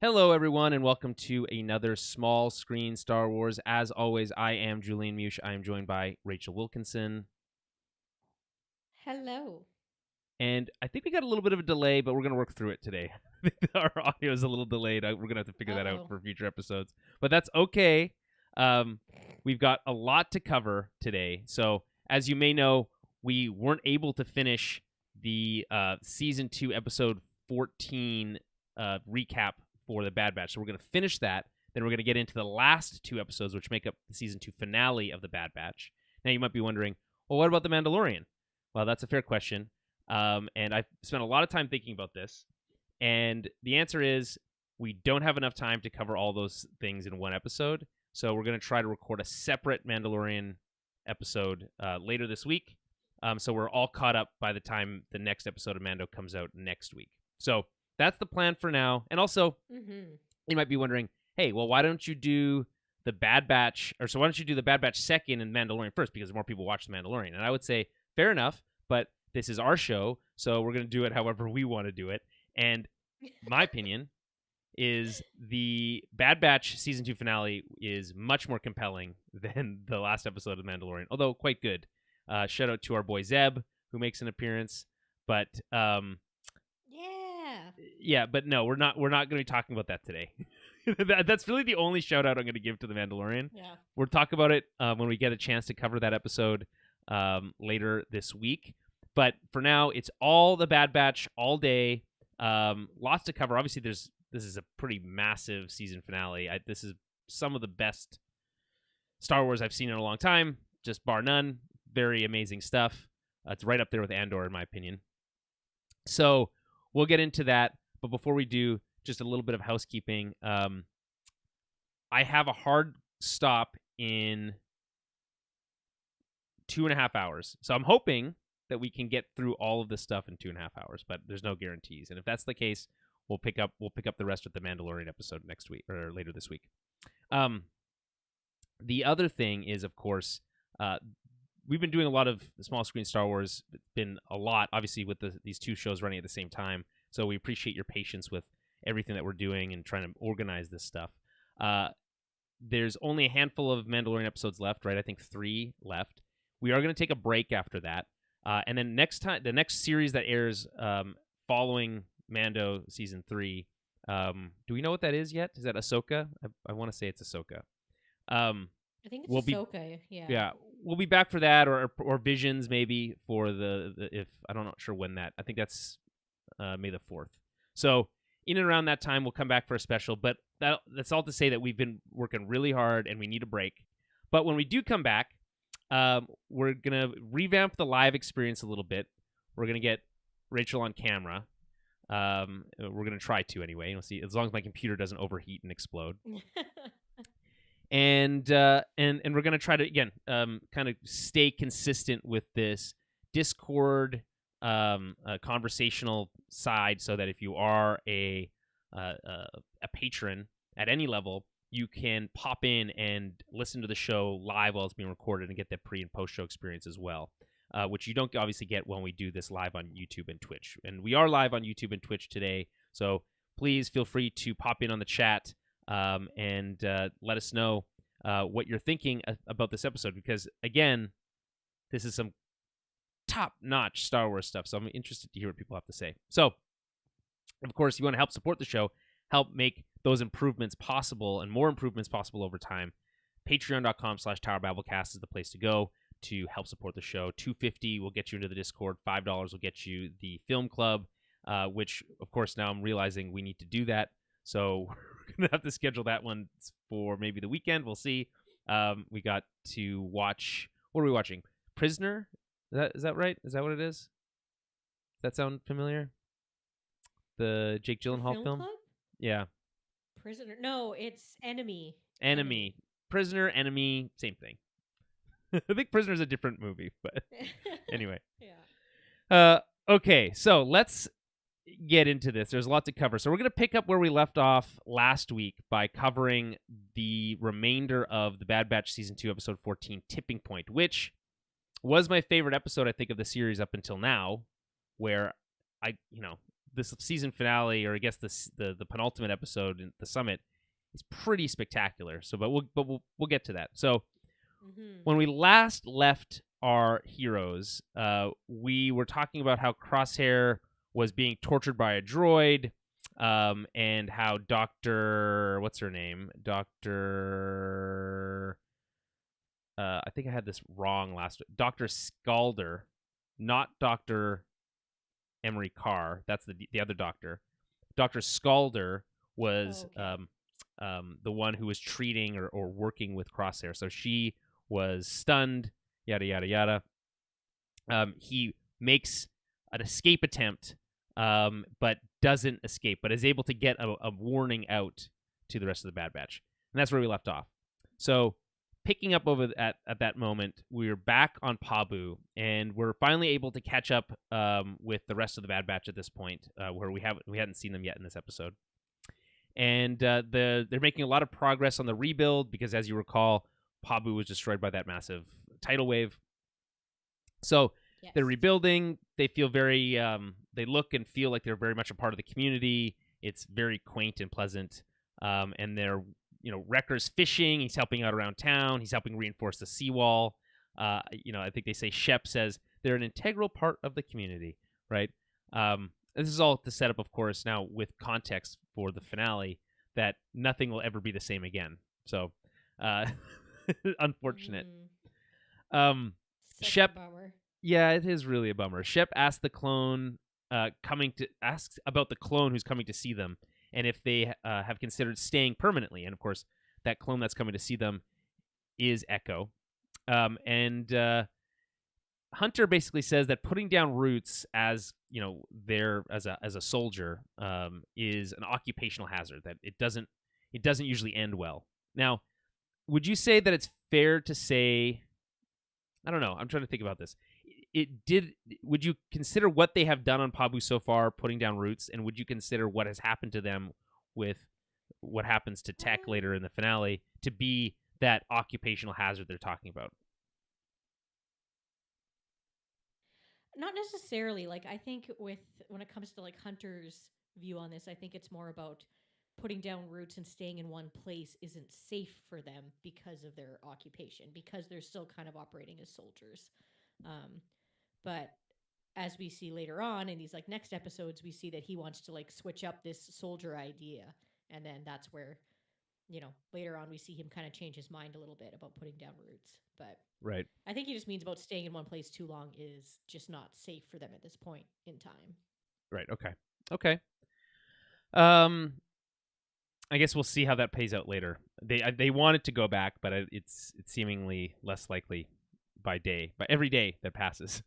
Hello, everyone, and welcome to another small screen Star Wars. As always, I am Julian Mush. I am joined by Rachel Wilkinson. Hello. And I think we got a little bit of a delay, but we're going to work through it today. I think our audio is a little delayed. We're going to have to figure that out Uh-oh. for future episodes. But that's okay. We've got a lot to cover today. So, as you may know, we weren't able to finish the Season 2, Episode 14 recap for The Bad Batch. So, we're going to finish that. Then we're going to get into the last two episodes, which make up the Season 2 finale of The Bad Batch. Now, you might be wondering, well, what about The Mandalorian? Well, that's a fair question. And I've spent a lot of time thinking about this. And the answer is we don't have enough time to cover all those things in one episode. So we're going to try to record a separate Mandalorian episode later this week. So we're all caught up by the time the next episode of Mando comes out next week. So that's the plan for now. And also, you might be wondering, hey, well, why don't you do the Bad Batch? Or so why don't you do the Bad Batch second and Mandalorian first? Because more people watch the Mandalorian. And I would say, fair enough. But this is our show, so we're going to do it however we want to do it. And my opinion is the Bad Batch season 2 finale is much more compelling than the last episode of Mandalorian, although quite good. Shout out to our boy Zeb, who makes an appearance. But Yeah. but no, we're not going to be talking about that today. That's really the only shout out I'm going to give to the Mandalorian. Yeah. We'll talk about it when we get a chance to cover that episode later this week. But for now, it's all the Bad Batch all day. Lots to cover. Obviously, this is a pretty massive season finale. This is some of the best Star Wars I've seen in a long time, just bar none. Very amazing stuff. It's right up there with Andor, in my opinion. So we'll get into that. But before we do, just a little bit of housekeeping. I have a hard stop in 2.5 hours. So I'm hoping that we can get through all of this stuff in 2.5 hours, but there's no guarantees. And if that's the case, we'll pick up the rest with the Mandalorian episode next week or later this week. The other thing is, of course, we've been doing a lot of small screen Star Wars. It's been a lot, obviously, with these two shows running at the same time. So we appreciate your patience with everything that we're doing and trying to organize this stuff. There's only a handful of Mandalorian episodes left, right? I think 3 left. We are going to take a break after that. And then the next series that airs following Mando season 3, do we know what that is yet? Is that Ahsoka? I want to say it's Ahsoka. I think it's Ahsoka. Yeah, we'll be back for that, or Visions maybe for the if I'm not sure when that. I think that's May the 4th. So in and around that time, we'll come back for a special. But that's all to say that we've been working really hard and we need a break. But when we do come back, we're going to revamp the live experience a little bit. We're going to get Rachel on camera. We're going to try to anyway. You'll see, as long as my computer doesn't overheat and explode. And we're going to try to, again, kind of stay consistent with this Discord conversational side so that if you are a patron at any level, you can pop in and listen to the show live while it's being recorded and get that pre and post show experience as well, which you don't obviously get when we do this live on YouTube and Twitch. And we are live on YouTube and Twitch today, so please feel free to pop in on the chat and let us know what you're thinking about this episode, because, again, this is some top-notch Star Wars stuff, so I'm interested to hear what people have to say. So, of course, you want to help support the show, help make those improvements possible and more improvements possible over time. Patreon.com/TowerBabbleCast is the place to go to help support the show. $2.50 will get you into the Discord. $5 will get you the film club, which, of course, now I'm realizing we need to do that. So we're going to have to schedule that one for maybe the weekend. We'll see. We got to watch, what are we watching? Prisoner? Is that right? Is that what it is? Does that sound familiar? The Jake Gyllenhaal film? Club? Yeah. Prisoner? No, it's Enemy. Enemy. Prisoner, Enemy, same thing. I think Prisoner's a different movie, but anyway. Yeah. Okay, so let's get into this. There's a lot to cover. So we're going to pick up where we left off last week by covering the remainder of the Bad Batch Season 2, Episode 14, Tipping Point, which was my favorite episode, I think, of the series up until now, where this season finale, or I guess the penultimate episode in the summit, is pretty spectacular. So, but we'll get to that. So, when we last left our heroes, we were talking about how Crosshair was being tortured by a droid, and how Dr. What's her name? Dr. I think I had this wrong last. Dr. Scalder, not Dr. Emery Carr. That's the other doctor. Dr. Scalder was the one who was treating or working with Crosshair. So she was stunned, yada, yada, yada. He makes an escape attempt, but doesn't escape, but is able to get a warning out to the rest of the Bad Batch. And that's where we left off. So picking up over at that moment, we're back on Pabu, and we're finally able to catch up with the rest of the Bad Batch at this point, where we hadn't seen them yet in this episode. And they're making a lot of progress on the rebuild because, as you recall, Pabu was destroyed by that massive tidal wave. So they're rebuilding. They feel very, they look and feel like they're very much a part of the community. It's very quaint and pleasant. And they're, Wrecker's fishing. He's helping out around town. He's helping reinforce the seawall. I think they say Shep says they're an integral part of the community, right? This is all to set up, of course, now with context for the finale that nothing will ever be the same again. So, unfortunate. Shep, yeah, it is really a bummer. Shep asks the clone asks about the clone who's coming to see them, and if they have considered staying permanently. And of course, that clone that's coming to see them is Echo. And Hunter basically says that putting down roots as there as a soldier is an occupational hazard, that it doesn't usually end well. Now, would you say that it's fair to say? I don't know. I'm trying to think about this. Would you consider what they have done on Pabu so far, putting down roots, and would you consider what has happened to them with what happens to Tech later in the finale to be that occupational hazard they're talking about? Not necessarily. Like, I think when it comes to like Hunter's view on this, I think it's more about putting down roots and staying in one place isn't safe for them because of their occupation, because they're still kind of operating as soldiers. But as we see later on in these like next episodes, we see that he wants to like switch up this soldier idea, and then that's where later on we see him kind of change his mind a little bit about putting down roots. But right, I think he just means about staying in one place too long is just not safe for them at this point in time. Right. Okay. I guess we'll see how that pays out later. They want it to go back, but it's seemingly less likely by every day that passes.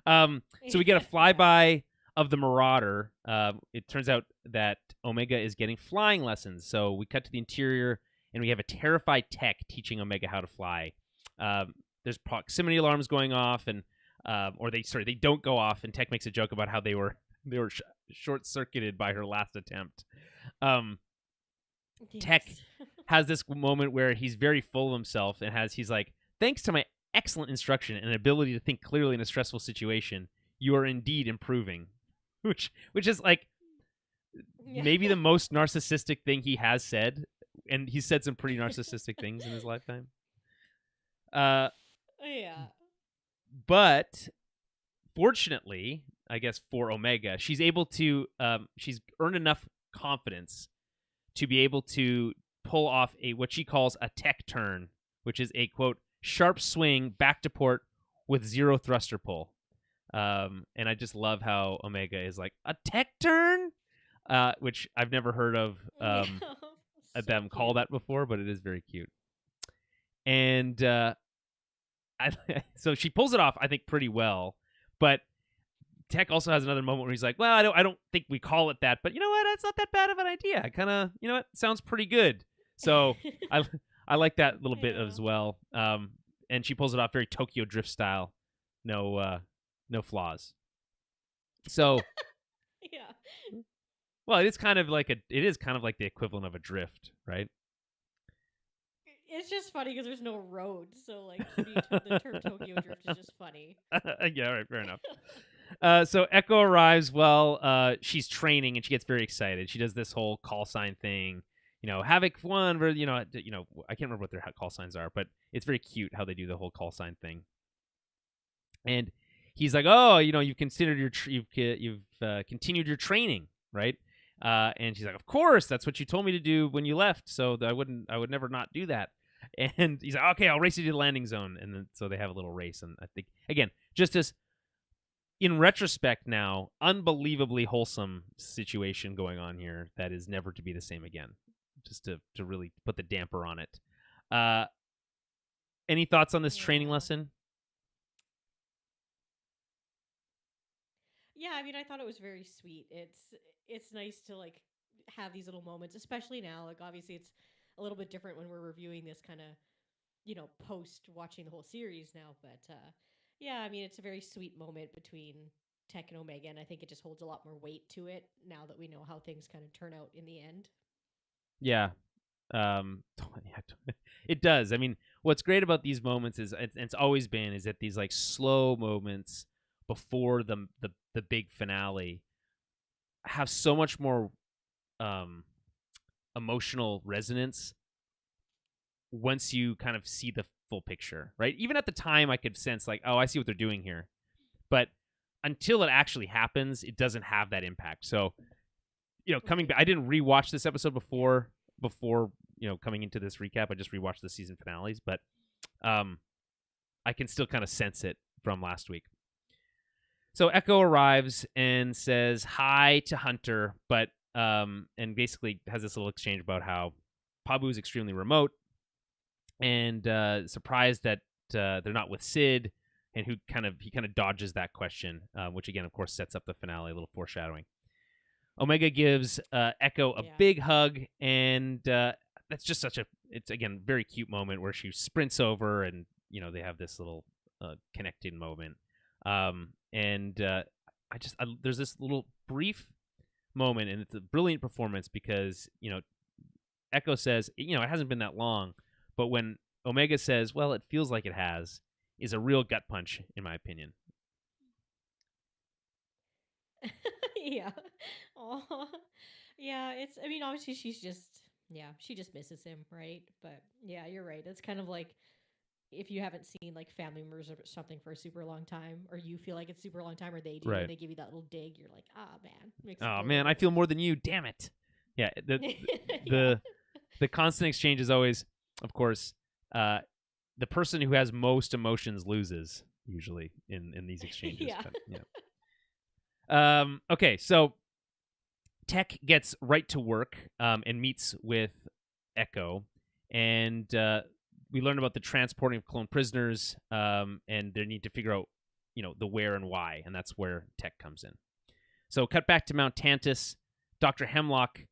So we get a flyby of the Marauder. It turns out that Omega is getting flying lessons. So we cut to the interior, and we have a terrified Tech teaching Omega how to fly. There's proximity alarms going off, and they don't go off. And Tech makes a joke about how they were short circuited by her last attempt. Yes. Tech has this moment where he's very full of himself, and he's like, "Thanks to my excellent instruction and ability to think clearly in a stressful situation, you are indeed improving," which is like maybe the most narcissistic thing he has said, and he's said some pretty narcissistic things in his lifetime. Yeah. But fortunately, I guess for Omega, she's able to she's earned enough confidence to be able to pull off what she calls a Tech turn, which is a, quote, sharp swing back to port with zero thruster pull. And I just love how Omega is like, a Tech turn? Which I've never heard of them call that before, but it is very cute. And so she pulls it off, I think, pretty well. But Tech also has another moment where he's like, well, I don't think we call it that, but you know what? That's not that bad of an idea. I kind of, sounds pretty good. So I like that little bit as well. And she pulls it off very Tokyo Drift style. No flaws. So yeah. Well, it is kind of like the equivalent of a drift, right? It's just funny because there's no road, so like the term Tokyo Drift is just funny. Yeah, right, fair enough. So Echo arrives. Well, she's training and she gets very excited. She does this whole call sign thing. Havoc one, where I can't remember what their call signs are, but it's very cute how they do the whole call sign thing. And he's like, "Oh, you've considered you've continued your training, right?" And she's like, "Of course, that's what you told me to do when you left. So I would never not do that." And he's like, "Okay, I'll race you to the landing zone." And then so they have a little race. And I think again, just as in retrospect now, unbelievably wholesome situation going on here that is never to be the same again. Just to really put the damper on it. Any thoughts on this training Yeah. lesson? Yeah, I mean, I thought it was very sweet. It's nice to like have these little moments, especially now. Like obviously it's a little bit different when we're reviewing this kind of, post watching the whole series now, but yeah, I mean, it's a very sweet moment between Tech and Omega, and I think it just holds a lot more weight to it now that we know how things kind of turn out in the end. Yeah, it does. I mean, what's great about these moments is it's always been is that these like slow moments before the big finale have so much more um, emotional resonance once you kind of see the full picture, right? Even at the time, I could sense like, oh, I see what they're doing here, but until it actually happens, it doesn't have that impact. So, coming back, Right. I didn't rewatch this episode Yeah. before coming into this recap. I just rewatched the season finales, but um, I can still kind of sense it from last week. So Echo arrives and says hi to Hunter, but and basically has this little exchange about how Pabu is extremely remote and surprised that they're not with Sid, and he kind of dodges that question, which again, of course, sets up the finale, a little foreshadowing. Omega gives Echo a Yeah. big hug, and that's just it's again very cute moment where she sprints over, and they have this little connected moment. And there's this little brief moment, and it's a brilliant performance because Echo says it hasn't been that long, but when Omega says, "Well, it feels like it has," is a real gut punch in my opinion. Yeah. Oh. Yeah, I mean, obviously she just misses him, right? But yeah, you're right. It's kind of like if you haven't seen like family members or something for a super long time, or you feel like it's super long time, or they do, and Right. they give you that little dig, you're like, ah, man, makes it Oh feel a little man, I bit feel worse. more than you. Damn it. Yeah. Yeah. The the constant exchange is always, of course, uh, the person who has most emotions loses usually in these exchanges. Yeah. But yeah. Okay, so Tech gets right to work and meets with Echo, and we learn about the transporting of clone prisoners and their need to figure out, the where and why, and that's where Tech comes in. So, cut back to Mount Tantus. Dr. Hemlock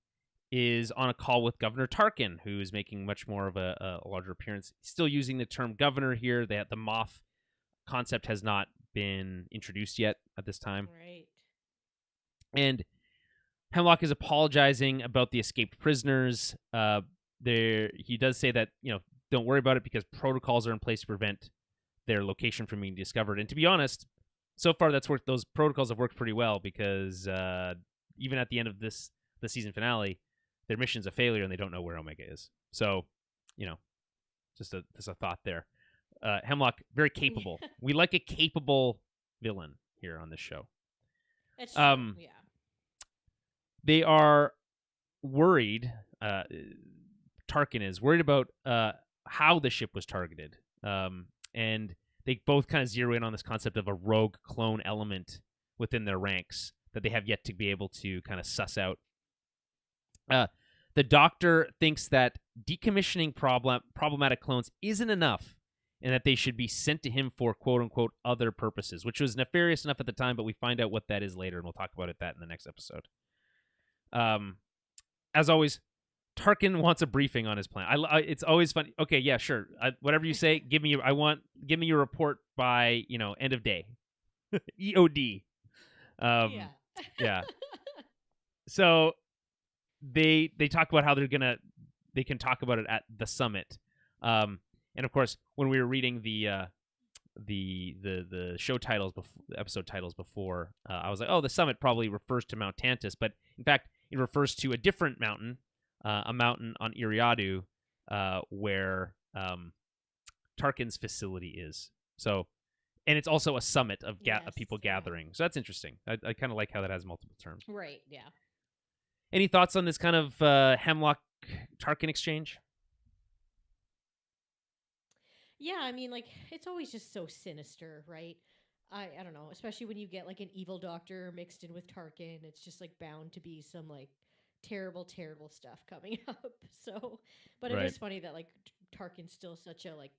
is on a call with Governor Tarkin, who is making much more of a larger appearance. Still using the term governor here. The Moff concept has not been introduced yet at this time. Right. And Hemlock is apologizing about the escaped prisoners. He does say that don't worry about it because protocols are in place to prevent their location from being discovered. And to be honest, so far that's worked. Those protocols have worked pretty well because even at the end of the season finale, their mission's a failure and they don't know where Omega is. So, you know, just a thought there. Hemlock very capable. We like a capable villain here on this show. It's true. Um, Yeah. they are worried. Tarkin is worried about how the ship was targeted, and they both kind of zero in on this concept of a rogue clone element within their ranks that they have yet to be able to kind of suss out. The Doctor thinks that decommissioning problematic clones isn't enough, and that they should be sent to him for quote unquote other purposes, which was nefarious enough at the time, but we find out what that is later, and we'll talk about that in the next episode. As always, Tarkin wants a briefing on his plan. It's always funny. Okay, yeah, sure. Whatever you say, give me your report by end of day, EOD. Yeah. Yeah. So they talk about how they can talk about it at the summit, and of course when we were reading the show titles before, the episode titles before, I was like, oh, the summit probably refers to Mount Tantus, but in fact, it refers to a different mountain, a mountain on Iriadu, where Tarkin's facility is. So, and it's also a summit of Yes. people Yeah. gathering. So that's interesting. I kind of like how that has multiple terms. Right. Yeah. Any thoughts on this kind of Hemlock Tarkin exchange? Yeah, I mean, like, it's always just so sinister, right? I don't know, especially when you get like an evil doctor mixed in with Tarkin, it's just like bound to be some like terrible, terrible stuff coming up. So, but it Right. is funny that like Tarkin's still such a like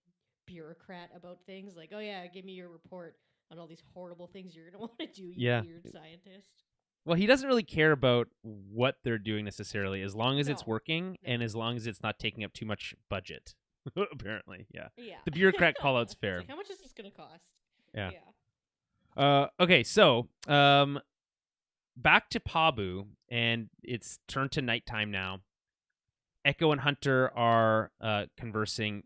bureaucrat about things. Like, oh yeah, give me your report on all these horrible things you're gonna want to do, you Yeah. weird scientist. Well, he doesn't really care about what they're doing necessarily, as long as it's No, working no, and as long as it's not taking up too much budget. Apparently, yeah. yeah. The bureaucrat call out's It's fair. like, how much is this gonna cost? Yeah. Yeah. Okay, so back to Pabu, and it's turned to nighttime now. Echo and Hunter are conversing.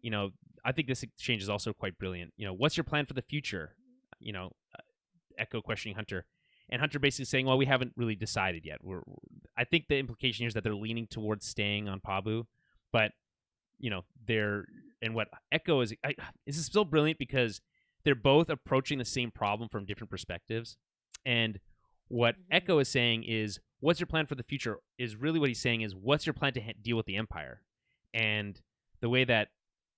I think this exchange is also quite brilliant. What's your plan for the future? You know, Echo questioning Hunter, and Hunter basically saying, "Well, we haven't really decided yet." I think the implication here is that they're leaning towards staying on Pabu, but they're and what Echo is. This is still brilliant because they're both approaching the same problem from different perspectives, and what Hmm. Echo is saying is, "What's your plan for the future?" Is really what he's saying is, "What's your plan to deal with the Empire?" And the way that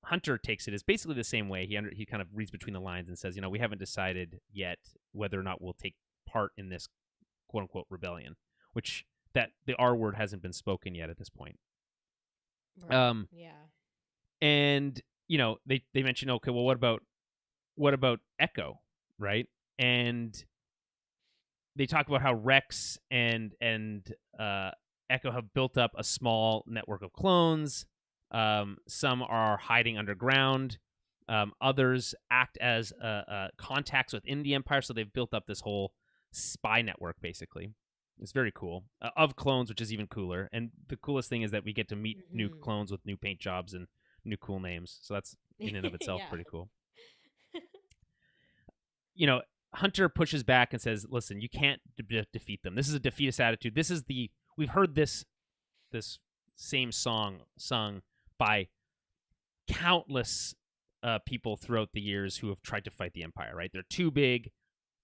Hunter takes it is basically the same way. He kind of reads between the lines and says, "We haven't decided yet whether or not we'll take part in this quote unquote rebellion," which that the R word hasn't been spoken yet at this point. Right. Um, Yeah. and they mentioned, okay, well, what about Echo, right? And they talk about how Rex and Echo have built up a small network of clones. Some are hiding underground. Others act as contacts within the Empire, so they've built up this whole spy network, basically. It's very cool. Of clones, which is even cooler. And the coolest thing is that we get to meet new Hmm. clones with new paint jobs and new cool names. So that's in and of itself Yeah. pretty cool. you know, Hunter pushes back and says, "Listen, you can't defeat them. This is a defeatist attitude. We've heard this same song sung by countless people throughout the years who have tried to fight the Empire. Right? They're too big.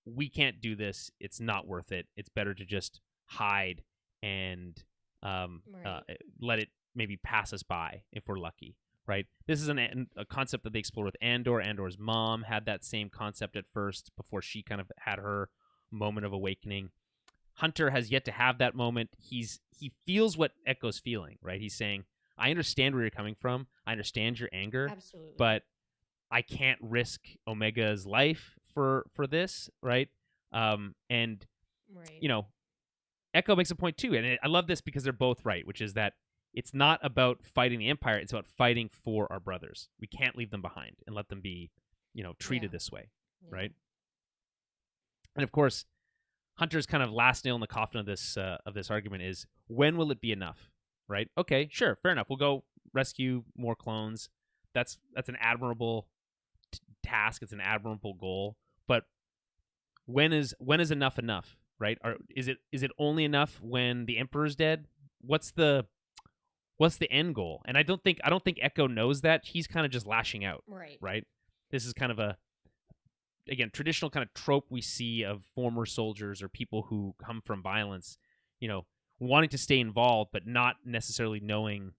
We can't do this. It's not worth it. It's better to just hide and Right. let it maybe pass us by if we're lucky." Right. This is a concept that they explore with Andor. Andor's mom had that same concept at first before she kind of had her moment of awakening. Hunter has yet to have that moment. He feels what Echo's feeling. Right. He's saying, "I understand where you're coming from. I understand your anger, Absolutely. but I can't risk Omega's life for this." Right. And Right. you know, Echo makes a point too, and I love this because they're both right, which is that it's not about fighting the Empire; it's about fighting for our brothers. We can't leave them behind and let them be, Yeah. treated this way, Yeah. right? And of course, Hunter's kind of last nail in the coffin of this argument is, when will it be enough, right? Okay, sure, fair enough. We'll go rescue more clones. That's an admirable task. It's an admirable goal, but when is enough enough, right? Or is it only enough when the Emperor's dead? What's the end goal? And I don't think Echo knows that. He's kind of just lashing out, Right. right? This is kind of a, again, traditional kind of trope we see of former soldiers or people who come from violence, you know, wanting to stay involved but not necessarily knowing,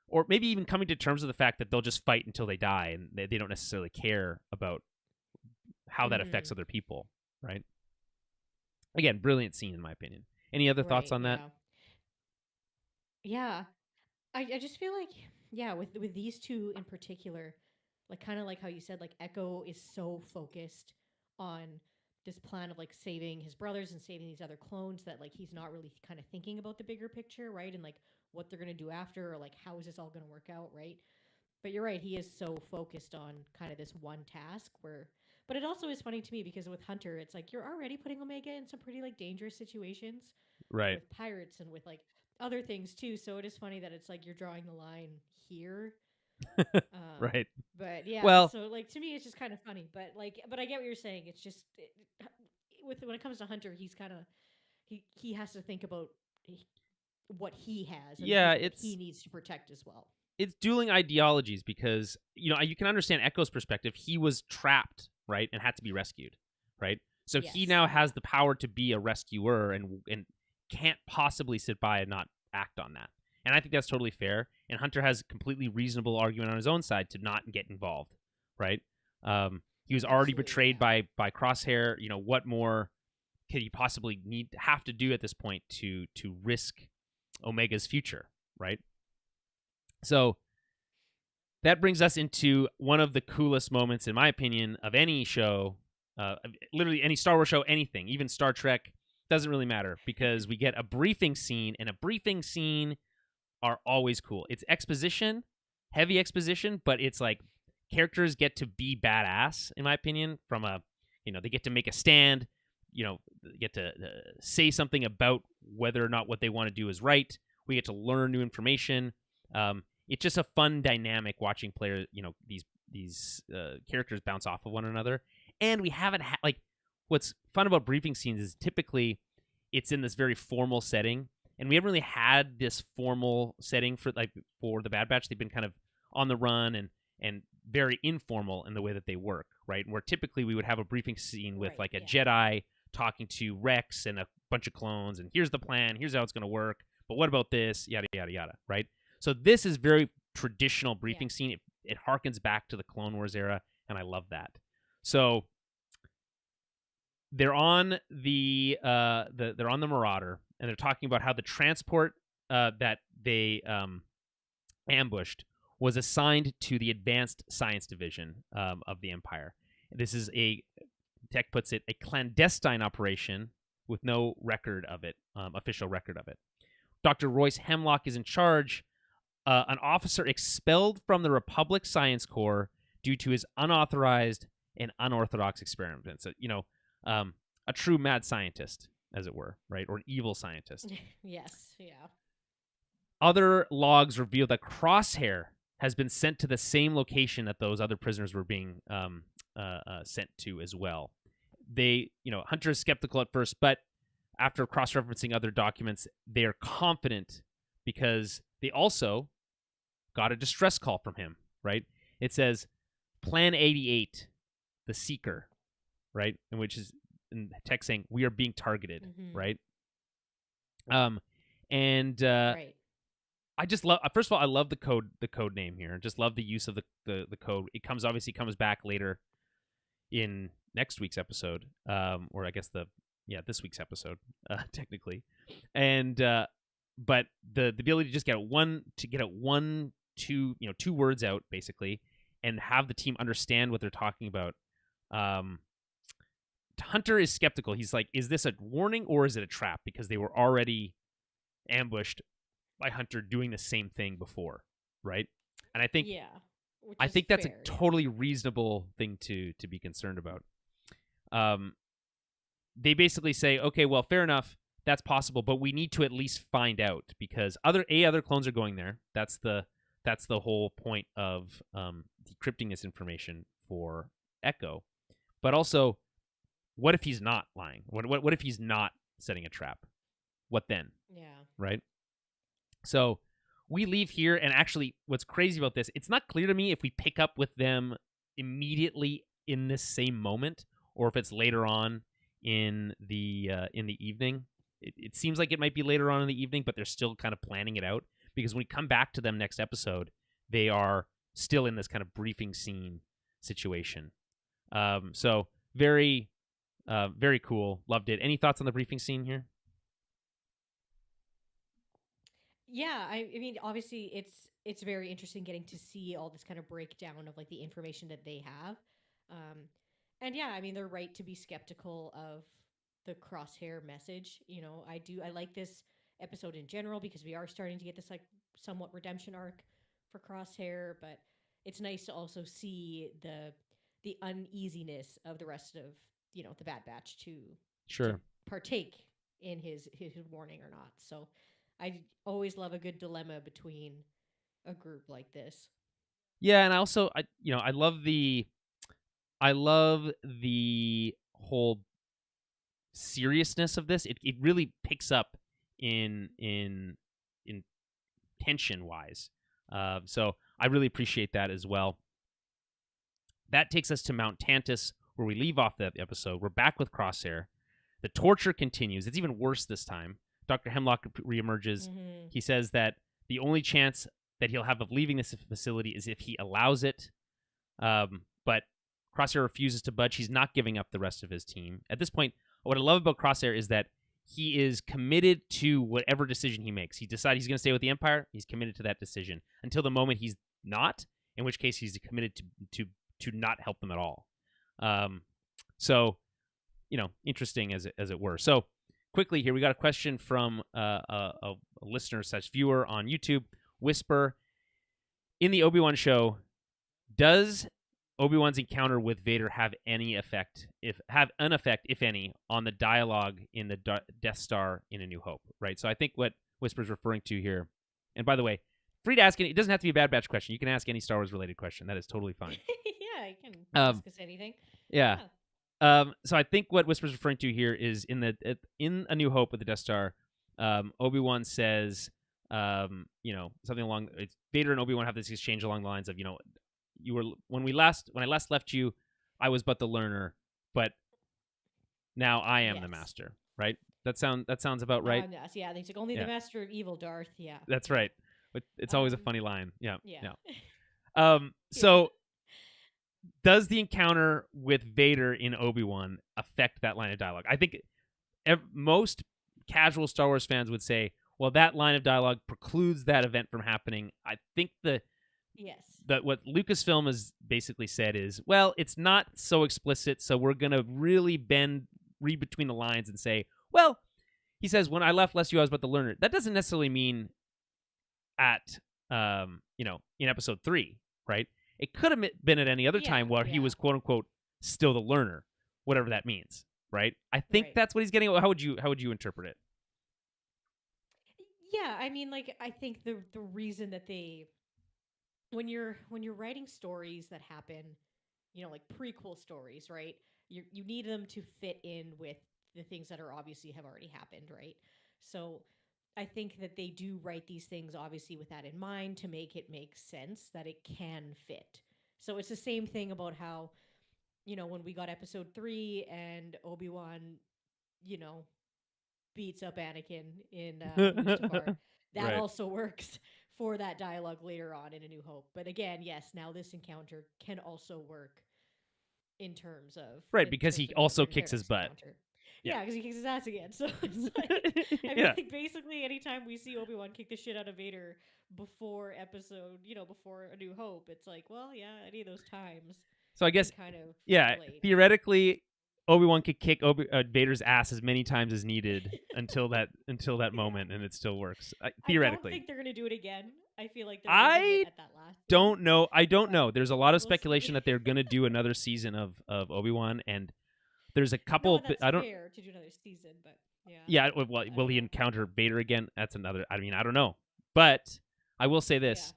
or maybe even coming to terms with the fact that they'll just fight until they die and they don't necessarily care about how that affects Hmm. other people, right? Again, brilliant scene in my opinion. Any other thoughts Right. on that? Yeah. Yeah. I just feel like, yeah, with these two in particular, like kind of like how you said, like Echo is so focused on this plan of like saving his brothers and saving these other clones that like he's not really kind of thinking about the bigger picture, right? And like what they're gonna do after, or like how is this all gonna work out, right? But you're right, he is so focused on kind of this one task where, but it also is funny to me because with Hunter, it's like you're already putting Omega in some pretty like dangerous situations Right. with pirates and with like other things too. So it is funny that it's like you're drawing the line here. Um, Right. but yeah, Well, so like to me, it's just kind of funny. But I get what you're saying. It's just with when it comes to Hunter, he's kind of he has to think about what he has and the yeah, people that he needs to protect as well. it's dueling ideologies because you can understand Echo's perspective. He was trapped, right, and had to be rescued, right? So he Yes. now Yeah. has the power to be a rescuer and can't possibly sit by and not act on that. And I think that's totally fair. And Hunter has a completely reasonable argument on his own side to not get involved, right? He was already Absolutely. betrayed Yeah. by Crosshair. What more could he possibly have to do at this point to risk Omega's future, right? So that brings us into one of the coolest moments, in my opinion, of any show, literally any Star Wars show, anything, even Star Trek, doesn't really matter because we get a briefing scene, and a briefing scene are always cool. It's exposition, heavy exposition, but it's like characters get to be badass, in my opinion, they get to make a stand, they get to say something about whether or not what they want to do is right. We get to learn new information. It's just a fun dynamic watching players, these characters bounce off of one another. And we haven't like what's fun about briefing scenes is typically it's in this very formal setting, and we haven't really had this formal setting for the Bad Batch. They've been kind of on the run and very informal in the way that they work, right? Where typically we would have a briefing scene with Right. like a Yeah. Jedi talking to Rex and a bunch of clones, and here's the plan, here's how it's going to work. But what about this? Yada yada yada, right? So this is very traditional Yeah. briefing scene. It harkens back to the Clone Wars era, and I love that. So they're on they're on the Marauder, and they're talking about how the transport that they ambushed was assigned to the Advanced Science Division of the Empire. This is Tech puts it, a clandestine operation with no record of it, official record of it. Dr. Royce Hemlock is in charge. An officer expelled from the Republic Science Corps due to his unauthorized and unorthodox experiments. So, a true mad scientist, as it were, right? Or an evil scientist. Yes. Yeah. Other logs reveal that Crosshair has been sent to the same location that those other prisoners were being sent to as well. Hunter is skeptical at first, but after cross-referencing other documents, they are confident because they also got a distress call from him, right? It says Plan 88, the Seeker, right? And which is in text saying we are being targeted, Mm-hmm. right? And Right. I just love. First of all, I love the code name here. Just love the use of the code. It comes back later in next week's episode, or I guess this week's episode, technically, and but the ability to just get two words out basically, and have the team understand what they're talking about. Hunter is skeptical. He's like, "Is this a warning or is it a trap?" Because they were already ambushed by Hunter doing the same thing before, right? And Yeah. Which I is think that's a fair. Yeah. totally reasonable thing to be concerned about. They basically say, okay, well, fair enough, that's possible, but we need to at least find out because other clones are going there. That's the whole point of decrypting this information for Echo. But also, what if he's not lying? What if he's not setting a trap? What then? Yeah. Right? So we leave here, and actually, what's crazy about this, it's not clear to me if we pick up with them immediately in this same moment, or if it's later on in the evening. It seems like it might be later on in the evening, but they're still kind of planning it out because when we come back to them next episode, they are still in this kind of briefing scene situation. So very, very cool. Loved it. Any thoughts on the briefing scene here? Yeah, I mean, obviously, it's very interesting getting to see all this kind of breakdown of like the information that they have, um, and yeah, I mean, they're right to be skeptical of the crosshair message. I like this episode in general because we are starting to get this like somewhat redemption arc for Crosshair, but it's nice to also see the uneasiness of the rest of the Bad Batch to Sure. partake in his warning or not. So I always love a good dilemma between a group like this. Yeah, and I also I love the whole seriousness of this. It really picks up in tension wise. So I really appreciate that as well. That takes us to Mount Tantus, where we leave off that episode. We're back with Crosshair. The torture continues. It's even worse this time. Dr. Hemlock reemerges. Mm-hmm. He says that the only chance that he'll have of leaving this facility is if he allows it. But Crosshair refuses to budge. He's not giving up the rest of his team. At this point, what I love about Crosshair is that he is committed to whatever decision he makes. He decides he's going to stay with the Empire. He's committed to that decision until the moment he's not, in which case he's committed to not help them at all. So, interesting as it were. So, quickly here, we got a question from a listener/viewer on YouTube. Whisper, in the Obi-Wan show, does Obi-Wan's encounter with Vader have an effect, if any, on the dialogue in the Death Star in A New Hope? Right. So I think what Whisper's referring to here, and by the way, free to ask it doesn't have to be a Bad Batch question. You can ask any Star Wars related question. That is totally fine. Yeah, you can ask us anything. Yeah. So I think what Whisper's referring to here is in A New Hope with the Death Star, Obi-Wan says, something along. Vader and Obi-Wan have this exchange along the lines of, you were when I last left you, I was but the learner, but now I am the master. Right? That sounds about right. Yes, yeah. He's like, only the master of evil, Darth. Yeah, that's right. But it's always a funny line. Yeah. Yeah. So does the encounter with Vader in Obi-Wan affect that line of dialogue? I think most casual Star Wars fans would say, well, that line of dialogue precludes that event from happening. I think what Lucasfilm has basically said is, well, it's not so explicit, so we're going to really read between the lines and say, well, he says, when I left you, I was but the learner. That doesn't necessarily mean at, in episode 3, right? It could have been at any other time where he was, quote unquote, still the learner, whatever that means, right? I think that's what he's getting. How would you interpret it? Yeah, I mean, I think the reason that when you're writing stories that happen, like prequel stories, right? You need them to fit in with the things that are obviously have already happened, right? So I think that they do write these things obviously with that in mind to make it make sense that it can fit. So it's the same thing about how, when we got episode 3 and Obi-Wan, beats up Anakin in Mustafar, that also works for that dialogue later on in A New Hope. But again, yes, now this encounter can also work in terms of because he also kicks his butt. Yeah, because he kicks his ass again. So it's like, basically anytime we see Obi-Wan kick the shit out of Vader before episode, before A New Hope, it's like, well, yeah, any of those times. So I guess kind of theoretically, Obi-Wan could kick Vader's ass as many times as needed until that moment, and it still works. Theoretically, I don't think they're gonna do it again. I feel like they're it at that last. Don't know. I don't know. There's a lot of speculation that they're gonna do another season of Obi-Wan, and there's a couple. I don't. Fair to do another season, but yeah. Yeah. Well, will he encounter Vader again? That's another. I mean, I don't know, but I will say this: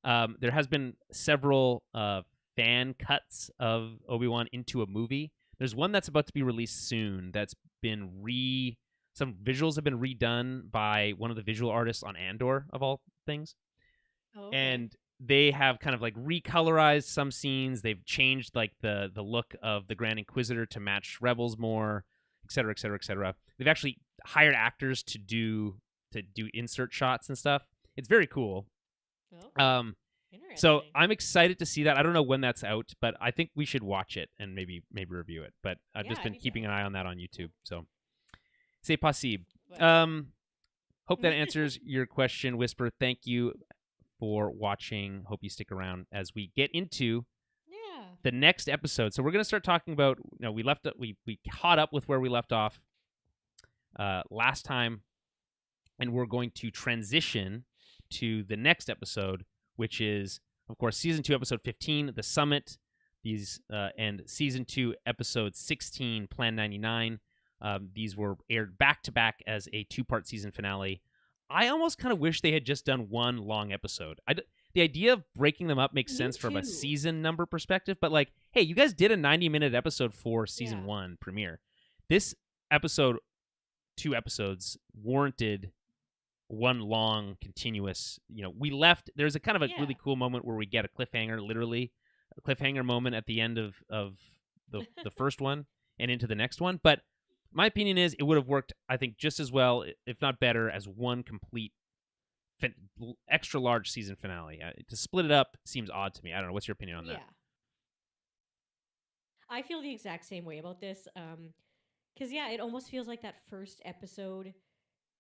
there has been several fan cuts of Obi-Wan into a movie. There's one that's about to be released soon. That's been some visuals have been redone by one of the visual artists on Andor, of all things. Oh, okay. And they have kind of recolorized some scenes. They've changed the look of the Grand Inquisitor to match Rebels more, et cetera, et cetera, et cetera. They've actually hired actors to do insert shots and stuff. It's very cool. Okay. So I'm excited to see that. I don't know when that's out, but I think we should watch it and maybe review it. But I've just been keeping an eye on that on YouTube. So c'est possible. Hope that answers your question, Whisper. Thank you for watching. Hope you stick around as we get into the next episode. So we're going to start talking about, we caught up with where we left off last time, and we're going to transition to the next episode, which is, of course, Season 2, Episode 15, The Summit, and Season 2, Episode 16, Plan 99. These were aired back-to-back as a 2-part season finale. I almost kind of wish they had just done one long episode. the idea of breaking them up makes Me sense from a too. season number perspective. But like, hey, you guys did a 90-minute episode for season Yeah. 1 premiere. This episode, 2 episodes warranted one long continuous. We left. There's a kind of a Yeah. really cool moment where we get a cliffhanger, literally a cliffhanger moment at the end of the first one and into the next one. But my opinion is it would have worked, I think, just as well, if not better, as one complete extra large season finale. To split it up seems odd to me. I don't know. What's your opinion on Yeah. that? I feel the exact same way about this. Because yeah, it almost feels like that first episode,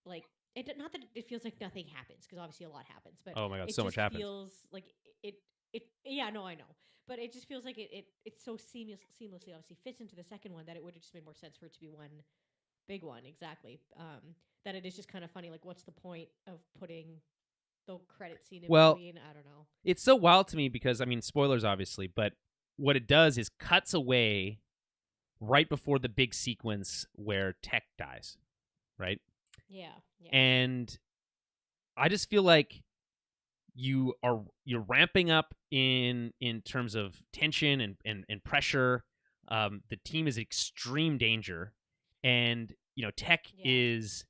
like not that it feels like nothing happens, because obviously a lot happens, but Oh my god, it so much just happens. feels like it. Yeah, no, I know, but it just feels like it so seamlessly obviously fits into the second one that it would have just made more sense for it to be one big one. Exactly. That it is just kind of funny. Like, what's the point of putting the credit scene in Well, between? I don't know. it's so wild to me because, I mean, spoilers obviously, but what it does is cuts away right before the big sequence where Tech dies, right? Yeah. Yeah. And I just feel like you're ramping up in terms of tension and pressure. The team is extreme danger, and Tech Yeah. is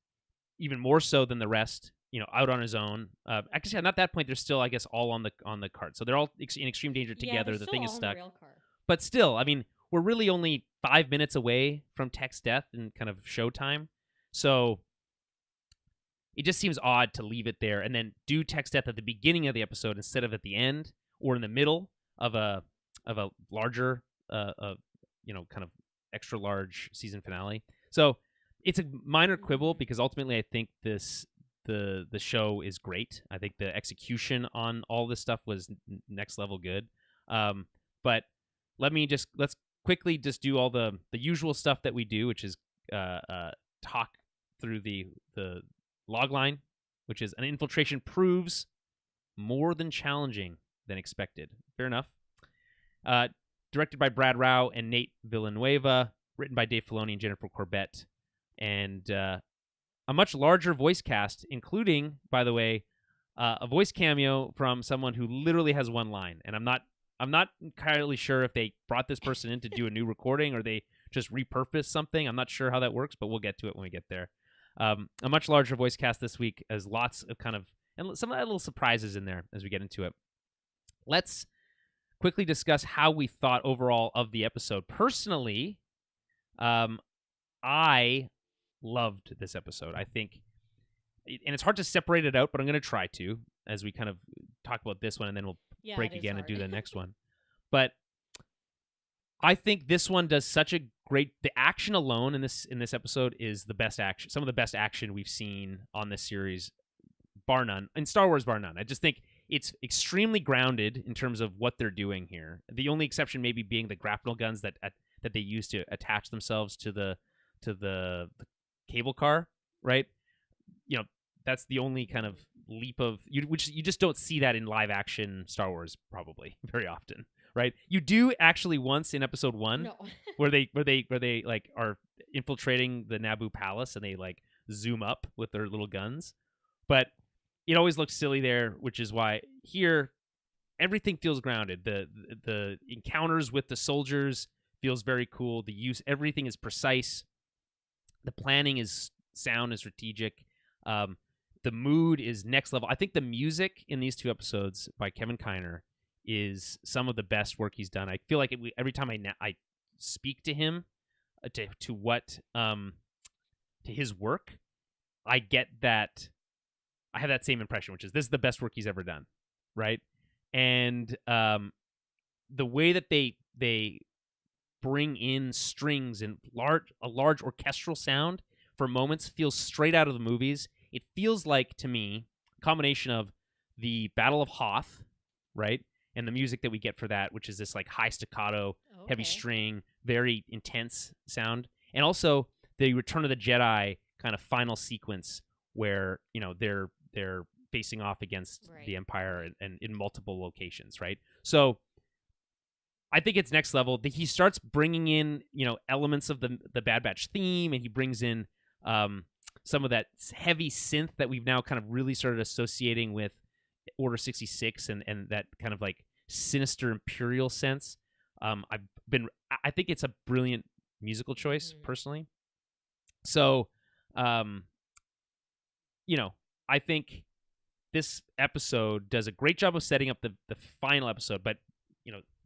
even more so than the rest. Out on his own. Actually, not that point. They're still, I guess, all on the cart. So they're all in extreme danger Yeah, together. they're The still thing is all in the stuck. rail car. But still, I mean, we're really only 5 minutes away from Tech's death and kind of showtime. So it just seems odd to leave it there and then do Tech's death at the beginning of the episode instead of at the end or in the middle of a larger, kind of extra large season finale. So it's a minor quibble because ultimately I think the show is great. I think the execution on all this stuff was next level good. But let's quickly just do all the usual stuff that we do, which is talk through the log line, which is an infiltration proves more than challenging than expected. Fair enough. Directed by Brad Rao and Nate Villanueva, written by Dave Filoni and Jennifer Corbett, and a much larger voice cast, including, by the way, a voice cameo from someone who literally has one line. And I'm not entirely sure if they brought this person in to do a new recording or they just repurposed something. I'm not sure how that works, but we'll get to it when we get there. A much larger voice cast this week, as lots of and some of that little surprises in there as we get into it. Let's quickly discuss how we thought overall of the episode. Personally, I loved this episode. I think, and it's hard to separate it out, but I'm going to try to as we kind of talk about this one, and then we'll break again and do the next one. But I think this one does such a great. The action alone in this episode is the best action. Some of the best action we've seen on this series, bar none. In Star Wars, bar none. I just think it's extremely grounded in terms of what they're doing here. The only exception maybe being the grapnel guns that they use to attach themselves to the cable car, right? That's the only kind of leap of which you just don't see that in live action Star Wars probably very often, right? You do actually once in episode 1 No. where they like are infiltrating the Naboo palace and they like zoom up with their little guns, but it always looks silly there, which is why here everything feels grounded. The encounters with the soldiers feels very cool. Everything is precise. The planning is sound and strategic. The mood is next level. I think the music in these 2 episodes by Kevin Kiner is some of the best work he's done. I feel like every time I speak to him, to what to his work, I get that I have that same impression, which is this is the best work he's ever done, right? And the way that they bring in strings and a large orchestral sound for moments feels straight out of the movies. It feels like, to me, a combination of the Battle of Hoth, right, and the music that we get for that, which is this like high staccato, heavy string, very intense sound, and also the Return of the Jedi kind of final sequence where they're facing off against the Empire and in multiple locations, right? So I think it's next level. He starts bringing in elements of the Bad Batch theme, and he brings in some of that heavy synth that we've now kind of really started associating with Order 66 and that kind of like sinister imperial sense. I think it's a brilliant musical choice Mhm. personally. So, um, I think this episode does a great job of setting up the final episode, but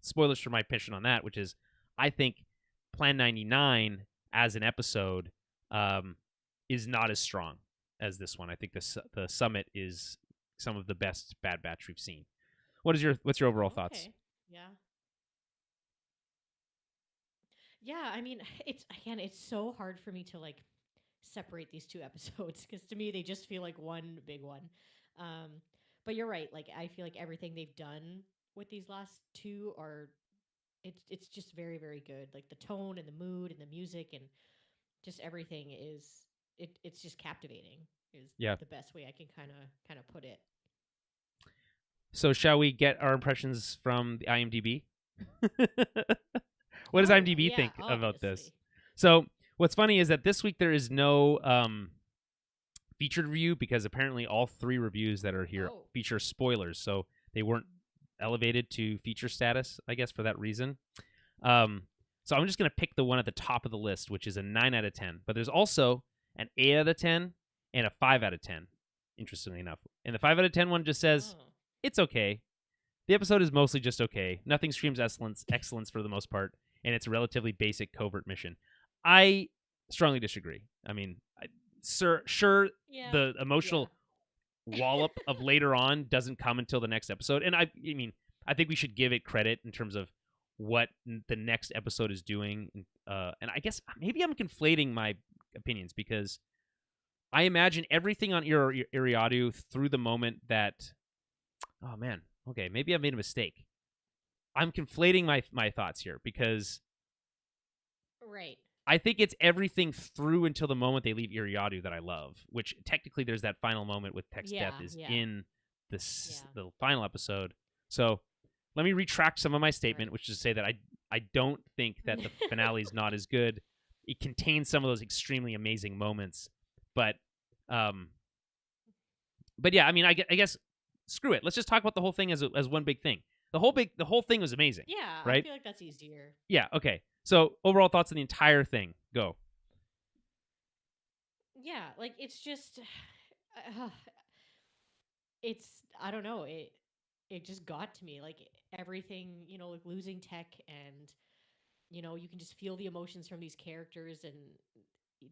spoilers for my opinion on that, which is I think Plan 99 as an episode is not as strong as this one. I think the summit is some of the best Bad Batch we've seen. What's your overall thoughts? Okay. Yeah. Yeah, I mean, it's so hard for me to like separate these two episodes because to me they just feel like one big one. Um, but you're right. Like I feel like everything they've done with these last two are it's just very very good. Like the tone and the mood and the music and just everything is it's just captivating is Yeah. the best way I can kind of put it. So shall we get our impressions from the IMDb? What does Oh IMDb yeah, think about this? obviously. So what's funny is that this week there is no featured review because apparently all 3 reviews that are here Oh. feature spoilers, so they weren't elevated to feature status, I guess, for that reason. So I'm just gonna pick the one at the top of the list, which is a 9 out of 10. But there's also an 8 out of 10 and a 5 out of 10. Interestingly enough, and the 5 out of 10 one just says Oh. it's okay. The episode is mostly just okay. Nothing screams excellence for the most part, and it's a relatively basic covert mission. I strongly disagree. I mean, sure, Yeah. the Yeah. emotional wallop of later on doesn't come until the next episode, and I mean, I think we should give it credit in terms of what the next episode is doing. And I guess maybe I'm conflating my opinions because I imagine everything on Iriadu through the moment that. Oh man, okay, maybe I made a mistake. I'm conflating my thoughts here because Right. I think it's everything through until the moment they leave Iriadu that I love, which technically there's that final moment with Tech's death Yeah. is Yeah. in Yeah. the final episode. So let me retract some of my statement, Right. which is to say that I don't think that the finale is not as good. It contains some of those extremely amazing moments, but um, but yeah, I mean, I guess screw it. Let's just talk about the whole thing as one big thing. The whole thing was amazing, Yeah, I right? feel like that's easier. Yeah. Okay. So overall thoughts on the entire thing. Go. Yeah, like it's just uh, it's I don't know, it just got to me like everything, like losing Tech and you can just feel the emotions from these characters and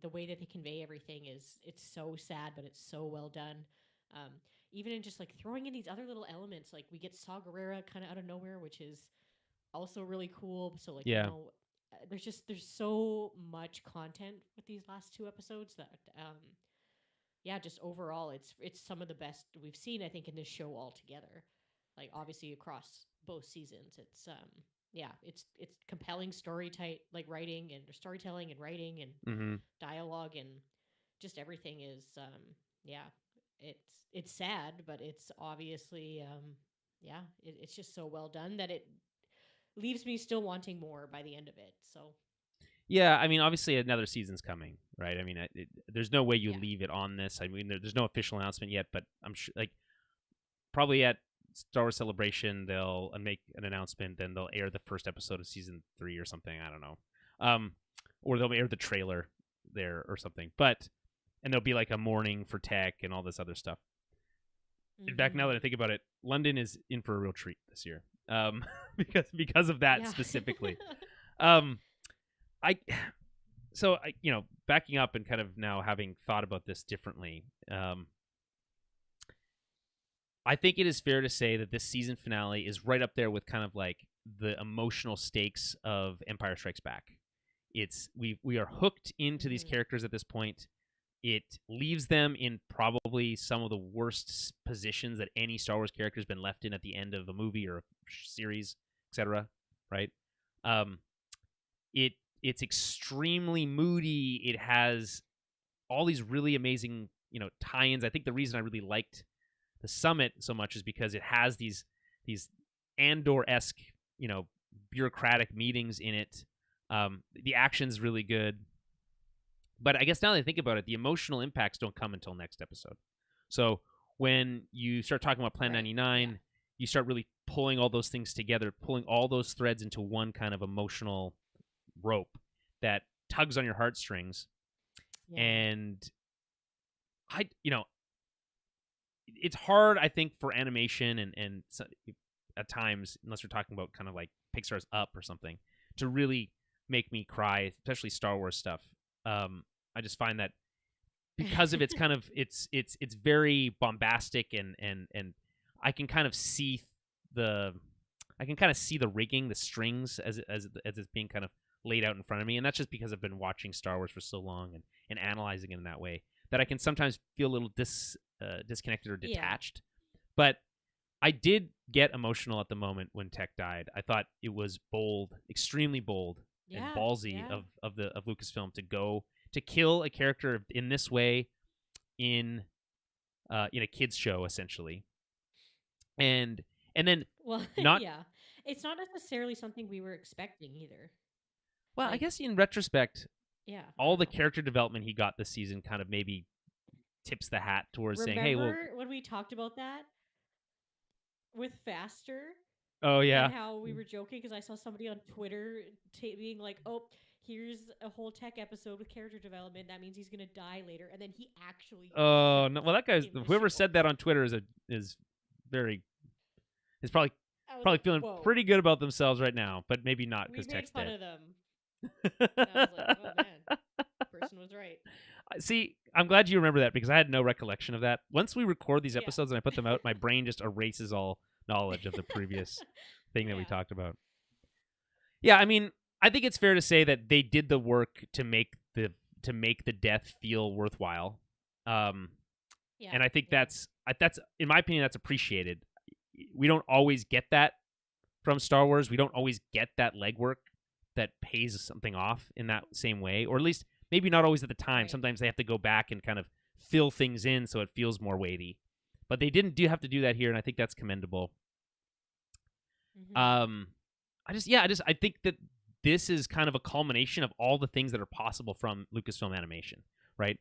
the way that they convey everything is it's so sad but it's so well done. Um Even in just like throwing in these other little elements like we get Saw Gerrera kind of out of nowhere which is also really cool. So like Yeah. there's so much content with these last two episodes that yeah, just overall, it's some of the best we've seen. I think in this show altogether. Like obviously across both seasons, it's yeah, it's compelling story type like writing and storytelling and writing and Mm-hmm. dialogue and just everything is yeah, it's sad, but it's obviously yeah, it's just so well done that it leaves me still wanting more by the end of it. So Yeah. I mean, obviously another season's coming, right? I mean, there's no way you yeah. leave it on this. I mean, there's no official announcement yet, but I'm sure, like, probably at Star Wars Celebration they'll make an announcement. Then they'll air the first episode of season 3 or something. I don't know. Or they'll air the trailer there or something. But and there'll be like a morning for Tech and all this other stuff. In fact, now Mm-hmm. that I think about it, London is in for a real treat this year, because of that Yeah. specifically. Um, I so I backing up and kind of now having thought about this differently. I think it is fair to say that this season finale is right up there with kind of like the emotional stakes of Empire Strikes Back. It's we are hooked into these Mm-hmm. characters at this point. It leaves them in probably some of the worst positions that any Star Wars character has been left in at the end of a movie or a series, etc. Right? Um, it's extremely moody. It has all these really amazing tie-ins. I think the reason I really liked the Summit so much is because it has these Andor-esque bureaucratic meetings in it. The action's really good. But I guess now that I think about it, the emotional impacts don't come until next episode. So when you start talking about Plan Right. 99, Yeah. you start really pulling all those things together, pulling all those threads into one kind of emotional rope that tugs on your heartstrings. Yeah. And it's hard, I think, for animation and at times, unless we're talking about kind of like Pixar's Up or something, to really make me cry, especially Star Wars stuff. I just find that because of its kind of it's very bombastic and I can kind of see the rigging, the strings as it's being kind of laid out in front of me, and that's just because I've been watching Star Wars for so long and analyzing it in that way that I can sometimes feel a little disconnected or Yeah. detached. But I did get emotional at the moment when Tech died. I thought it was bold, extremely bold and Yeah. ballsy Yeah. of Lucasfilm to kill a character in this way in a kids show essentially, and then Well, not yeah. It's not necessarily something we were expecting either. well. I Like, guess in retrospect, yeah, I all don't the know. character development he got this season kind of maybe tips the hat towards saying, "Hey, well, Remember when we talked about that with Faster oh and yeah, how we were joking because I saw somebody on Twitter being like, "Oh, here's a whole Tech episode with character development. That means he's gonna die later," and then he actually oh no." dies Well, that guy's in the whoever show. said that on Twitter is very is probably I was probably like, feeling "Whoa." pretty good about themselves right now, but maybe not We because made Tech's fun dead. of them, and I was like, "Oh man, person was right." See, I'm glad you remember that because I had no recollection of that. Once we record these Yeah. episodes and I put them out, my brain just erases all knowledge of the previous thing that we Yeah. talked about. Yeah, I mean, I think it's fair to say that they did the work to make the death feel worthwhile. Um, Yeah. and I think Yeah. that's in my opinion that's appreciated. We don't always get that from Star Wars. We don't always get that legwork that pays something off in that same way, or at least maybe not always at the time. Right. Sometimes they have to go back and kind of fill things in so it feels more weighty. But they didn't do have to do that here, and I think that's commendable. Mm-hmm. Um, I think that this is kind of a culmination of all the things that are possible from Lucasfilm Animation, right?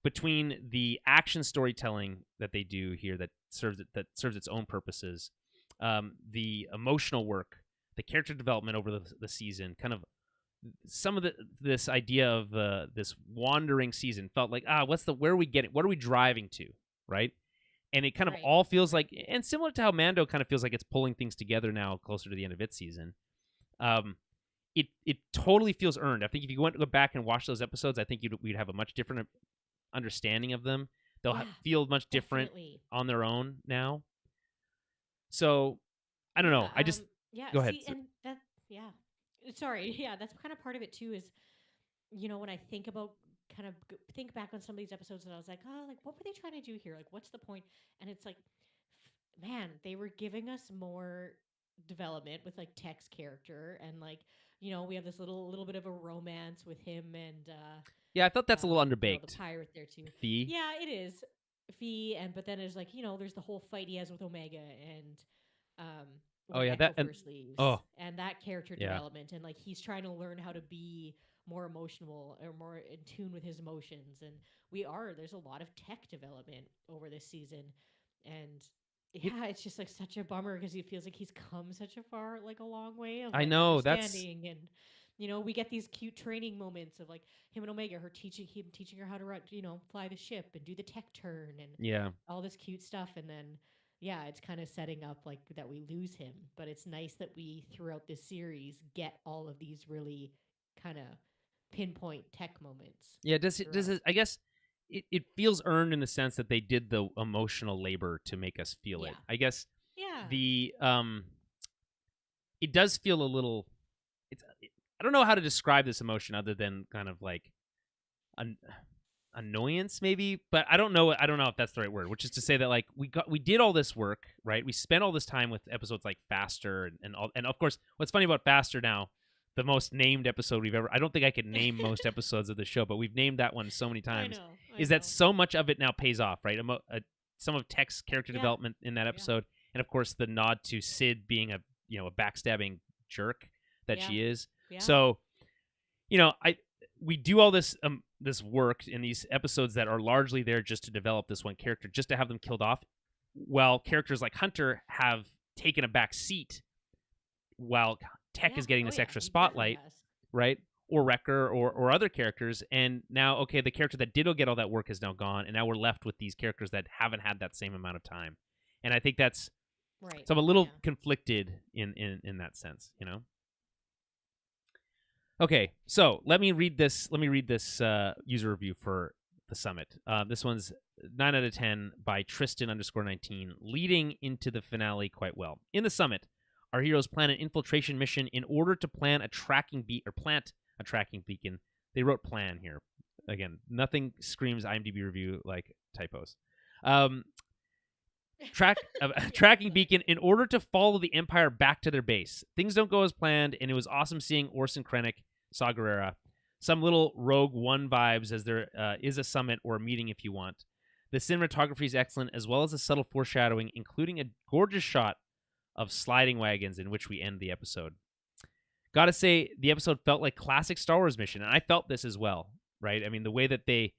Between the action storytelling that they do here that serves its own purposes, the emotional work, the character development over the season, kind of some of this idea of this wandering season felt like where are we getting, what are we driving to, right? And it kind of Right. all feels Right. like, and similar to how Mando kind of feels like it's pulling things together now closer to the end of its season. Um, it totally feels earned. I think if you went to go back and watch those episodes, I think we'd have a much different understanding of them. They'll Yeah. feel much different Definitely. on their own now. So I don't Yeah. know. I just Yeah. go ahead. See, and that. Yeah. Sorry. Yeah. That's kind of part of it too. Is when I think about think back on some of these episodes, and I was like, oh, like what were they trying to do here? Like, what's the point? And it's like, man, they were giving us more development with like Tech's character, and like we have this little bit of a romance with him and Yeah, I thought that's a little the underbaked. pirate there too. Fee. Yeah, it is Fee, and but then there's like there's the whole fight he has with Omega, and um Oh when yeah, Echo that and first leaves, oh and that character yeah, development, and like he's trying to learn how to be more emotional or more in tune with his emotions, and there's a lot of Tech development over this season, and it, yeah, it's just like such a bummer because it feels like he's come such a far, like a long way of I like know that's understanding, and we get these cute training moments of like him and Omega, her teaching her how to run, fly the ship and do the tech turn and yeah. all this cute stuff, and then yeah, it's kind of setting up like that we lose him, but it's nice that we throughout this series get all of these really kind of pinpoint Tech moments Yeah, does throughout. it? I guess it feels earned in the sense that they did the emotional labor to make us feel Yeah, it. I guess yeah, the it does feel a little. I don't know how to describe this emotion other than kind of like an annoyance, maybe. But I don't know. I don't know if that's the right word. Which is to say that like we did all this work, right? We spent all this time with episodes like Faster and of course, what's funny about Faster now. The most named episode we've ever. I don't think I could name most episodes of the show, but we've named that one so many I times. know, I Is that know. so much of it now pays off, right? Some of Tech's character Yeah, development in that yeah, episode, and of course the nod to Sid being a backstabbing jerk that yeah, she is. yeah, So, I we do all this this work in these episodes that are largely there just to develop this one character, just to have them killed off, while characters like Hunter have taken a back seat while Tech is getting this extra he definitely spotlight, has. right? Or Wrecker or other characters. And now, okay, the character that did get all that work is now gone, and now we're left with these characters that haven't had that same amount of time. And I think that's Right. so I'm a little conflicted in that sense, you know. Okay, so let me read this user review for the summit. This one's 9 out of 10 by Tristan_19, leading into the finale quite well. In the summit, our heroes plan an infiltration mission in order to plant a tracking beacon. They wrote plan here. Again, nothing screams IMDb review like typos. Tracking beacon in order to follow the Empire back to their base. Things don't go as planned, and it was awesome seeing Orson Krennic, Saw Gerrera, some little Rogue One vibes as there is a summit or a meeting if you want. The cinematography is excellent, as well as the subtle foreshadowing, including a gorgeous shot of sliding wagons in which we end the episode. Gotta say, the episode felt like classic Star Wars mission, and I felt this as well, right? I mean, the way that they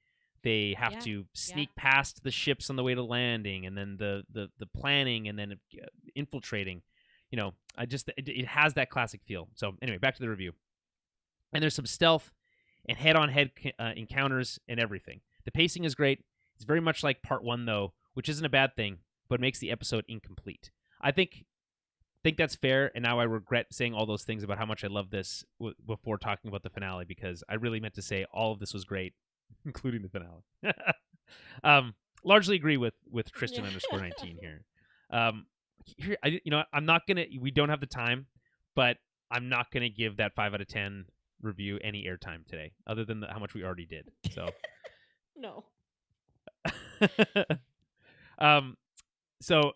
have to sneak past the ships on the way to landing, and then the planning, and then infiltrating. You know, it has that classic feel. So anyway, back to the review. And there's some stealth and head-on-head encounters and everything. The pacing is great. It's very much like part 1, though, which isn't a bad thing, but makes the episode incomplete. I think that's fair, and now I regret saying all those things about how much I love this before talking about the finale, because I really meant to say all of this was great, including the finale. Largely agree with Tristan_19 here. I'm not gonna. We don't have the time, but I'm not gonna give that 5 out of 10 review any airtime today, other than how much we already did. So, No. So a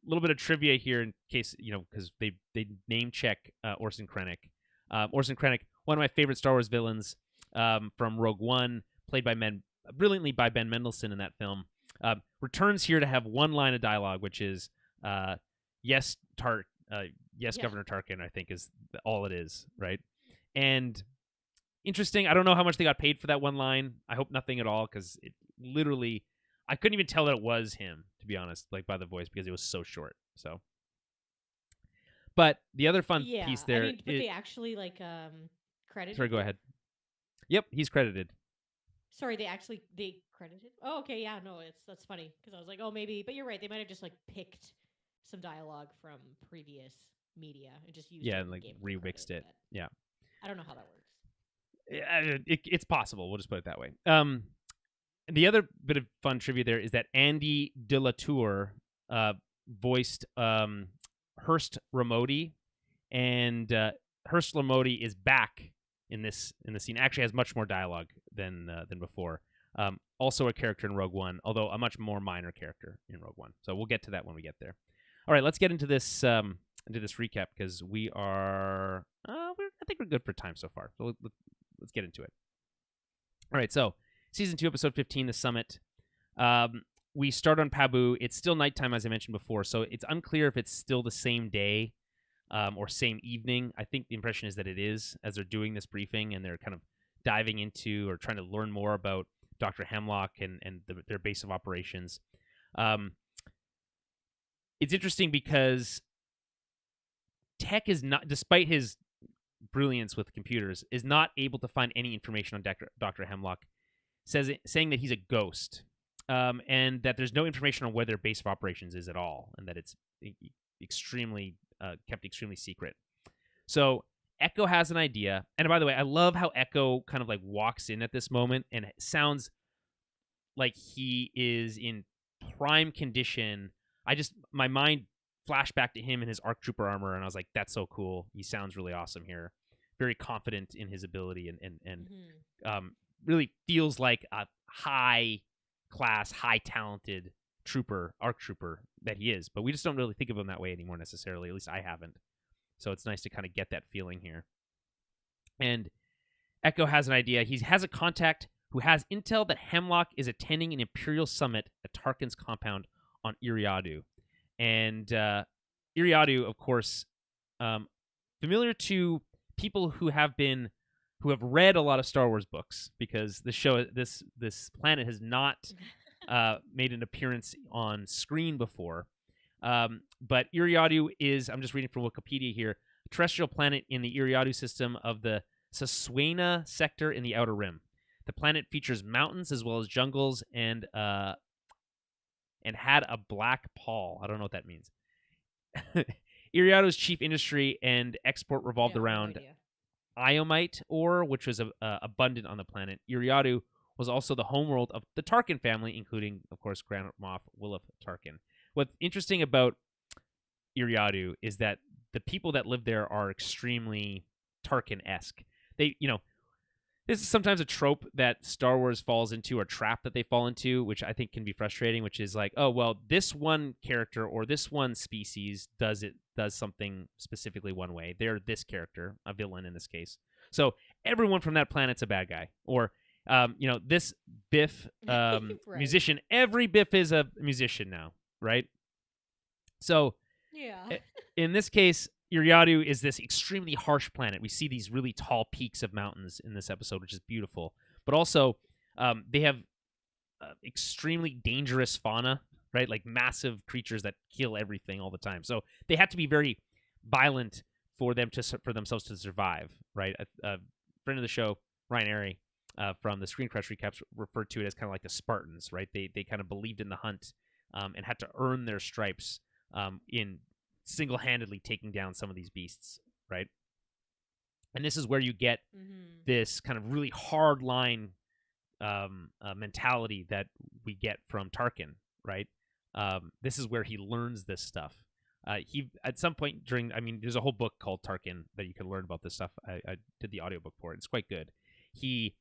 little bit of trivia here in case, because they name check Orson Krennic. Orson Krennic, one of my favorite Star Wars villains from Rogue One, played brilliantly by Ben Mendelsohn in that film, returns here to have one line of dialogue, which is yes, Governor Tarkin, I think is all it is, right? And interesting, I don't know how much they got paid for that one line. I hope nothing at all, because it literally, I couldn't even tell that it was him, to be honest, like by the voice, because it was so short. So, but the other fun piece there, but they actually credited. Sorry, go ahead. Yep, he's credited. Sorry, they credited. Oh, okay, yeah, no, that's funny, because I was like, oh, maybe, but you're right, they might have just picked some dialogue from previous media and just used it and remixed it. Yeah, I don't know how that works. It's possible. We'll just put it that way. The other bit of fun trivia there is that Andy de la Tour voiced Hurst Ramodi, and Hurst Ramodi is back in the scene. Actually, has much more dialogue than before. Also a character in Rogue One, although a much more minor character in Rogue One. So we'll get to that when we get there. All right, let's get into this recap, because we are I think we're good for time so far. So let's get into it. All right, so Season 2, Episode 15, The Summit. We start on Pabu. It's still nighttime, as I mentioned before, so it's unclear if it's still the same day or same evening. I think the impression is that it is, as they're doing this briefing, and they're kind of diving into or trying to learn more about Dr. Hemlock and their base of operations. It's interesting because Tech is not, despite his brilliance with computers, is not able to find any information on Dr. Hemlock, saying that he's a ghost, and that there's no information on where their base of operations is at all, and that it's extremely kept extremely secret. So Echo has an idea, and by the way, I love how Echo kind of walks in at this moment, and it sounds like he is in prime condition. My mind flashed back to him in his ARC Trooper armor, and I was like, that's so cool. He sounds really awesome here. Very confident in his ability, and really feels like a high-class, high-talented ARC Trooper that he is. But we just don't really think of him that way anymore necessarily. At least I haven't. So it's nice to kind of get that feeling here. And Echo has an idea. He has a contact who has intel that Hemlock is attending an Imperial summit at Tarkin's compound on Iriadu. And Iriadu, of course, familiar to people who have been who have read a lot of Star Wars books, because this planet has not made an appearance on screen before. But Iriadu is, I'm just reading from Wikipedia here, a terrestrial planet in the Iriadu system of the Suswaina sector in the Outer Rim. The planet features mountains as well as jungles and had a black pall. I don't know what that means. Iriadu's chief industry and export revolved Yeah, no around idea. Iomite ore, which was abundant on the planet. Iriadu was also the homeworld of the Tarkin family, including, of course, Grand Moff Williff Tarkin. What's interesting about Iriadu is that the people that live there are extremely Tarkin-esque. They, this is sometimes a trope that Star Wars falls into, or trap that they fall into, which I think can be frustrating, which is like, oh, well, this one character or this one species does something specifically one way. They're this character, a villain in this case. So everyone from that planet's a bad guy. Or, this Biff Right. musician, every Biff is a musician now, right? So Yeah. in this case, Iriadu is this extremely harsh planet. We see these really tall peaks of mountains in this episode, which is beautiful. But also, they have extremely dangerous fauna, right? Like massive creatures that kill everything all the time. So they have to be very violent for themselves to survive, right? A friend of the show, Ryan Airy, from the Screen Crush recaps, referred to it as kind of like the Spartans, right? They kind of believed in the hunt and had to earn their stripes in single-handedly taking down some of these beasts, right? And this is where you get this kind of really hard line mentality that we get from Tarkin, right? This is where he learns this stuff. He at some point there's a whole book called Tarkin that you can learn about this stuff. I did the audiobook for it. It's quite good. He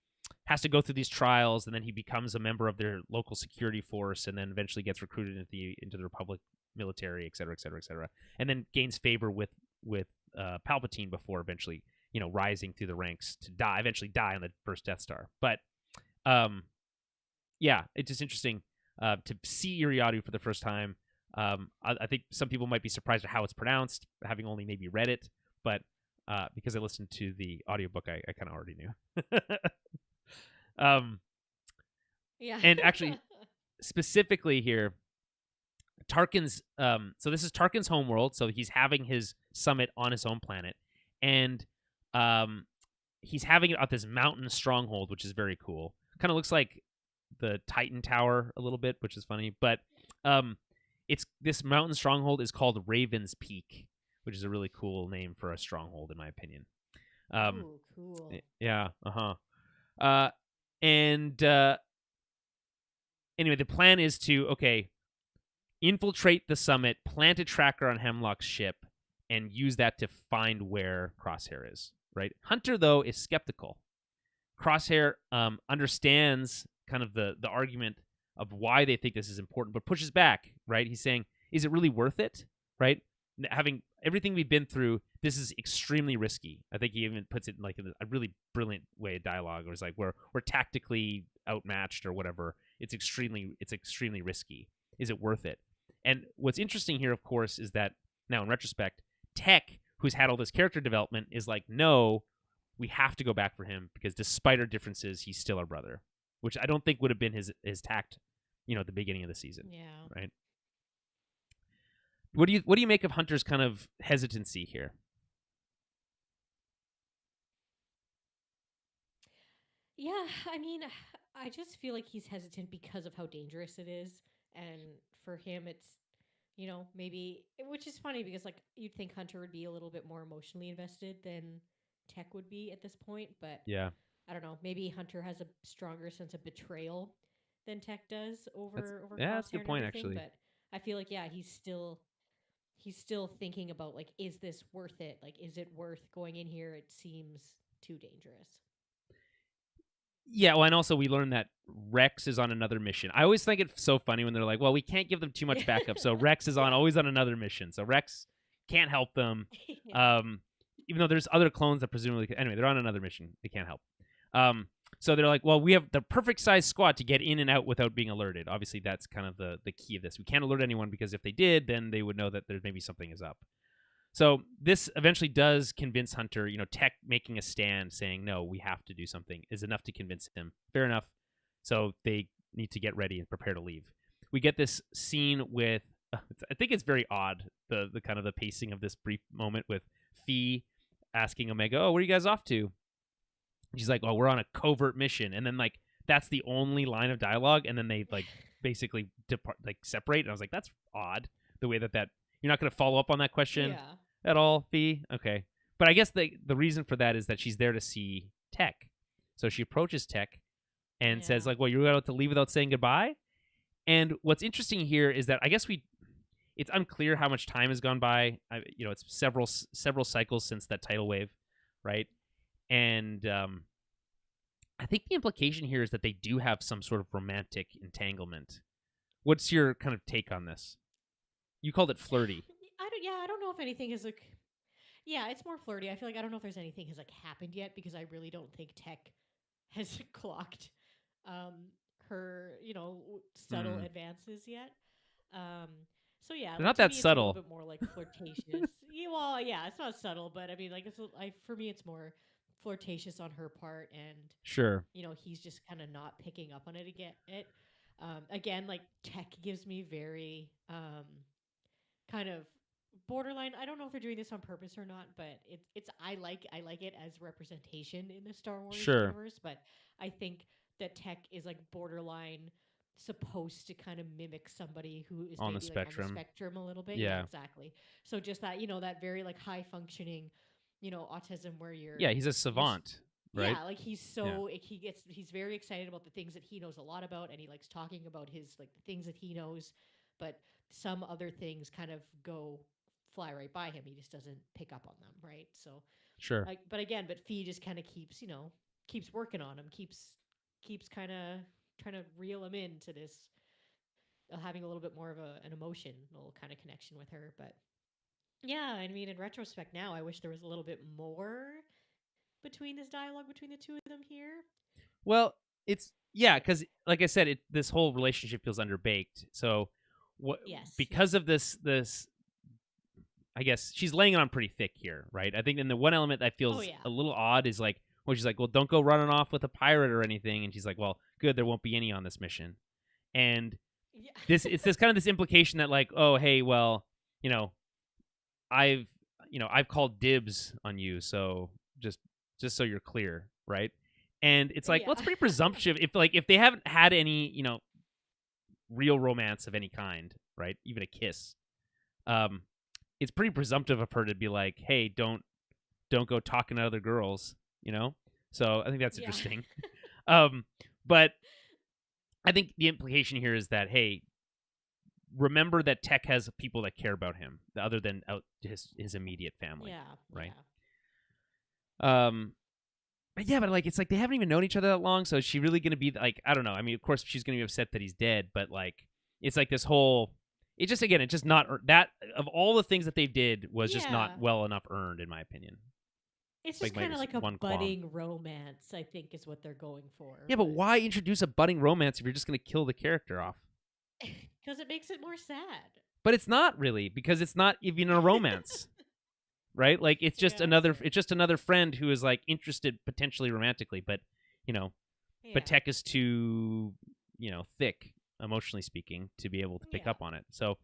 has to go through these trials, and then he becomes a member of their local security force, and then eventually gets recruited into the Republic military, et cetera, et cetera, et cetera, and then gains favor with Palpatine before eventually, rising through the ranks to eventually die on the first Death Star. But yeah, it's just interesting to see Iriadu for the first time. I think some people might be surprised at how it's pronounced, having only maybe read it, but because I listened to the audiobook, I kind of already knew. Yeah. And actually, specifically here, Tarkin's so this is Tarkin's homeworld, so he's having his summit on his own planet, and he's having it at this mountain stronghold, which is very cool. Kind of looks like the Titan Tower a little bit, which is funny, but it's this mountain stronghold is called Raven's Peak, which is a really cool name for a stronghold, in my opinion. Ooh, cool. Yeah, and anyway, the plan is to infiltrate the summit, plant a tracker on Hemlock's ship, and use that to find where Crosshair is, right? Hunter, though, is skeptical. Crosshair understands kind of the argument of why they think this is important, but pushes back, right? He's saying, is it really worth it, right? Having everything we've been through, this is extremely risky. I think he even puts it in like a really brilliant way of dialogue, where it's like we're tactically outmatched or whatever. It's extremely risky. Is it worth it? And what's interesting here, of course, is that now in retrospect, Tech, who's had all this character development, is like, no, we have to go back for him because despite our differences, he's still our brother, which I don't think would have been his tact, at the beginning of the season. Yeah. Right. What do you make of Hunter's kind of hesitancy here? Yeah, I mean, I just feel like he's hesitant because of how dangerous it is. And for him, it's, maybe, which is funny because, like, you'd think Hunter would be a little bit more emotionally invested than Tech would be at this point. But Yeah. I don't know. Maybe Hunter has a stronger sense of betrayal than Tech does over that's a Crosshair good and point, everything. actually. But I feel like, yeah, he's still thinking about, like, is this worth it? Like, is it worth going in here? It seems too dangerous. Yeah, well, and also we learned that Rex is on another mission. I always think it's so funny when they're like, well, we can't give them too much backup, so Rex is always on another mission. So Rex can't help them, Yeah. even though there's other clones that presumably... Anyway, they're on another mission. They can't help. So they're like, well, we have the perfect size squad to get in and out without being alerted. Obviously, that's kind of the key of this. We can't alert anyone because if they did, then they would know that there maybe something is up. So this eventually does convince Hunter, Tech making a stand saying, no, we have to do something is enough to convince him. Fair enough. So they need to get ready and prepare to leave. We get this scene with, I think it's very odd, the kind of the pacing of this brief moment with Fee asking Omega, oh, where are you guys off to? She's like, well, we're on a covert mission. And then like, that's the only line of dialogue. And then they like basically depart, like separate. And I was like, that's odd. The way that you're not going to follow up on that question Yeah. at all, Fee? Okay. But I guess the reason for that is that she's there to see Tech. So she approaches Tech and says like, well, you're going to leave without saying goodbye? And what's interesting here is that I guess it's unclear how much time has gone by. It's several cycles since that tidal wave, right? And I think the implication here is that they do have some sort of romantic entanglement. What's your kind of take on this? You called it flirty. I don't know if anything is like. Yeah, it's more flirty. I feel like I don't know if there's anything has like happened yet because I really don't think Tech has clocked her, subtle advances yet. Um, so yeah, They're like not to that me, it's a subtle. little bit more like flirtatious. Yeah, well, yeah, it's not subtle, but I mean, like for me, it's more flirtatious on her part, and Sure. he's just kind of not picking up on it again. Like Tech gives me very kind of borderline. I don't know if they're doing this on purpose or not, but it's I like it as representation in the Star Wars Sure. universe, but I think that Tech is like borderline supposed to kind of mimic somebody who is On the maybe like on the spectrum. spectrum a little bit. Yeah. Yeah, exactly. So just that, that very like high functioning, autism where you're Yeah, he's a savant, right? yeah, like he's so he's very excited about the things that he knows a lot about, and he likes talking about his like the things that he knows, but some other things kind of fly right by him. He just doesn't pick up on them, right? So Sure. like, but Fee just kind of keeps working on him, keeps kind of trying to reel him into this, having a little bit more of an emotional kind of connection with her. But yeah, I mean, in retrospect now, I wish there was a little bit more between this dialogue between the two of them here. Well, because like I said, this whole relationship feels underbaked. So because of this, I guess she's laying it on pretty thick here, right? I think then the one element that feels a little odd is like, she's like, well, don't go running off with a pirate or anything, and she's like, well, good, there won't be any on this mission, and it's this kind of this implication that like, oh, hey, well, I've called dibs on you, so just so you're clear, right? And it's like, well, it's pretty presumptive if they haven't had any, real romance of any kind, right? Even a kiss. It's pretty presumptive of her to be like, hey, don't go talking to other girls, So I think that's interesting. But I think the implication here is that, hey, remember that Tech has people that care about him other than his immediate family. Yeah. Right. Yeah. But like, it's like they haven't even known each other that long. So is she really going to be like, I don't know. I mean, of course she's going to be upset that he's dead, but like, it's like this whole, it's just not that of all the things that they did was just not well enough earned, in my opinion. It's just kind of like a budding romance, I think, is what they're going for. Yeah, but why introduce a budding romance if you're just going to kill the character off? Because it makes it more sad. But it's not really, because it's not even a romance. Right? Like it's just another friend who is like interested potentially romantically, but but Tech is too, thick, emotionally speaking, to be able to pick up on it. So,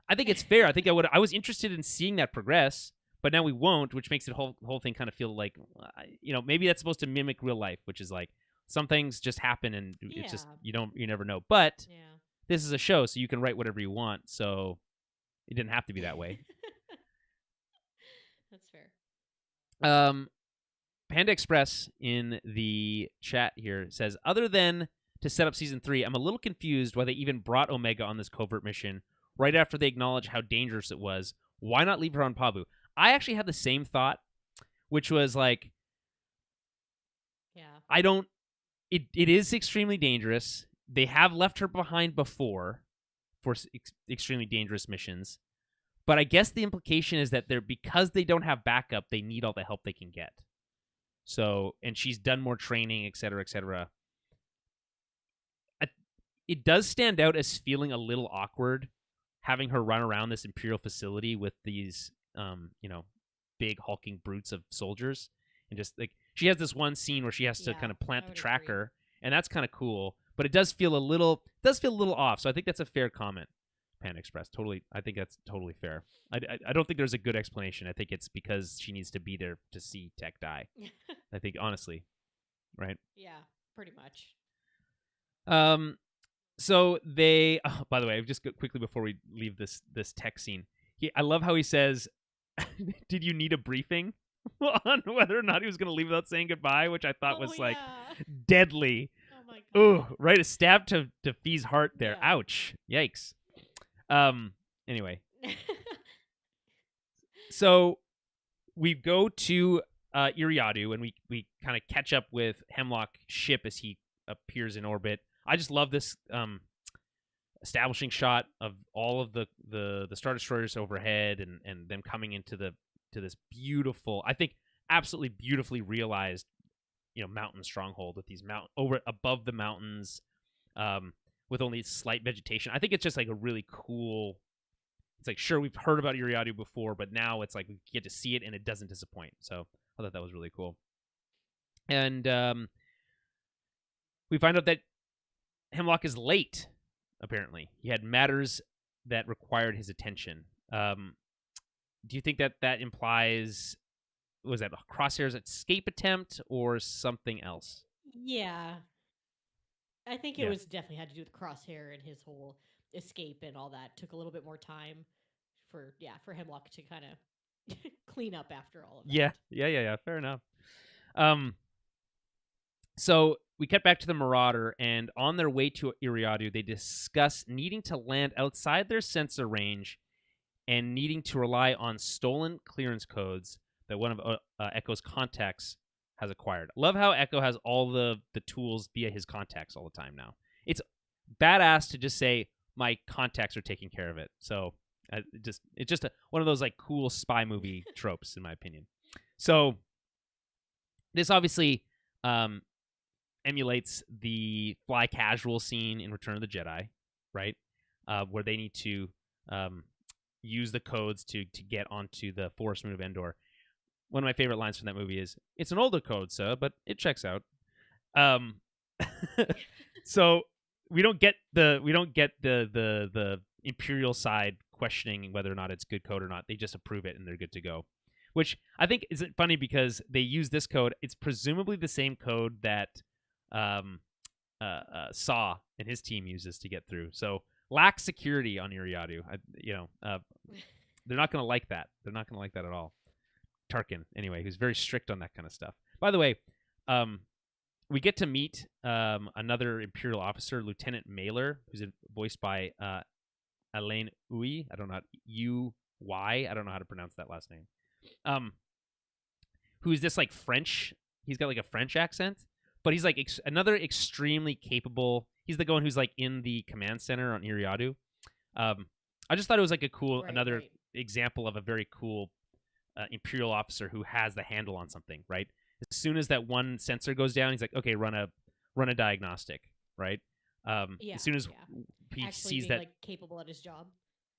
I think it's fair. I think I was interested in seeing that progress, but now we won't, which makes the whole thing kind of feel like, maybe that's supposed to mimic real life, which is like some things just happen and it's just you never know. But this is a show, so you can write whatever you want. So it didn't have to be that way. That's fair. Panda Express in the chat here says, other than to set up season 3, I'm a little confused why they even brought Omega on this covert mission right after they acknowledged how dangerous it was. Why not leave her on Pabu? I actually had the same thought, which was like, it is extremely dangerous. They have left her behind before for extremely dangerous missions. But I guess the implication is that because they don't have backup, they need all the help they can get. So, and she's done more training, et cetera, et cetera. It does stand out as feeling a little awkward having her run around this Imperial facility with these big hulking brutes of soldiers, and just like she has this one scene where she has to Yeah, kind of plant I the would agree. tracker, and that's kind of cool. But it does feel a little off. So I think that's a fair comment, Pan Express. Totally, I think that's totally fair. I don't think there's a good explanation. I think it's because she needs to be there to see Tech die. I think honestly, right? Yeah, pretty much. Um, so they. Oh, by the way, just quickly before we leave this tech scene, I love how he says, "Did you need a briefing on whether or not he was going to leave without saying goodbye?" Which I thought Oh was like yeah. deadly. Oh my Ooh, god. right, a stab to Fee's heart there. Yeah. Ouch. Yikes. Um. Anyway, so we go to Iriadu and we kind of catch up with Hemlock's ship as he appears in orbit. I just love this establishing shot of all of the Star Destroyers overhead and them coming into this beautiful, I think absolutely beautifully realized, mountain stronghold with these over above the mountains, um, with only slight vegetation. I think it's just like a really cool. It's like, sure, we've heard about Iriadu before, but now it's like we get to see it and it doesn't disappoint. So I thought that was really cool. And we find out that Hemlock is late. Apparently, he had matters that required his attention. Do you think that implies, was that Crosshair's escape attempt or something else? Yeah. I think it Yeah, was definitely had to do with Crosshair and his whole escape and all that. Took a little bit more time for Hemlock to kind of clean up after all of yeah, that. yeah. Fair enough. Um, so we cut back to the Marauder, and on their way to Iriadu, they discuss needing to land outside their sensor range and needing to rely on stolen clearance codes that one of Echo's contacts has acquired. Love how Echo has all the tools via his contacts all the time now. It's badass to just say my contacts are taking care of it. So it's just one of those like cool spy movie tropes, in my opinion. So this obviously um, emulates the fly casual scene in Return of the Jedi, right? Where they need to um, use the codes to get onto the Forest Moon of Endor. One of my favorite lines from that movie is, "It's an older code, sir, but it checks out." Um, so we don't get the Imperial side questioning whether or not it's good code or not. They just approve it and they're good to go. Which I think isn't funny because they use this code. It's presumably the same code that um, Saw and his team uses to get through. So lack security on Iriadu. They're not going to like that. They're not going to like that at all. Tarkin, anyway, who's very strict on that kind of stuff. By the way, we get to meet another Imperial officer, Lieutenant Mailer, who's voiced by Alain Uy. I don't know U-Y. I don't know how to pronounce that last name. Who is this like French? He's got like a French accent, but he's like another extremely capable. He's the one who's like in the command center on Iriadu. I just thought it was like a cool Right, another right. example of a very cool Imperial officer who has the handle on something. Right, as soon as that one sensor goes down, he's like, okay, run a diagnostic. Right. Yeah, As soon as yeah. he Actually sees being that, like capable at his job.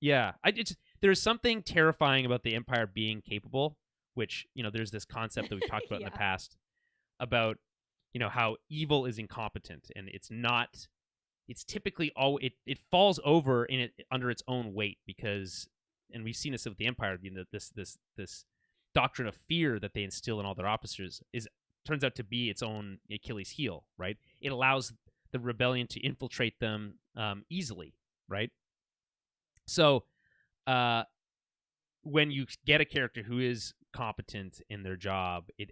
yeah, there's something terrifying about the Empire being capable. Which there's this concept that we've talked about in the Yeah. past about how evil is incompetent and it's not. It's typically all it falls over in it under its own weight because, and we've seen this with the Empire, this doctrine of fear that they instill in all their officers is turns out to be its own Achilles heel, right? It allows the rebellion to infiltrate them easily, right? So when you get a character who is competent in their job, it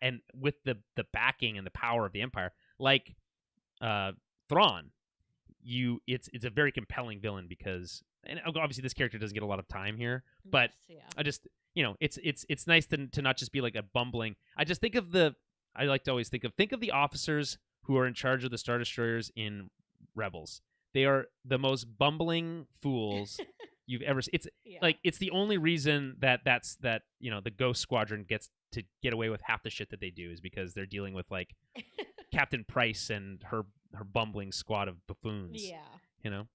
and with the backing and the power of the Empire, like Thrawn, it's a very compelling villain because, and obviously this character doesn't get a lot of time here, but Yes, yeah. I just it's nice to not just be like a bumbling. I like to always think of the officers who are in charge of the Star Destroyers in Rebels. They are the most bumbling fools you've ever seen. It's Yeah. like it's the only reason that the Ghost Squadron gets to get away with half the shit that they do is because they're dealing with like Captain Price and her bumbling squad of buffoons. Yeah. You know.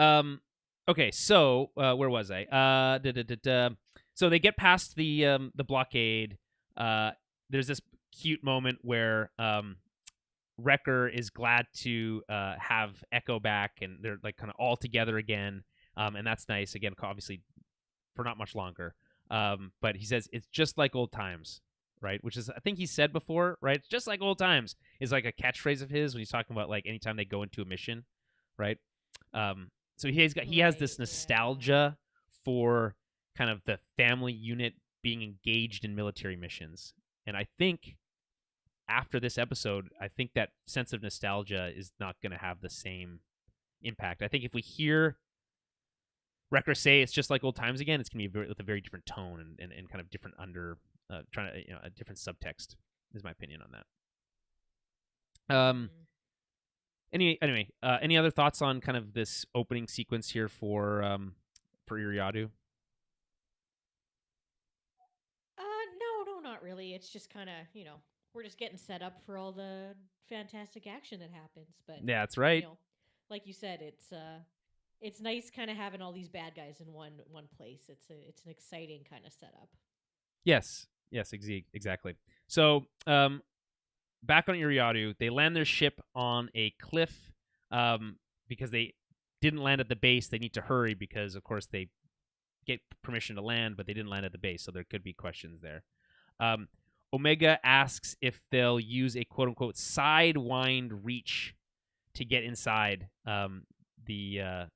Um. Okay, so where was I? So they get past the blockade. There's this cute moment where Wrecker is glad to have Echo back, and they're like kind of all together again, and that's nice. Again, obviously for not much longer. But he says it's just like old times, right? Which is I think he said before, right? It's just like old times is like a catchphrase of his when he's talking about like anytime they go into a mission, right? So he has Right. this Yeah. nostalgia for kind of the family unit being engaged in military missions, and I think after this episode, I think that sense of nostalgia is not going to have the same impact. I think if we hear Wrecker say it's just like old times again, it's going to be with a very different tone and kind of different trying to a different subtext is my opinion on that. Hmm. Any other thoughts on kind of this opening sequence here for Iriadu? No, not really. It's just kind of, we're just getting set up for all the fantastic action that happens. But, Yeah, that's you right. know, like you said, it's nice kind of having all these bad guys in one place. It's an exciting kind of setup. Yes, exactly. So back on Iriadu, they land their ship on a cliff because they didn't land at the base. They need to hurry because, of course, they get permission to land, but they didn't land at the base, so there could be questions there. Um, Omega asks if they'll use a quote unquote sidewind reach to get inside the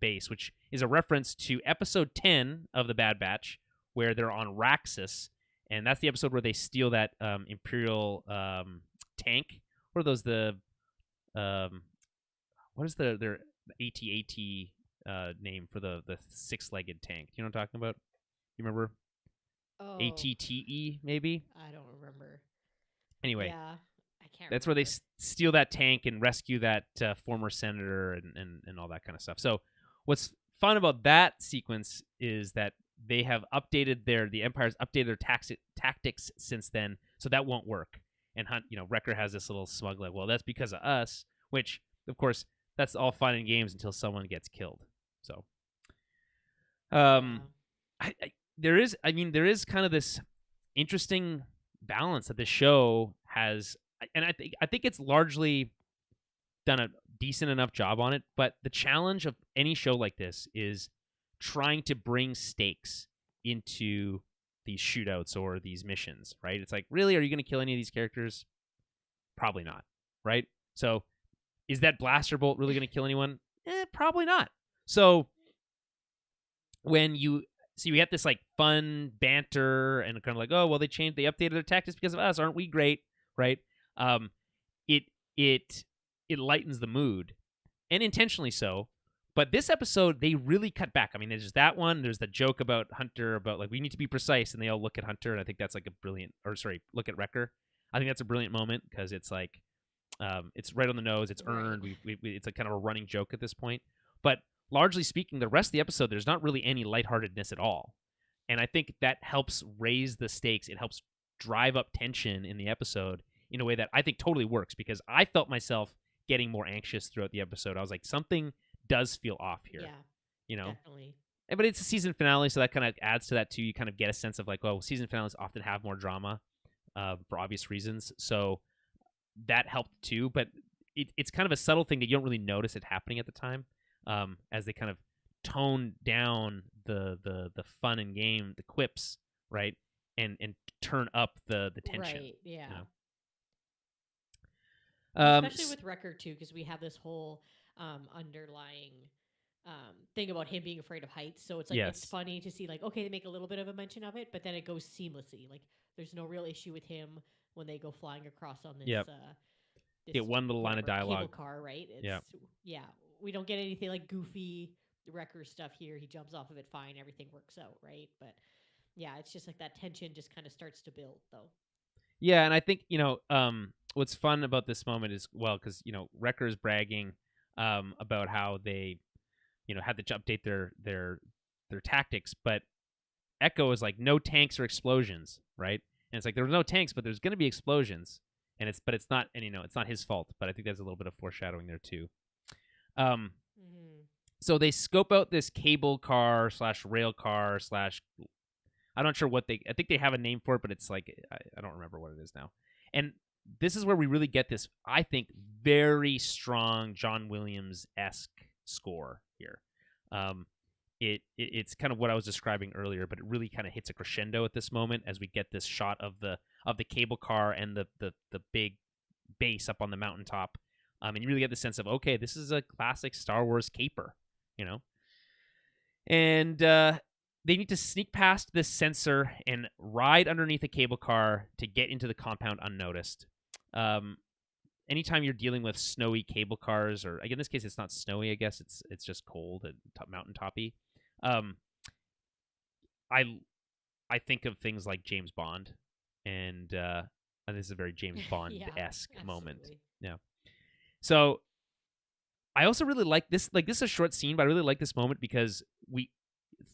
base, which is a reference to episode 10 of the Bad Batch, where they're on Raxus, and that's the episode where they steal that Imperial tank. What are those? Um, what is their AT-AT name for the 6-legged tank? Do you know what I'm talking about? You remember Oh, ATTE maybe? I don't remember. Anyway, Yeah, I can't that's where they remember. steal that tank and rescue that former senator and all that kind of stuff. So what's fun about that sequence is that they have updated the Empire's updated their tactics since then, so that won't work. And Wrecker has this little smug like, well, that's because of us, which of course that's all fun and games until someone gets killed. So, um, Yeah. there is kind of this interesting balance that the show has, and I think it's largely done a decent enough job on it. But the challenge of any show like this is trying to bring stakes into these shootouts or these missions, right? It's like, really, are you going to kill any of these characters? Probably not, right? So, is that blaster bolt really going to kill anyone? Probably not. So, when you see we have this like fun banter and kind of like, oh well, they updated their tactics because of us, aren't we great, right? Um, it it it lightens the mood, and intentionally so. But this episode, they really cut back. I mean, there's that one. There's the joke about Hunter about like we need to be precise, and they all look at Hunter, and I think that's like a brilliant, or sorry, look at Wrecker. I think that's a brilliant moment because it's like it's right on the nose. It's Right. earned. It's a kind of a running joke at this point. But largely speaking, the rest of the episode, there's not really any lightheartedness at all. And I think that helps raise the stakes. It helps drive up tension in the episode in a way that I think totally works because I felt myself getting more anxious throughout the episode. I was like, something does feel off here, Yeah, you know? definitely. But it's a season finale, so that kind of adds to that too. You kind of get a sense of like, well, season finales often have more drama for obvious reasons. So that helped too. But it's kind of a subtle thing that you don't really notice it happening at the time, as they kind of tone down the fun and game, the quips, right, and turn up the tension. Right. You Yeah. know, Especially with Wrecker too, because we have this whole underlying thing about him being afraid of heights. So it's like it's yes, funny to see like okay, they make a little bit of a mention of it, but then it goes seamlessly. Like there's no real issue with him when they go flying across on yep. this Get one little line of whatever cable dialogue. car, right? It's Yeah. yeah, we don't get anything like goofy Wrecker stuff here. He jumps off of it fine, everything works out, right? But yeah, it's just like that tension just kind of starts to build though. Yeah, and I think what's fun about this moment is well because Wrecker is bragging about how they had to update their tactics, but Echo is like no tanks or explosions, right? And it's like there were no tanks, but there's going to be explosions, and it's not, and it's not his fault. But I think there's a little bit of foreshadowing there too. Um, Mm-hmm. So they scope out this cable car slash rail car slash. I'm not sure what I think they have a name for it, but it's like I don't remember what it is now. And this is where we really get this, I think, very strong John Williams-esque score here. It's kind of what I was describing earlier, but it really kind of hits a crescendo at this moment as we get this shot of the cable car and the big base up on the mountaintop. And you really get the sense of, okay, this is a classic Star Wars caper, you know? And they need to sneak past this sensor and ride underneath a cable car to get into the compound unnoticed. Anytime you're dealing with snowy cable cars, or again, in this case, it's not snowy. I guess it's just cold and mountaintoppy. I think of things like James Bond, and this is a very James Bond-esque moment. Yeah. So I also really like this. Like, this is a short scene, but I really like this moment because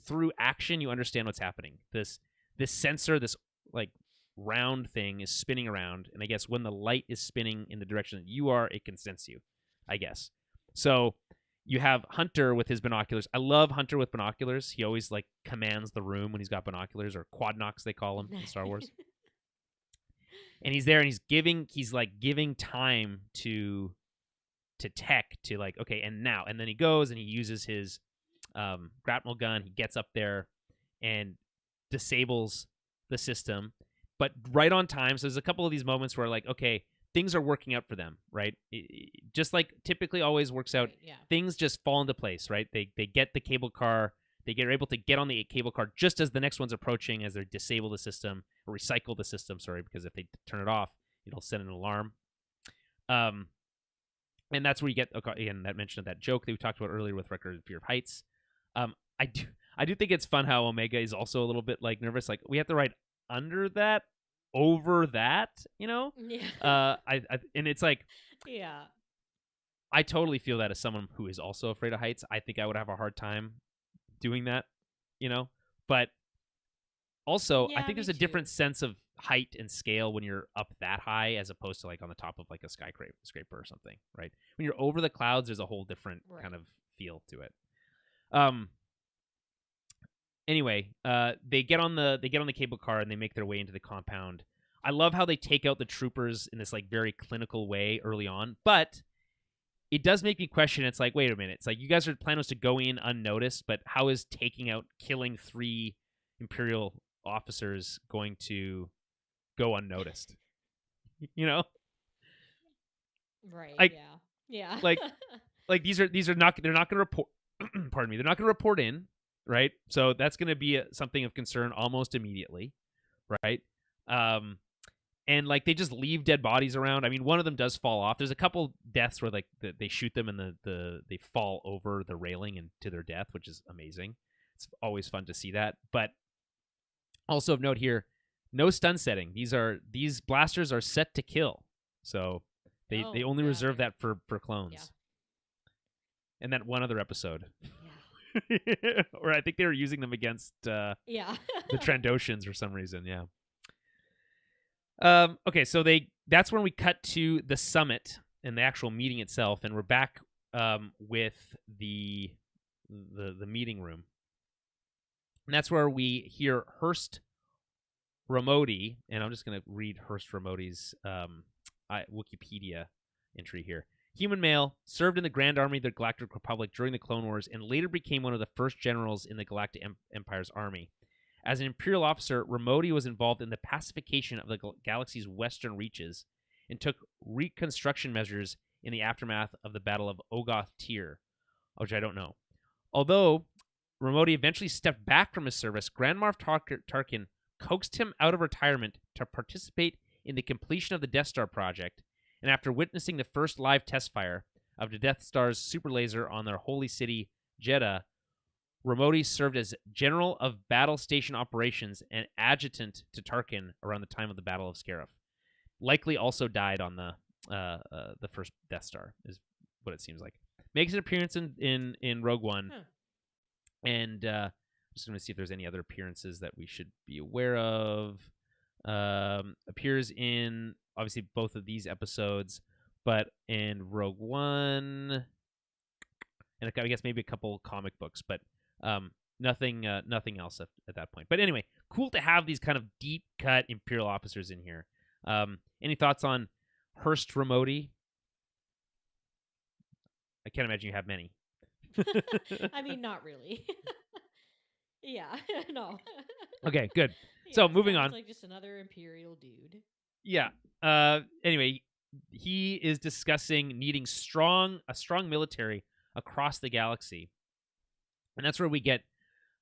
through action, you understand what's happening. This sensor, this like round thing is spinning around, and I guess when the light is spinning in the direction that you are, it can sense you, I guess. So you have Hunter with his binoculars. I love Hunter with binoculars. He always like commands the room when he's got binoculars, or quadnox they call him in Star Wars. And he's there, and he's giving time to Tech to like, okay, and now, and then he goes and he uses his grapnel gun. He gets up there and disables the system, but right on time. So there's a couple of these moments where like, okay, things are working out for them, right? Just like typically always works out. Right, yeah. Things just fall into place, right? They get the cable car. They're able to get on the cable car just as the next one's approaching, as they disable the system, or recycle the system, sorry, because if they turn it off, it'll send an alarm. And that's where you get, again, that mention of that joke that we talked about earlier with Record of Fear of Heights. I do think it's fun how Omega is also a little bit like nervous, like we have to ride under that, over that, you know? Yeah. And it's like, Yeah. I totally feel that as someone who is also afraid of heights. I think I would have a hard time doing that, you know? But also, I Yeah, think me there's a too. different sense of height and scale when you're up that high as opposed to like on the top of like a skyscraper or something, right? When you're over the clouds, there's a whole different Right. kind of feel to it. Anyway, they get on the cable car and they make their way into the compound. I love how they take out the troopers in this like very clinical way early on, but it does make me question. It's like, wait a minute. It's like you guys are plan was to go in unnoticed, but how is killing 3 Imperial officers going to go unnoticed? You know, Right. like Yeah. Yeah. like they're not going to report. Pardon me. They're not going to report in, right? So that's going to be something of concern almost immediately, right? And like they just leave dead bodies around. I mean, one of them does fall off. There's a couple deaths where like they shoot them and they fall over the railing and to their death, which is amazing. It's always fun to see that. But also of note here, no stun setting. These blasters are set to kill, so they only reserve that for clones. Yeah. And that one other episode, Yeah. or I think they were using them against Yeah. the Trandoshans for some reason. Yeah. Okay, so that's when we cut to the summit and the actual meeting itself, and we're back with the meeting room. And that's where we hear Hurst Ramodi, and I'm just going to read Hurst Ramodi's Wikipedia entry here. Human male, served in the Grand Army of the Galactic Republic during the Clone Wars, and later became one of the first generals in the Galactic Empire's army. As an Imperial officer, Ramodi was involved in the pacification of the galaxy's western reaches and took reconstruction measures in the aftermath of the Battle of Ogoth Tir, which I don't know. Although Ramodi eventually stepped back from his service, Grand Moff Tarkin coaxed him out of retirement to participate in the completion of the Death Star project, and after witnessing the first live test fire of the Death Star's super laser on their holy city, Jeddah, Ramodi served as General of Battle Station Operations and Adjutant to Tarkin around the time of the Battle of Scarif. Likely also died on the first Death Star, is what it seems like. Makes an appearance in Rogue One. Huh. And just going to see if there's any other appearances that we should be aware of. Appears in, obviously, both of these episodes, but in Rogue One, and I guess maybe a couple comic books, but nothing else at that point. But anyway, cool to have these kind of deep cut Imperial officers in here. Any thoughts on Hearst Ramodi? I can't imagine you have many. I mean, not really. Yeah, no. Okay, good. Yeah, So moving sounds on. like just another Imperial dude. Yeah. Anyway, he is discussing needing a strong military across the galaxy, and that's where we get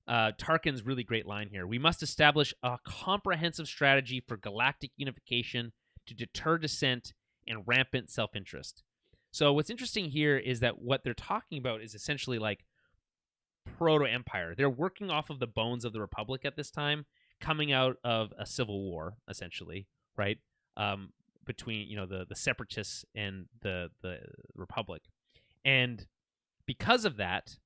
Tarkin's really great line here. We must establish a comprehensive strategy for galactic unification to deter dissent and rampant self-interest. So what's interesting here is that what they're talking about is essentially like proto-empire. They're working off of the bones of the Republic at this time, coming out of a civil war, essentially, right? Between the separatists and the Republic, and because of that,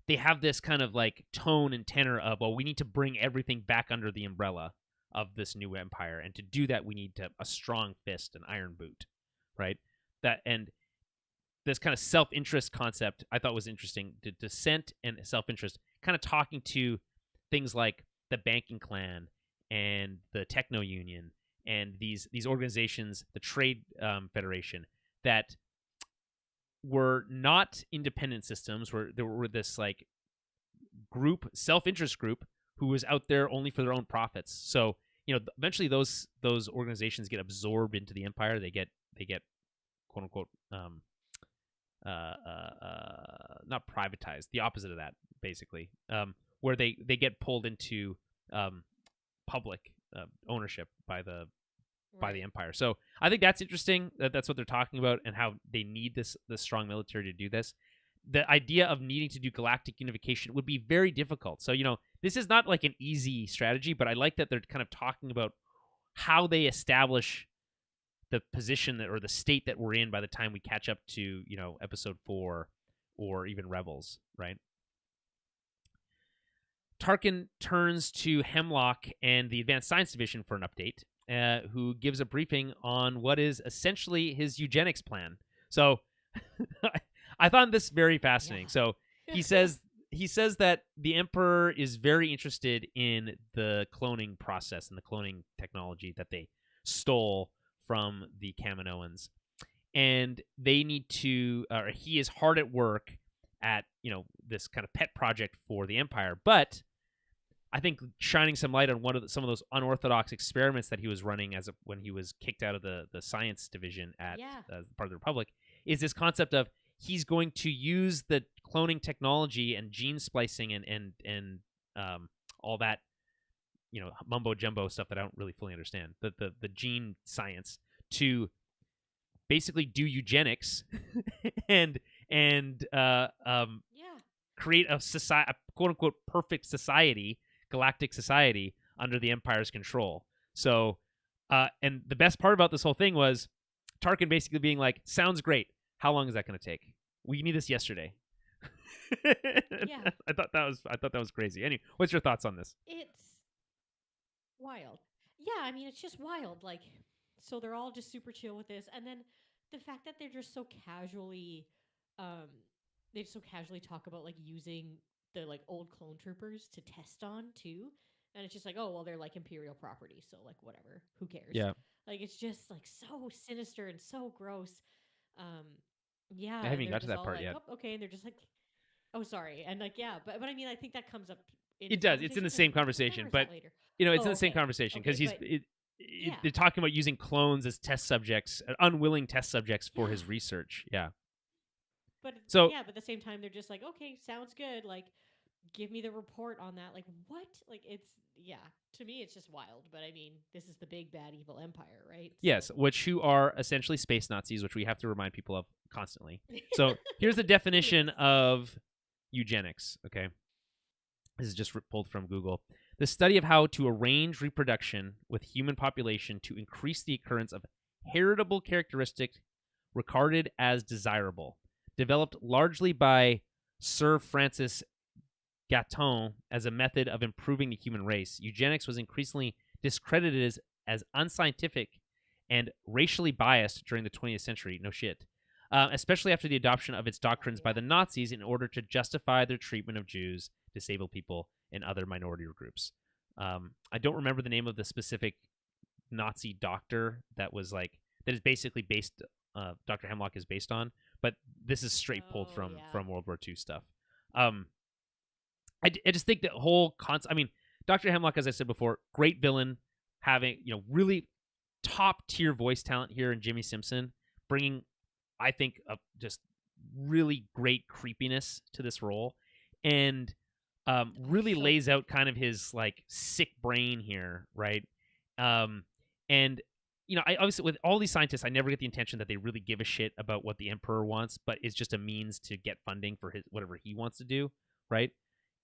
they have this kind of like tone and tenor of, well, we need to bring everything back under the umbrella of this new empire, and to do that, we need a strong fist, an iron boot, right? That and this kind of self-interest concept I thought was interesting. The dissent and self-interest, kind of talking to things like the banking clan and the techno union and these organizations, the trade federation, that were not independent systems, where there were this like group, self-interest group, who was out there only for their own profits. So eventually those organizations get absorbed into the empire. They get quote unquote not privatized, the opposite of that, basically, where they get pulled into public ownership by the empire. So I think that's interesting. That's what they're talking about, and how they need this strong military to do this. The idea of needing to do galactic unification would be very difficult. So this is not like an easy strategy, but I like that they're kind of talking about how they establish the position or the state that we're in by the time we catch up to episode 4 or even Rebels, right? Tarkin turns to Hemlock and the Advanced Science Division for an update, who gives a briefing on what is essentially his eugenics plan. So I found this very fascinating. Yeah. So he says that the Emperor is very interested in the cloning process and the cloning technology that they stole from the Kaminoans, and they need to, or he is hard at work at this kind of pet project for the Empire. But I think shining some light on some of those unorthodox experiments that he was running when he was kicked out of the science division at part of the Republic, is this concept of he's going to use the cloning technology and gene splicing and all that mumbo jumbo stuff that I don't really fully understand, the gene science, to basically do eugenics and create a society, a quote unquote perfect society, galactic society under the Empire's control. So, and the best part about this whole thing was Tarkin basically being like, "Sounds great. How long is that going to take? We need this yesterday." Yeah. I thought that was crazy. Anyway, what's your thoughts on this? It's wild. Yeah, I mean, it's just wild. Like, so they're all just super chill with this, and then the fact that they're just so casually, they so casually talk about like using the like old clone troopers to test on too, and it's just like, oh well, they're like Imperial property, so like whatever, who cares? Yeah. Like it's just like so sinister and so gross. Yeah, I haven't and even they're got to just that all part like, yet. oh, okay, and they're just like, oh, sorry, and like, yeah, but I mean, I think that comes up. It does. It's in the same conversation, but later. it's Oh, in the same okay. conversation because Okay, he's they're talking about using clones as test subjects, unwilling test subjects for his research. Yeah. But So yeah, but at the same time, they're just like, okay, sounds good. Like, give me the report on that. Like, what? Like, it's To me, it's just wild. But I mean, this is the big bad evil empire, right? yes, who are essentially space Nazis, which we have to remind people of constantly. So here's the definition of eugenics. Okay. This is just pulled from Google. The study of how to arrange reproduction with human population to increase the occurrence of heritable characteristics regarded as desirable. Developed largely by Sir Francis Gatton as a method of improving the human race, eugenics was increasingly discredited as unscientific and racially biased during the 20th century. No shit. especially after the adoption of its doctrines by yeah. the Nazis in order to justify their treatment of Jews, disabled people, and other minority groups. I don't remember the name of the specific Nazi doctor that is basically based. Dr. Hemlock is based on, but this is straight pulled Oh, from yeah. World War II stuff. Um, I just think that whole concept. I mean, Dr. Hemlock, as I said before, great villain, having really top tier voice talent here in Jimmy Simpson, bringing, I think, just really great creepiness to this role, and Oh, really so lays out creepy. kind of his like sick brain here, right? And I obviously with all these scientists, I never get the intention that they really give a shit about what the emperor wants, but it's just a means to get funding for his whatever he wants to do, right?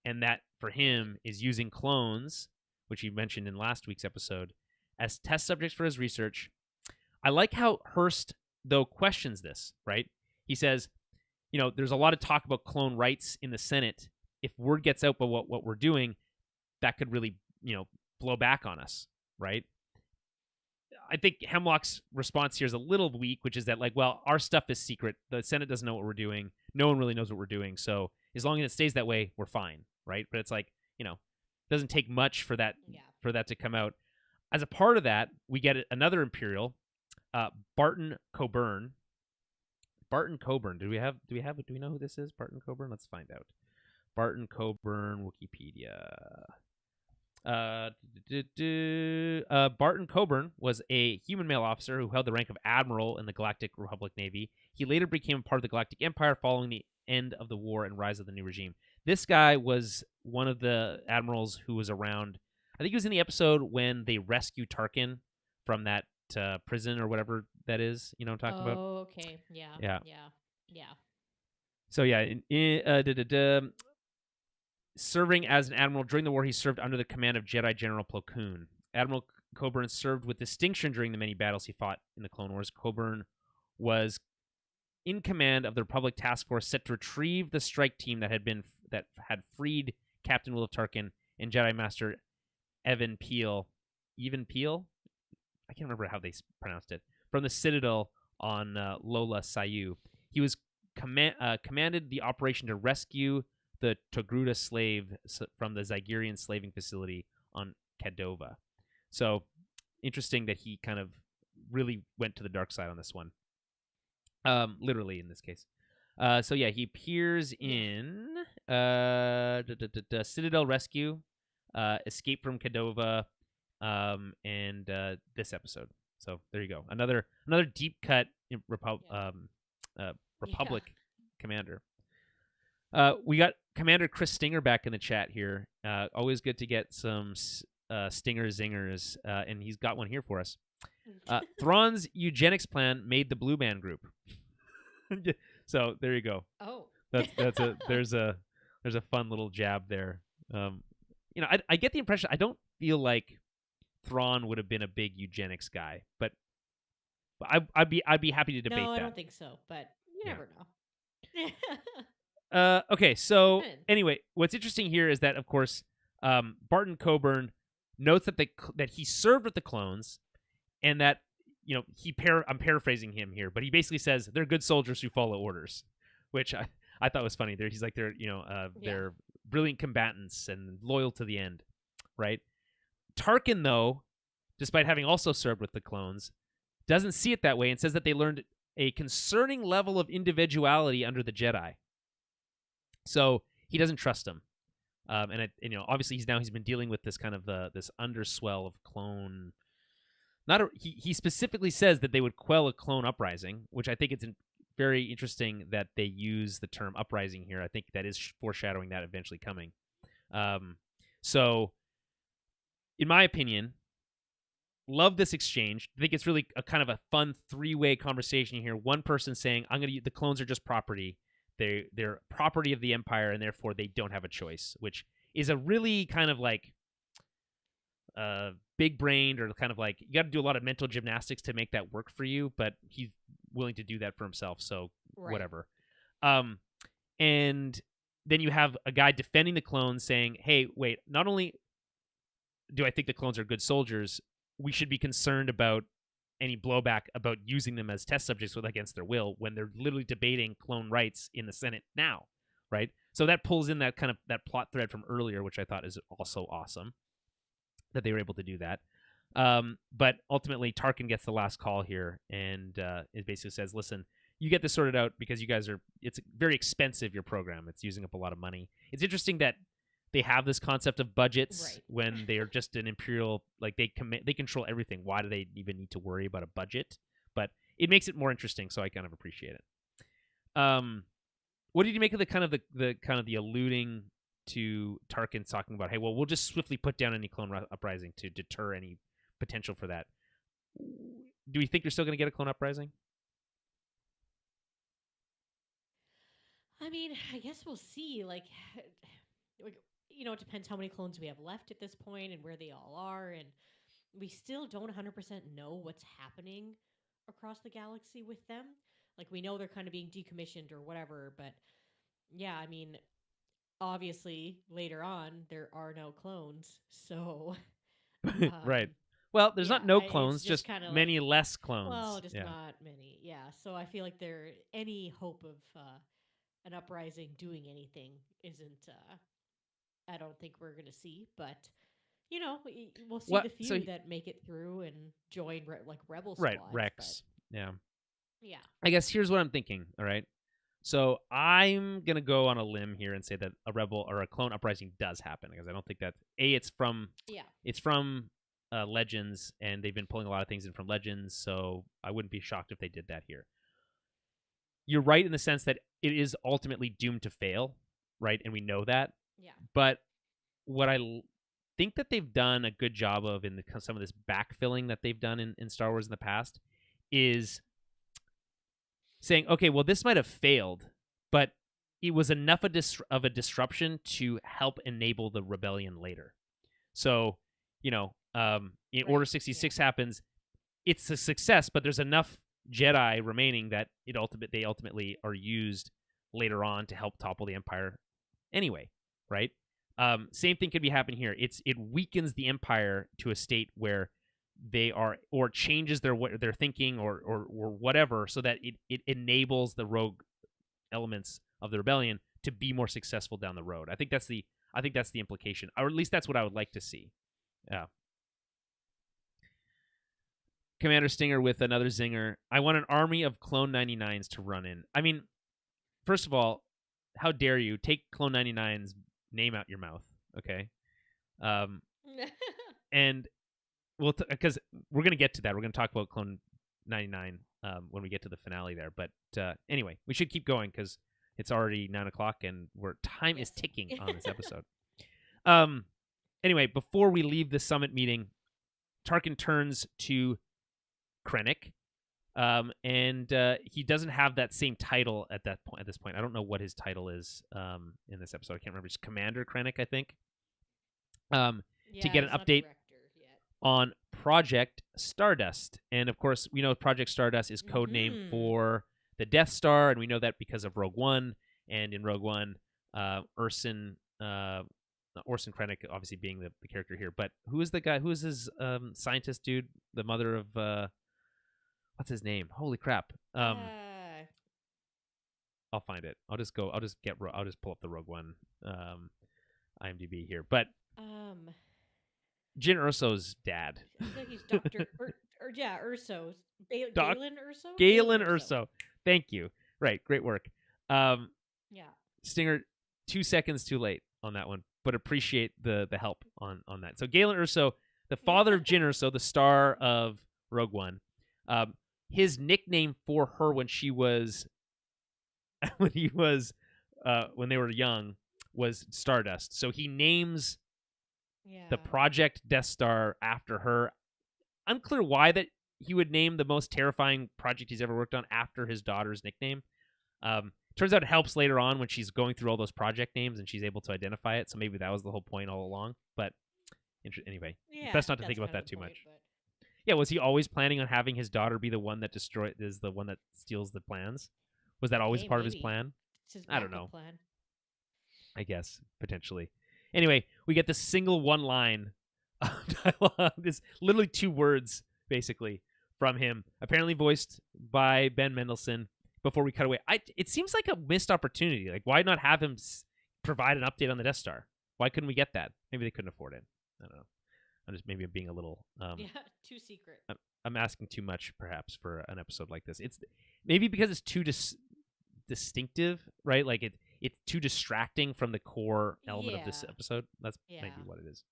And that for Right. him is using clones, which he mentioned in last week's episode, as test subjects for his research. I like how Hearst, though, questions this, right? He says, there's a lot of talk about clone rights in the Senate. If word gets out about what we're doing, that could really, blow back on us, right? I think Hemlock's response here is a little weak, which is that, like, well, our stuff is secret. The Senate doesn't know what we're doing. No one really knows what we're doing. So as long as it stays that way, we're fine, right? But it's like, it doesn't take much for that Yeah. to come out. As a part of that, we get another Imperial, Barton Coburn. Barton Coburn. Do we know who this is? Barton Coburn? Let's find out. Barton Coburn, Wikipedia. Barton Coburn was a human male officer who held the rank of admiral in the Galactic Republic Navy. He later became part of the Galactic Empire following the end of the war and rise of the new regime. This guy was one of the admirals who was around. I think he was in the episode when they rescue Tarkin from that prison or whatever that is. You know what I'm talking about? Oh, okay. Yeah. Yeah. Yeah. Yeah. So yeah, serving as an admiral during the war, he served under the command of Jedi General Plo Koon. Admiral Coburn served with distinction during the many battles he fought in the Clone Wars. Coburn was in command of the Republic task force set to retrieve the strike team that had freed Captain Will of Tarkin and Jedi Master Evan Peel. Even Peel? I can't remember how they pronounced it. From the Citadel on Lola Sayu. He was commanded the operation to rescue the Togruta slave from the Zygerian slaving facility on Cadova. So interesting that he kind of really went to the dark side on this one. Literally in this case. So yeah, he appears Yeah. in Citadel Rescue, Escape from Cadova, and this episode. So there you go. Another deep cut Yeah. Republic commander. We got Commander Chris Stinger back in the chat here. Always good to get some Stinger zingers, and he's got one here for us. Thrawn's eugenics plan made the Blue Man Group. So there you go. Oh. There's a fun little jab there. I get the impression I don't feel like Thrawn would have been a big eugenics guy, but I'd be happy to debate No, I that. don't think so, but you never know. Okay, so Good. anyway, what's interesting here is that, of course, Barton Coburn notes that he served with the clones, and that I'm paraphrasing him here, but he basically says they're good soldiers who follow orders, which I thought was funny. He's like they're they're brilliant combatants and loyal to the end, right? Tarkin, though, despite having also served with the clones, doesn't see it that way and says that they learned a concerning level of individuality under the Jedi. So he doesn't trust them, and obviously he's been dealing with this kind of this underswell of clone. He specifically says that they would quell a clone uprising, which I think it's very interesting that they use the term uprising here. I think that is foreshadowing that eventually coming. So, in my opinion, love this exchange. I think it's really a kind of a fun three-way conversation here. One person saying, the clones are just property. They're property of the Empire, and therefore they don't have a choice, which is a really kind of like big brained, or kind of like you got to do a lot of mental gymnastics to make that work for you, but he's willing to do that for himself, so whatever. And then you have a guy defending the clones saying, hey, wait, not only do I think the clones are good soldiers, we should be concerned about any blowback about using them as test subjects against their will when they're literally debating clone rights in the Senate now, right? So that pulls in that kind of that plot thread from earlier, which I thought is also awesome that they were able to do that. But ultimately, Tarkin gets the last call here, and it basically says, "Listen, you get this sorted out because you guys are. It's very expensive. Your program. It's using up a lot of money. It's interesting that they have this concept of budgets Right. when they are just an imperial. Like they control everything. Why do they even need to worry about a budget? But it makes it more interesting, so I kind of appreciate it. What did you make of the alluding to Tarkin talking about, hey, well, we'll just swiftly put down any clone uprising to deter any potential for that? Do we think you're still going to get a clone uprising? I mean, I guess we'll see. Like, it depends how many clones we have left at this point and where they all are, and we still don't 100% know what's happening across the galaxy with them. Like, we know they're kind of being decommissioned or whatever, but yeah, I mean, obviously later on there are no clones, so Right. um, Well, there's not no it's clones, just just kind of like, many less well, clones. just Yeah. not many. Yeah, so I feel like there any hope of an uprising doing anything isn't. I don't think we're gonna see, but we'll see What? the So, few that make it through and join like rebel right, squads. But Rex. Yeah. yeah, I guess here's what I'm thinking. All right. So I'm gonna go on a limb here and say that a rebel or a clone uprising does happen because I don't think that yeah, it's from Legends, and they've been pulling a lot of things in from Legends, so I wouldn't be shocked if they did that here. You're right in the sense that it is ultimately doomed to fail, right? And we know that. yeah, But what think that they've done a good job of in some of this backfilling that they've done in Star Wars in the past is saying, okay, well, this might have failed, but it was enough of a disruption to help enable the rebellion later. So, in Order right, yeah, 66 happens, it's a success, but there's enough Jedi remaining that they ultimately are used later on to help topple the Empire anyway, right? Same thing could be happening here. It weakens the Empire to a state where they are, or changes their thinking or whatever, so that it enables the rogue elements of the rebellion to be more successful down the road. I think that's the implication, or at least that's what I would like to see. Yeah. Commander Stinger with another zinger. I want an army of Clone 99s to run in. I mean, first of all, how dare you take Clone 99's name out your mouth? Okay. And because we're gonna get to that. We're gonna talk about Clone 99 when we get to the finale there. But anyway, we should keep going because it's already 9:00 and time is yes. ticking on this episode. Anyway, before we leave the summit meeting, Tarkin turns to Krennic, and he doesn't have that same title at that point. At this point, I don't know what his title is in this episode. I can't remember. It's Commander Krennic, I think. To Yeah, get an he's not update director yet. on Project Stardust, and of course, we know Project Stardust is codename Mm-hmm. for the Death Star, and we know that because of Rogue One. And in Rogue One, Orson Krennic, obviously being the character here, but who is the guy? Who is his scientist dude? The mother of what's his name? Holy crap! Uh, I'll find it. I'll just pull up the Rogue One IMDb here. But um, Jyn Erso's dad, I feel like he's Doctor or yeah, Urso, Doc Galen Urso, Galen Erso. Thank you. Right, great work. Um, Yeah. Stinger, 2 seconds too late on that one, but appreciate the help on that. So Galen Erso, the father of Jyn Erso, the star of Rogue One, his nickname for her when she was when they were young was Stardust. So he names the Yeah. Project Death Star after her. Unclear why that he would name the most terrifying project he's ever worked on after his daughter's nickname. Turns out it helps later on when she's going through all those project names and she's able to identify it. So maybe that was the whole point all along. But anyway, Yeah, I best not think to that's think about kind of that the too point, much. but Yeah, was he always planning on having his daughter be the one that steals the plans? Was that always hey, part of his maybe plan? it's his I don't backup know. plan. I guess potentially. Anyway, we get this single one line of dialogue. This literally 2 words basically from him, apparently voiced by Ben Mendelsohn. Before we cut away, it seems like a missed opportunity. Like, why not have him provide an update on the Death Star? Why couldn't we get that? Maybe they couldn't afford it. I don't know. I'm being a little too secret. I'm asking too much, perhaps, for an episode like this. It's maybe because it's too distinctive, right? Like it's too distracting from the core element of this episode. That's maybe what it is.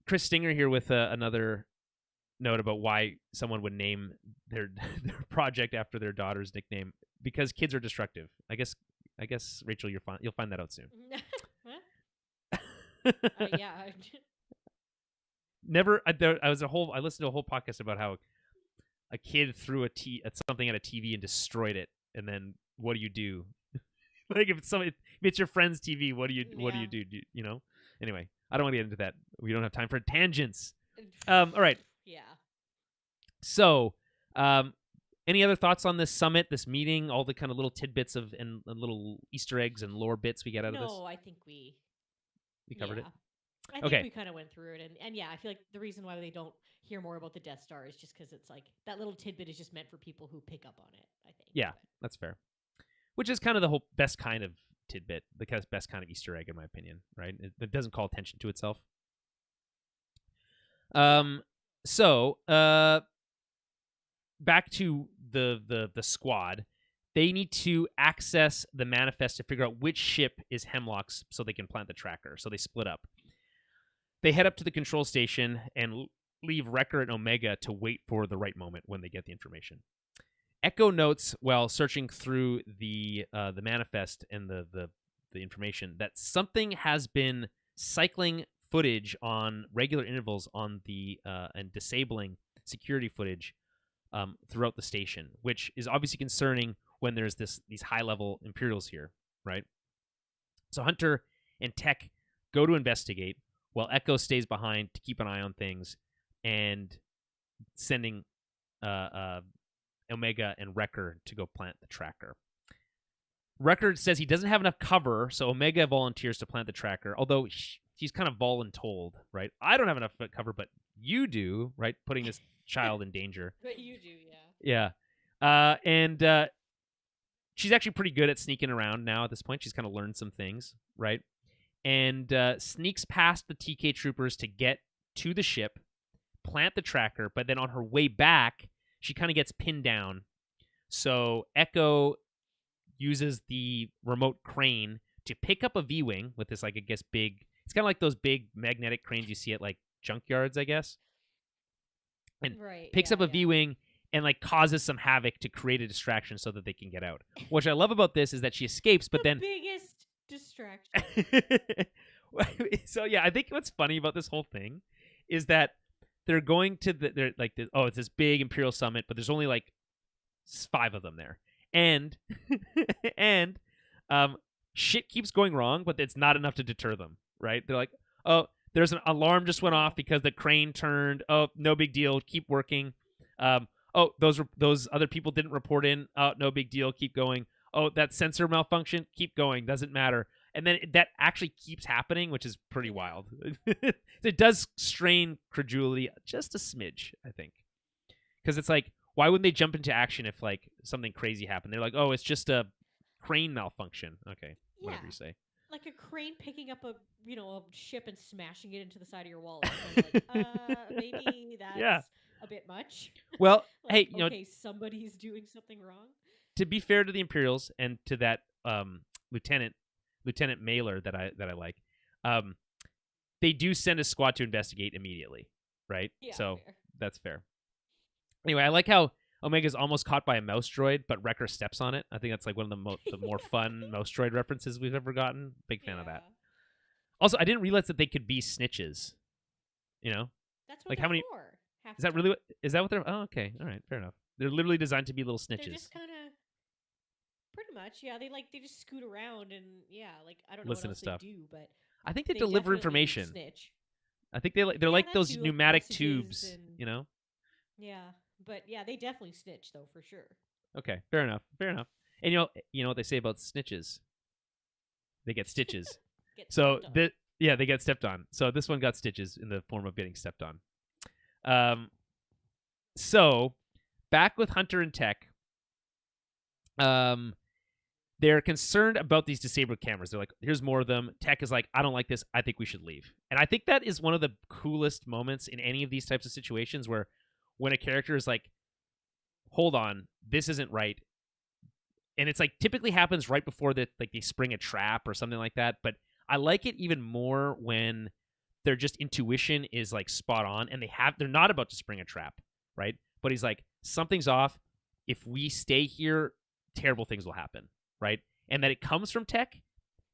Chris Stinger here with another note about why someone would name their project after their daughter's nickname, because kids are destructive. I guess Rachel, you'll find that out soon. Yeah. Never. I listened to a whole podcast about how a kid threw something at a TV and destroyed it, and then what do you do? Like if it's your friend's TV, what do you do? You know? Anyway, I don't want to get into that. We don't have time for tangents. All right. Yeah. So, any other thoughts on this summit, this meeting, all the kind of little tidbits and little Easter eggs and lore bits we get out of this? No, I think we covered it. I think we kind of went through it, and yeah, I feel like the reason why they don't hear more about the Death Star is just because it's like that little tidbit is just meant for people who pick up on it. I think. Yeah, that's fair. Which is kind of the whole best kind of tidbit, the best kind of Easter egg, in my opinion. Right? It doesn't call attention to itself. So, back to the squad. They need to access the manifest to figure out which ship is Hemlock's so they can plant the tracker. So they split up. They head up to the control station and leave Wrecker and Omega to wait for the right moment when they get the information. Echo notes while searching through the manifest and the information that something has been cycling footage on regular intervals on the and disabling security footage throughout the station, which is obviously concerning when there's these high-level Imperials here, right? So Hunter and Tech go to investigate, while Echo stays behind to keep an eye on things, and sending Omega and Wrecker to go plant the tracker. Wrecker says he doesn't have enough cover, so Omega volunteers to plant the tracker, although she's kind of voluntold, right? I don't have enough cover, but you do, right? Putting this child in danger. But you do, yeah. Yeah. And she's actually pretty good at sneaking around now at this point. She's kind of learned some things, right? And sneaks past the TK troopers to get to the ship, plant the tracker, but then on her way back, she kind of gets pinned down. So Echo uses the remote crane to pick up a V-Wing with this, like, I guess, big... It's kind of like those big magnetic cranes you see at, like, junkyards, I guess. And picks up a V-Wing and, like, causes some havoc to create a distraction so that they can get out. What I love about this is that she escapes, but then... biggest distraction. So, yeah, I think what's funny about this whole thing is that they're going to it's this big Imperial summit, but there's only, like, 5 of them there. And shit keeps going wrong, but it's not enough to deter them, right? They're like, oh, there's an alarm just went off because the crane turned. Oh, no big deal. Keep working. Oh, those other people didn't report in. Oh, no big deal. Keep going. Oh, that sensor malfunction. Keep going. Doesn't matter. And then that actually keeps happening, which is pretty wild. It does strain credulity just a smidge, I think, because it's like, why wouldn't they jump into action if, like, something crazy happened? They're like, oh, it's just a crane malfunction. Okay, whatever you say. Like a crane picking up a ship and smashing it into the side of your wall. It's kind of like, maybe that's a bit much. Well, like, hey, okay, somebody's doing something wrong. To be fair to the Imperials and to that Lieutenant Mailer that I like, they do send a squad to investigate immediately, right? Yeah, so fair. That's fair. Anyway, I like how Omega's almost caught by a mouse droid, but Wrecker steps on it. I think that's like one of the more fun mouse droid references we've ever gotten. Big fan of that. Also, I didn't realize that they could be snitches. You know, that's what like they're how many? For. Is that really? Is that what they're? Oh, okay, all right, fair enough. They're literally designed to be little snitches. They're just kind of, pretty much, yeah. They just scoot around and I don't know listen what else to stuff. they do, but I think they deliver information. Snitch. I think they're like those too, pneumatic tubes, you know. Yeah, but yeah, they definitely snitch though, for sure. Okay, fair enough. And you know what they say about snitches? They get stitches. They get stepped on. So this one got stitches in the form of getting stepped on. Um, so back with Hunter and Tech, they're concerned about these disabled cameras. They're like, here's more of them. Tech is like, I don't like this. I think we should leave. And I think that is one of the coolest moments in any of these types of situations where when a character is like, hold on, this isn't right. And it's like typically happens right before that, like they spring a trap or something like that. But I like it even more when their just intuition is like spot on and they're not about to spring a trap, right? But he's like, something's off. If we stay here, terrible things will happen, right? And that it comes from Tech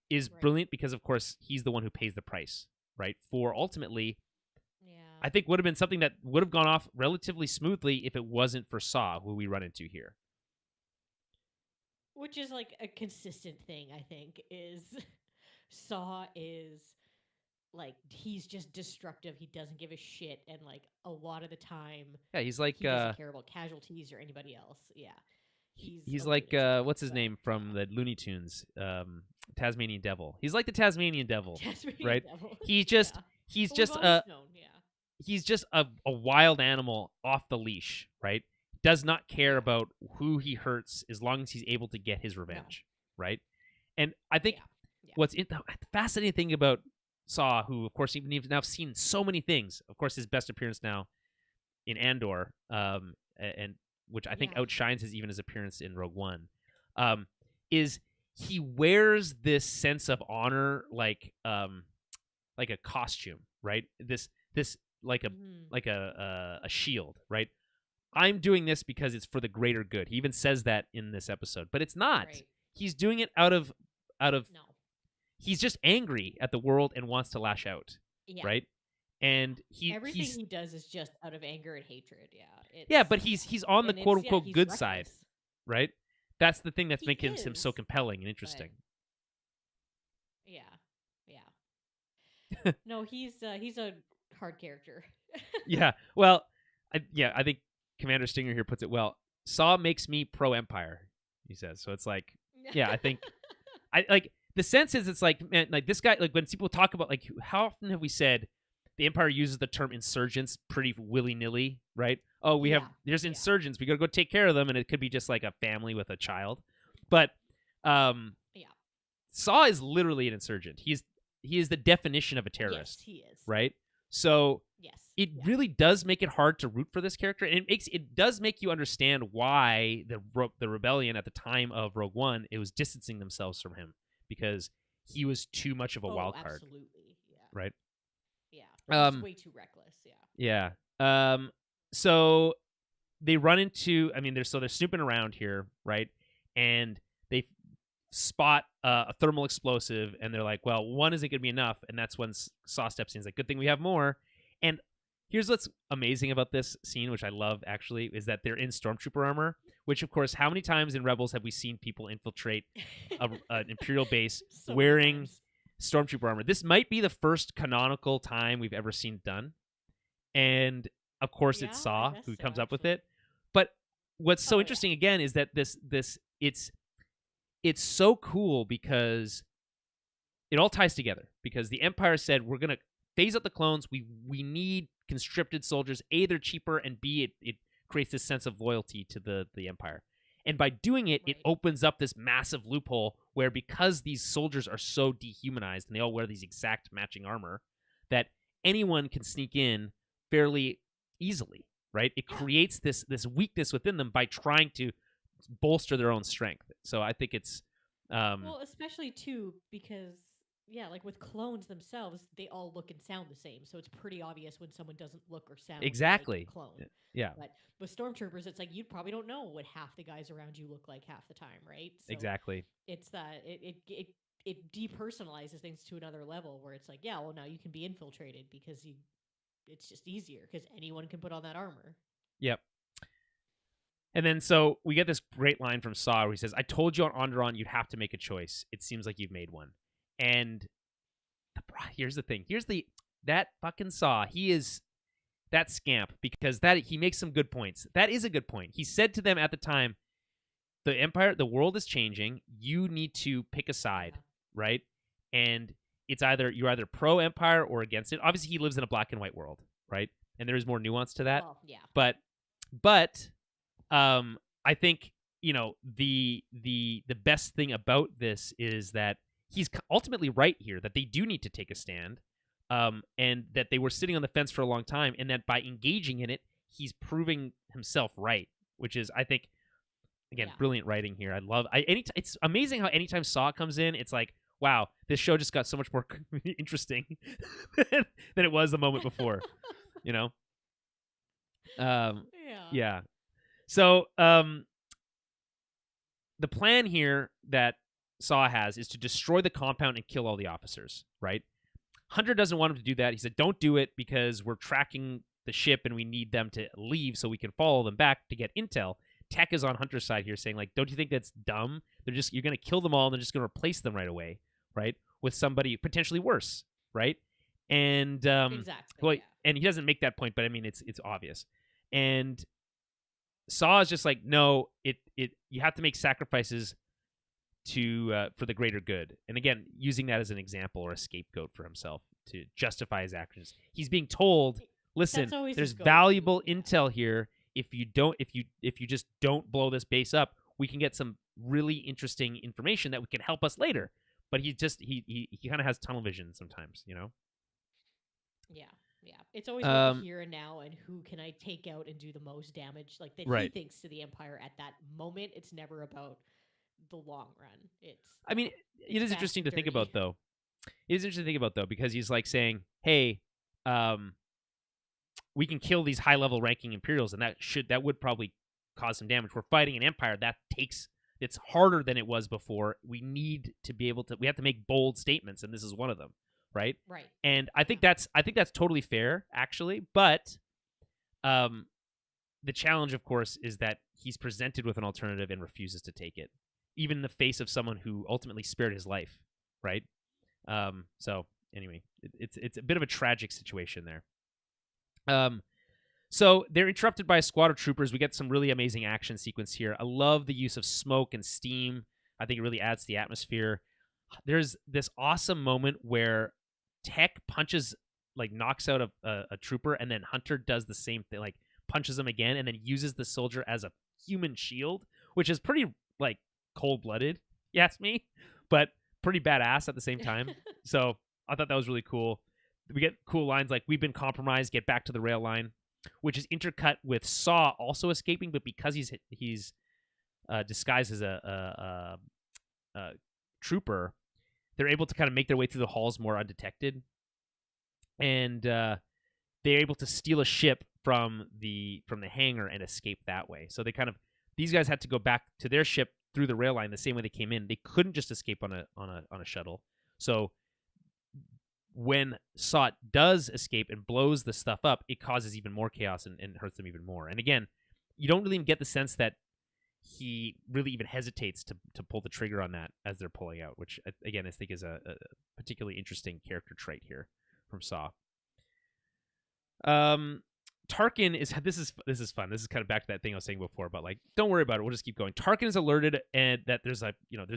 is Right. brilliant because, of course, he's the one who pays the price, right? For ultimately, Yeah. I think would have been something that would have gone off relatively smoothly if it wasn't for Saw, who we run into here. Which is like a consistent thing, I think, is Saw is like he's just destructive. He doesn't give a shit, and like a lot of the time Yeah, he's like he doesn't care about casualties or anybody else. Yeah. He's he's a like lunatic. what's his But name from yeah. the Looney Tunes, Tasmanian Devil. He's like the Tasmanian Devil, Tasmanian right? Devil. He's Yeah. just he's But we've just always a known, yeah. he's just a wild animal off the leash, right? Does not care Yeah. about who he hurts as long as he's able to get his revenge, right? And I think Yeah. Yeah. what's the fascinating thing about Saw, who of course even now seen so many things. Of course, his best appearance now in Andor, and which I think Yeah. outshines his even his appearance in Rogue One, is he wears this sense of honor like a costume, right? This like Mhm. a shield, right? I'm doing this because it's for the greater good. He even says that in this episode, but it's not. Right. He's doing it out of No. he's just angry at the world and wants to lash out, Yeah. right? And Everything he's he does is just out of anger and hatred. Yeah. yeah, It's but he's on the and quote it's yeah, unquote he's good side, reckless. right? That's the thing that's He making him so is, compelling and but interesting. yeah. No, he's a hard character. Yeah. Well, I think Commander Stinger here puts it well. Saw makes me pro Empire, he says. So it's like, yeah, I think I like the sense is it's like, man, like this guy, like when people talk about like how often have we said the Empire uses the term insurgents pretty willy nilly, right? Oh, there's Yeah. insurgents, we gotta go take care of them, and it could be just like a family with a child. But Yeah. Saw is literally an insurgent. He is the definition of a Yes, terrorist, he is. right? So Yes. it Yeah. really does make it hard to root for this character, and it does make you understand why the rebellion at the time of Rogue One it was distancing themselves from him because he was too much of a Oh, wild card, absolutely. Yeah. right? Yeah. He's way too reckless. Yeah. Yeah. So they run into. I mean, they're snooping around here, right? And they spot a thermal explosive, and they're like, "Well, one isn't going to be enough." And that's when Saw steps in. He's like, "Good thing we have more." And here's what's amazing about this scene, which I love actually, is that they're in stormtrooper armor. Which, of course, how many times in Rebels have we seen people infiltrate an Imperial base So many wearing times. stormtrooper armor? This might be the first canonical time we've ever seen it done, and of course, Yeah, it's I Saw guess who so, comes up with actually. it. But what's so Oh, yeah. interesting again is that it's so cool because it all ties together because the Empire said we're gonna phase out the clones. We need conscripted soldiers. A, they're cheaper, and B, it creates this sense of loyalty to the Empire. And by doing it, it Right. opens up this massive loophole where because these soldiers are so dehumanized and they all wear these exact matching armor, that anyone can sneak in fairly easily, right? It Yeah. creates this weakness within them by trying to bolster their own strength. So I think it's Well, especially too because yeah, like with clones themselves, they all look and sound the same, so it's pretty obvious when someone doesn't look or sound like exactly. a clone. Yeah, But with stormtroopers, it's like you probably don't know what half the guys around you look like half the time, right? So exactly. it's that it depersonalizes things to another level where it's like, yeah, well now you can be infiltrated because it's just easier because anyone can put on that armor. Yep. And then so we get this great line from Saw where he says, "I told you on Onderon you'd have to make a choice. It seems like you've made one." And here's the thing. That fucking Saw. He is that scamp because that he makes some good points. That is a good point. He said to them at the time, the world is changing. You need to pick a side, Yeah. right? And you're either pro Empire or against it. Obviously, he lives in a black and white world, right? and there is more nuance to that. Well, yeah. But I think the best thing about this is that he's ultimately right here, that they do need to take a stand, and that they were sitting on the fence for a long time, and that by engaging in it, he's proving himself right, which is, I think, again, Yeah. brilliant writing here. It's amazing how anytime Saw comes in, it's like, wow, this show just got so much more interesting than it was the moment before, you know? Yeah. Yeah. So, the plan here that Saw has is to destroy the compound and kill all the officers, right? Hunter doesn't want him to do that. He said, don't do it because we're tracking the ship and we need them to leave so we can follow them back to get intel. Tech is on Hunter's side here saying, like, don't you think that's dumb? You're going to kill them all and they're just going to replace them right away, right? With somebody potentially worse, right? And, Exactly. well, Yeah. and he doesn't make that point, but I mean, it's obvious. And Saw is just like, no, you have to make sacrifices for the greater good. And again, using that as an example or a scapegoat for himself to justify his actions. He's being told, listen, That's always there's his go-to. valuable Yeah. intel here. If you just don't blow this base up, we can get some really interesting information that can help us later. But he kind of has tunnel vision sometimes, you know? Yeah. Yeah. It's always about the here and now and who can I take out and do the most damage, like that he Right. thinks to the Empire at that moment. It's never about the long run. I mean, it is interesting to think about, though. It is interesting to think about, though, because he's like saying, hey, we can kill these high-level ranking Imperials, and that would probably cause some damage. We're fighting an Empire. It's harder than it was before. We have to make bold statements, and this is one of them, right? Right. And I think that's totally fair, actually. But the challenge, of course, is that he's presented with an alternative and refuses to take it, even in the face of someone who ultimately spared his life, right? So anyway, it's a bit of a tragic situation there. So they're interrupted by a squad of troopers. We get some really amazing action sequence here. I love the use of smoke and steam. I think it really adds to the atmosphere. There's this awesome moment where Tech knocks out a trooper, and then Hunter does the same thing, like punches him again, and then uses the soldier as a human shield, which is pretty like cold-blooded, you ask me, but pretty badass at the same time. So I thought that was really cool. We get cool lines like, we've been compromised, get back to the rail line, which is intercut with Saw also escaping, but because he's disguised as a trooper, they're able to kind of make their way through the halls more undetected, and they're able to steal a ship from the hangar and escape that way. So these guys had to go back to their ship through the rail line the same way they came in. They couldn't just escape on a shuttle. So when Saw does escape and blows the stuff up, it causes even more chaos and hurts them even more. And again, you don't really even get the sense that he really even hesitates to pull the trigger on that as they're pulling out, which, again, I think is a particularly interesting character trait here from Saw. Tarkin is this is fun. This is kind of back to that thing I was saying before, but like, don't worry about it. We'll just keep going. Tarkin is alerted and that there's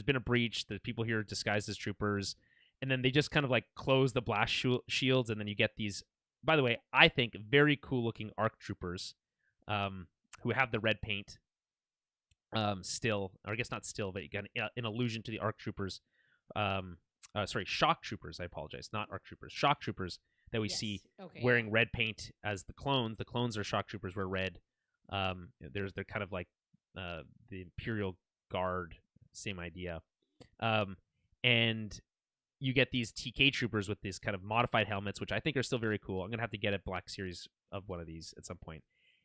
been a breach. The people here are disguised as troopers, and then they just kind of like close the blast shields, and then you get these, by the way, I think very cool looking ARC troopers, who have the red paint. Still, or I guess not still, but again, an allusion to the ARC troopers. Shock troopers. I apologize, not ARC troopers. Shock troopers that we see wearing red paint as the clones. The clones are shock troopers, wear red. They're kind of like the Imperial Guard, same idea. And you get these TK troopers with these kind of modified helmets, which I think are still very cool. I'm gonna have to get a Black Series of one of these at some point.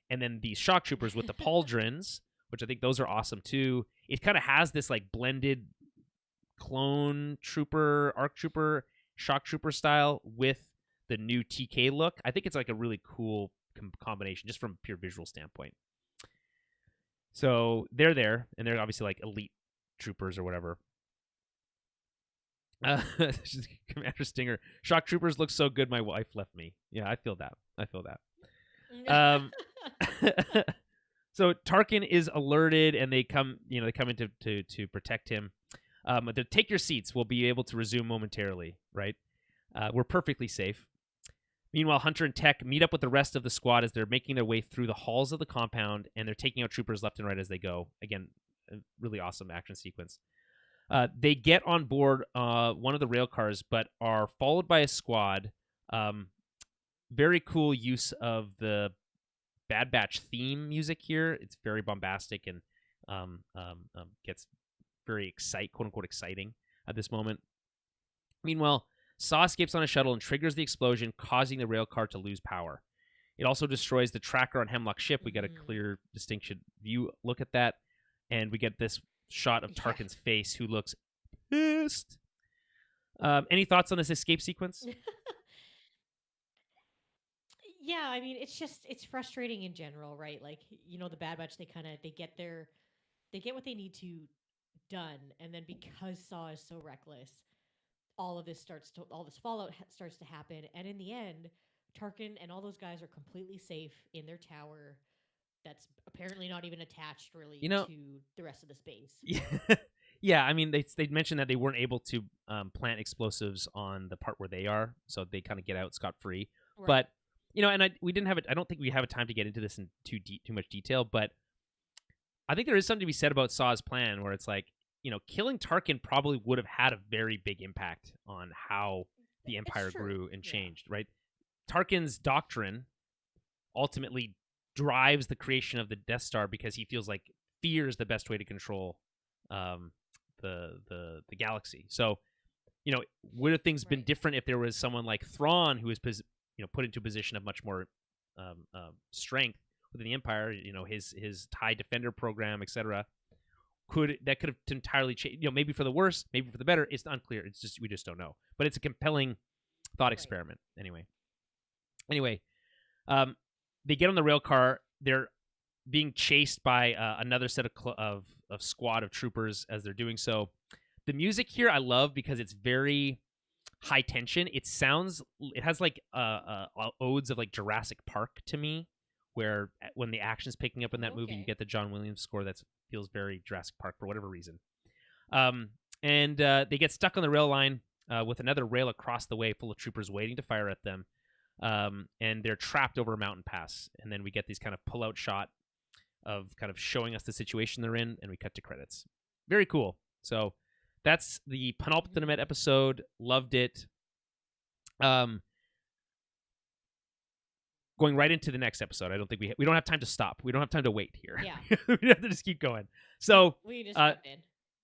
And then these shock troopers with the pauldrons, which I think those are awesome too. It kind of has this like blended clone trooper, ARC trooper, shock trooper style with the new TK look. I think it's like a really cool combination just from a pure visual standpoint. So they're there, and they're obviously like elite troopers or whatever. Commander Stinger, shock troopers look so good my wife left me. Yeah, I feel that. So Tarkin is alerted, and they come in to protect him. Take your seats. We'll be able to resume momentarily, right? We're perfectly safe. Meanwhile, Hunter and Tech meet up with the rest of the squad as they're making their way through the halls of the compound, and they're taking out troopers left and right as they go. Again, a really awesome action sequence. They get on board one of the rail cars, but are followed by a squad. Very cool use of the Bad Batch theme music here. It's very bombastic and gets very quote unquote exciting at this moment. Meanwhile, Saw escapes on a shuttle and triggers the explosion, causing the rail car to lose power. It also destroys the tracker on Hemlock's ship. We get a clear distinction view look at that, and we get this shot of Tarkin's face, who looks pissed. Any thoughts on this escape sequence? Yeah, I mean, it's frustrating in general, right? Like, the Bad Batch, they get what they need to done, and then because Saw is so reckless, all this fallout starts to happen, and in the end, Tarkin and all those guys are completely safe in their tower. That's apparently not even attached really to the rest of the space. Yeah, I mean, they mentioned that they weren't able to plant explosives on the part where they are, so they kind of get out scot-free. Right. But and we didn't have it. I don't think we have a time to get into this in too much detail, but I think there is something to be said about Saw's plan, where it's like, killing Tarkin probably would have had a very big impact on how the Empire grew and changed, right? Tarkin's doctrine ultimately drives the creation of the Death Star because he feels like fear is the best way to control the galaxy. So, would have things been different if there was someone like Thrawn who was put into a position of much more strength within the Empire? His TIE Defender program, etc. Could have entirely changed? Maybe for the worse, maybe for the better. It's unclear. It's just we just don't know. But it's a compelling thought experiment. Anyway, they get on the rail car. They're being chased by another set of squad of troopers as they're doing so. The music here I love because it's very high tension. It has like odes of like Jurassic Park to me, where when the action's picking up in that movie, you get the John Williams score that feels very Jurassic Park for whatever reason. And they get stuck on the rail line with another rail across the way full of troopers waiting to fire at them. And they're trapped over a mountain pass. And then we get these kind of pull-out shot of kind of showing us the situation they're in, and we cut to credits. Very cool. So that's the penultimate episode. Loved it. Going right into the next episode. I don't think we don't have time to stop. We don't have time to wait here. Yeah. We have to just keep going. So we just jumped in.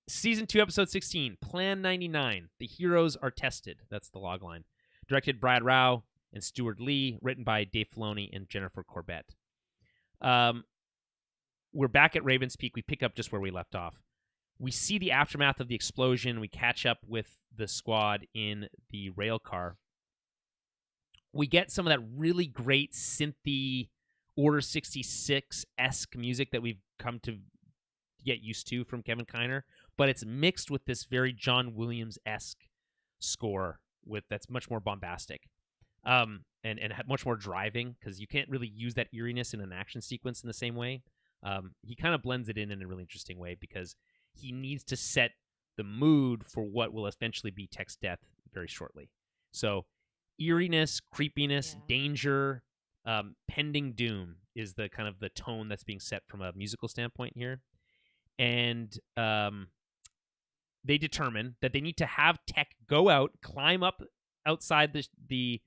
Season 2, Episode 16, Plan 99. The Heroes Are Tested. That's the log line. Directed Brad Rao and Stuart Lee. Written by Dave Filoni and Jennifer Corbett. We're back at Raven's Peak. We pick up just where we left off. We see the aftermath of the explosion. We catch up with the squad in the rail car. We get some of that really great synthy Order 66-esque music that we've come to get used to from Kevin Kiner, but it's mixed with this very John Williams-esque score that's much more bombastic and much more driving, because you can't really use that eeriness in an action sequence in the same way. He kind of blends it in a really interesting way because he needs to set the mood for what will eventually be Tech's death very shortly. So eeriness, creepiness, danger, pending doom is the kind of the tone that's being set from a musical standpoint here. And they determine that they need to have Tech go out, climb up outside the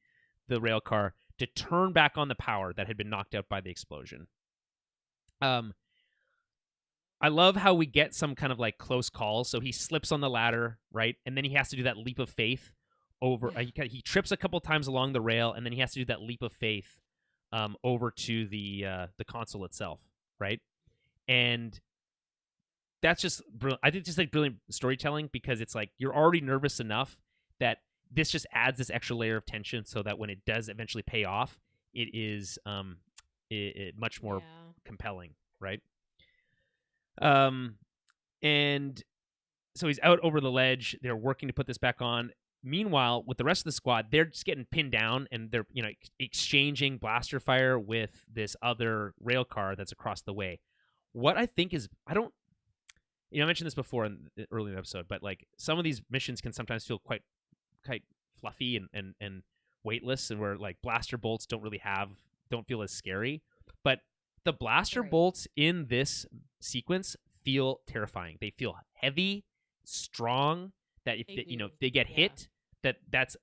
rail car to turn back on the power that had been knocked out by the explosion. I love how we get some kind of like close calls. So he slips on the ladder, right? And then he has to do that leap of faith over. He trips a couple times along the rail, and then he has to do that leap of faith over to the console itself, right? And that's just brilliant. I think just like brilliant storytelling, because it's like you're already nervous enough that this just adds this extra layer of tension, so that when it does eventually pay off, it is much more compelling, right? And so he's out over the ledge. They're working to put this back on. Meanwhile, with the rest of the squad, they're just getting pinned down, and they're exchanging blaster fire with this other rail car that's across the way. What I think is, I mentioned this before early in the episode, but like some of these missions can sometimes feel quite fluffy and weightless and where like blaster bolts don't feel as scary. But the blaster Right. bolts in this sequence feel terrifying. They feel heavy, strong. That if They they, do. if they get Yeah. hit, that's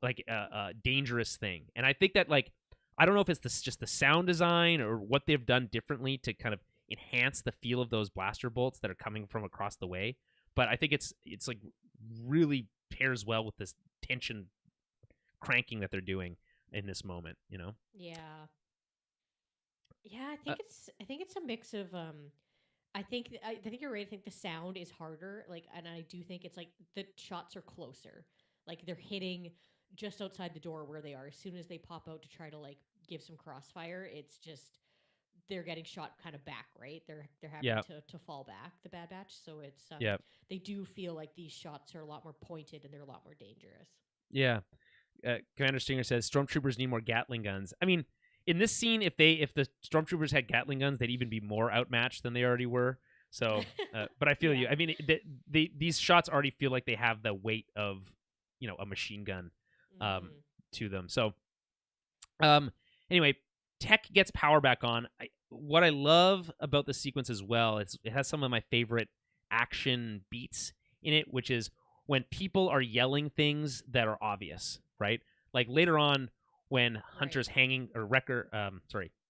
like a dangerous thing. And I think that like I don't know if it's just the sound design or what they've done differently to kind of enhance the feel of those blaster bolts that are coming from across the way. But I think it's like really pairs well with this tension cranking that they're doing in this moment. Yeah. Yeah, Uh, I think it's a mix of I think you're right. I think the sound is harder. Like, and I do think it's like the shots are closer. Like they're hitting just outside the door where they are. As soon as they pop out to try to like give some crossfire, it's just they're getting shot kind of back, right? They're having yeah, to fall back, the Bad Batch. So it's yeah, they do feel like these shots are a lot more pointed and they're a lot more dangerous. yeah. Commander Stinger says stormtroopers need more Gatling guns. I mean, in this scene, if the stormtroopers had Gatling guns, they'd even be more outmatched than they already were. So, but I feel Yeah. you. I mean, these shots already feel like they have the weight of a machine gun um, Mm-hmm. to them. So, um, anyway, Tech gets power back on. What I love about the sequence as well is it has some of my favorite action beats in it, which is when people are yelling things that are obvious, right? Like later on when Right. Hunter's hanging or Wrecker,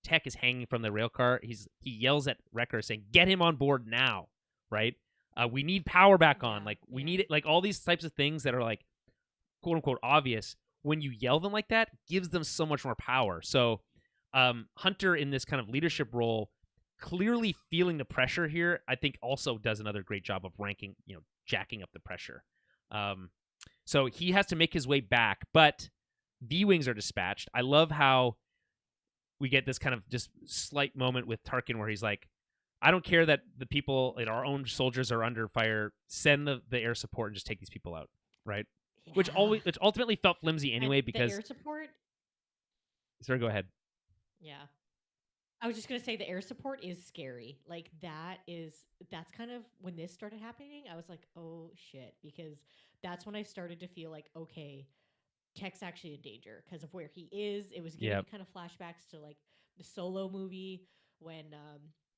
Tech is hanging from the rail car. He yells at Wrecker saying, "Get him on board now!" Right? We need power back on. Yeah. Like we Yeah. need it. Like all these types of things that are like quote unquote obvious. When you yell them like that, gives them so much more power. So Hunter in this kind of leadership role, clearly feeling the pressure here, I think also does another great job of jacking up the pressure. Um, so he has to make his way back, but V-Wings are dispatched. I love how we get this kind of just slight moment with Tarkin where he's like, I don't care that the people, our own soldiers are under fire. Send the air support and just take these people out, right? Yeah. Which ultimately felt flimsy And anyway the air because. support, Sorry, go ahead. yeah. I was just gonna say the air support is scary. Like that's kind of when this started happening. I was like, oh shit, because that's when I started to feel like, okay, Tech's actually in danger because of where he is. It was giving Yeah. me kind of flashbacks to like the Solo movie when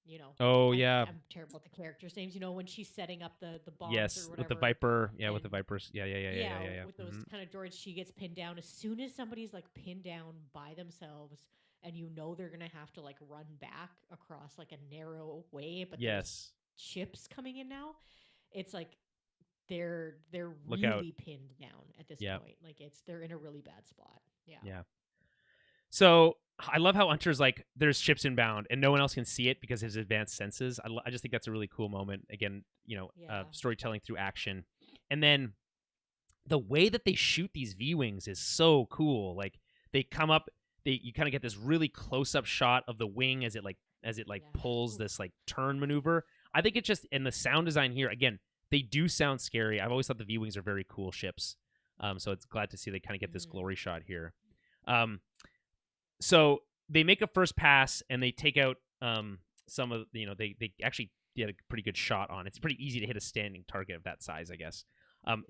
you know, Oh yeah. I'm terrible at the characters' names. You know, when she's setting up the bombs or Yes, with the whatever, Viper. Yeah, with and the Vipers. Yeah, yeah, yeah, yeah, yeah, yeah, yeah, yeah. with those kind of droids, she gets pinned down. As soon as somebody's like pinned down by themselves, and you know they're gonna have to like run back across like a narrow way, but there's Yes. ships coming in now. It's like they're Look out. really pinned down at this Yeah, point. Like they're in a really bad spot. Yeah. yeah. So I love how Hunter's like, there's ships inbound, and no one else can see it because of his advanced senses. I just think that's a really cool moment. Again, Yeah. storytelling through action, and then the way that they shoot these V-wings is so cool. Like they come up, you kind of get this really close up shot of the wing as it like Yeah. pulls Oof. this like turn maneuver. I think it's just, and the sound design here again, they do sound scary. I've always thought the V-wings are very cool ships. So it's glad to see they kind of get this Mm. glory shot here. Um, so they make a first pass and they take out some of they actually get a pretty good shot on. It's pretty easy to hit a standing target of that size, I guess.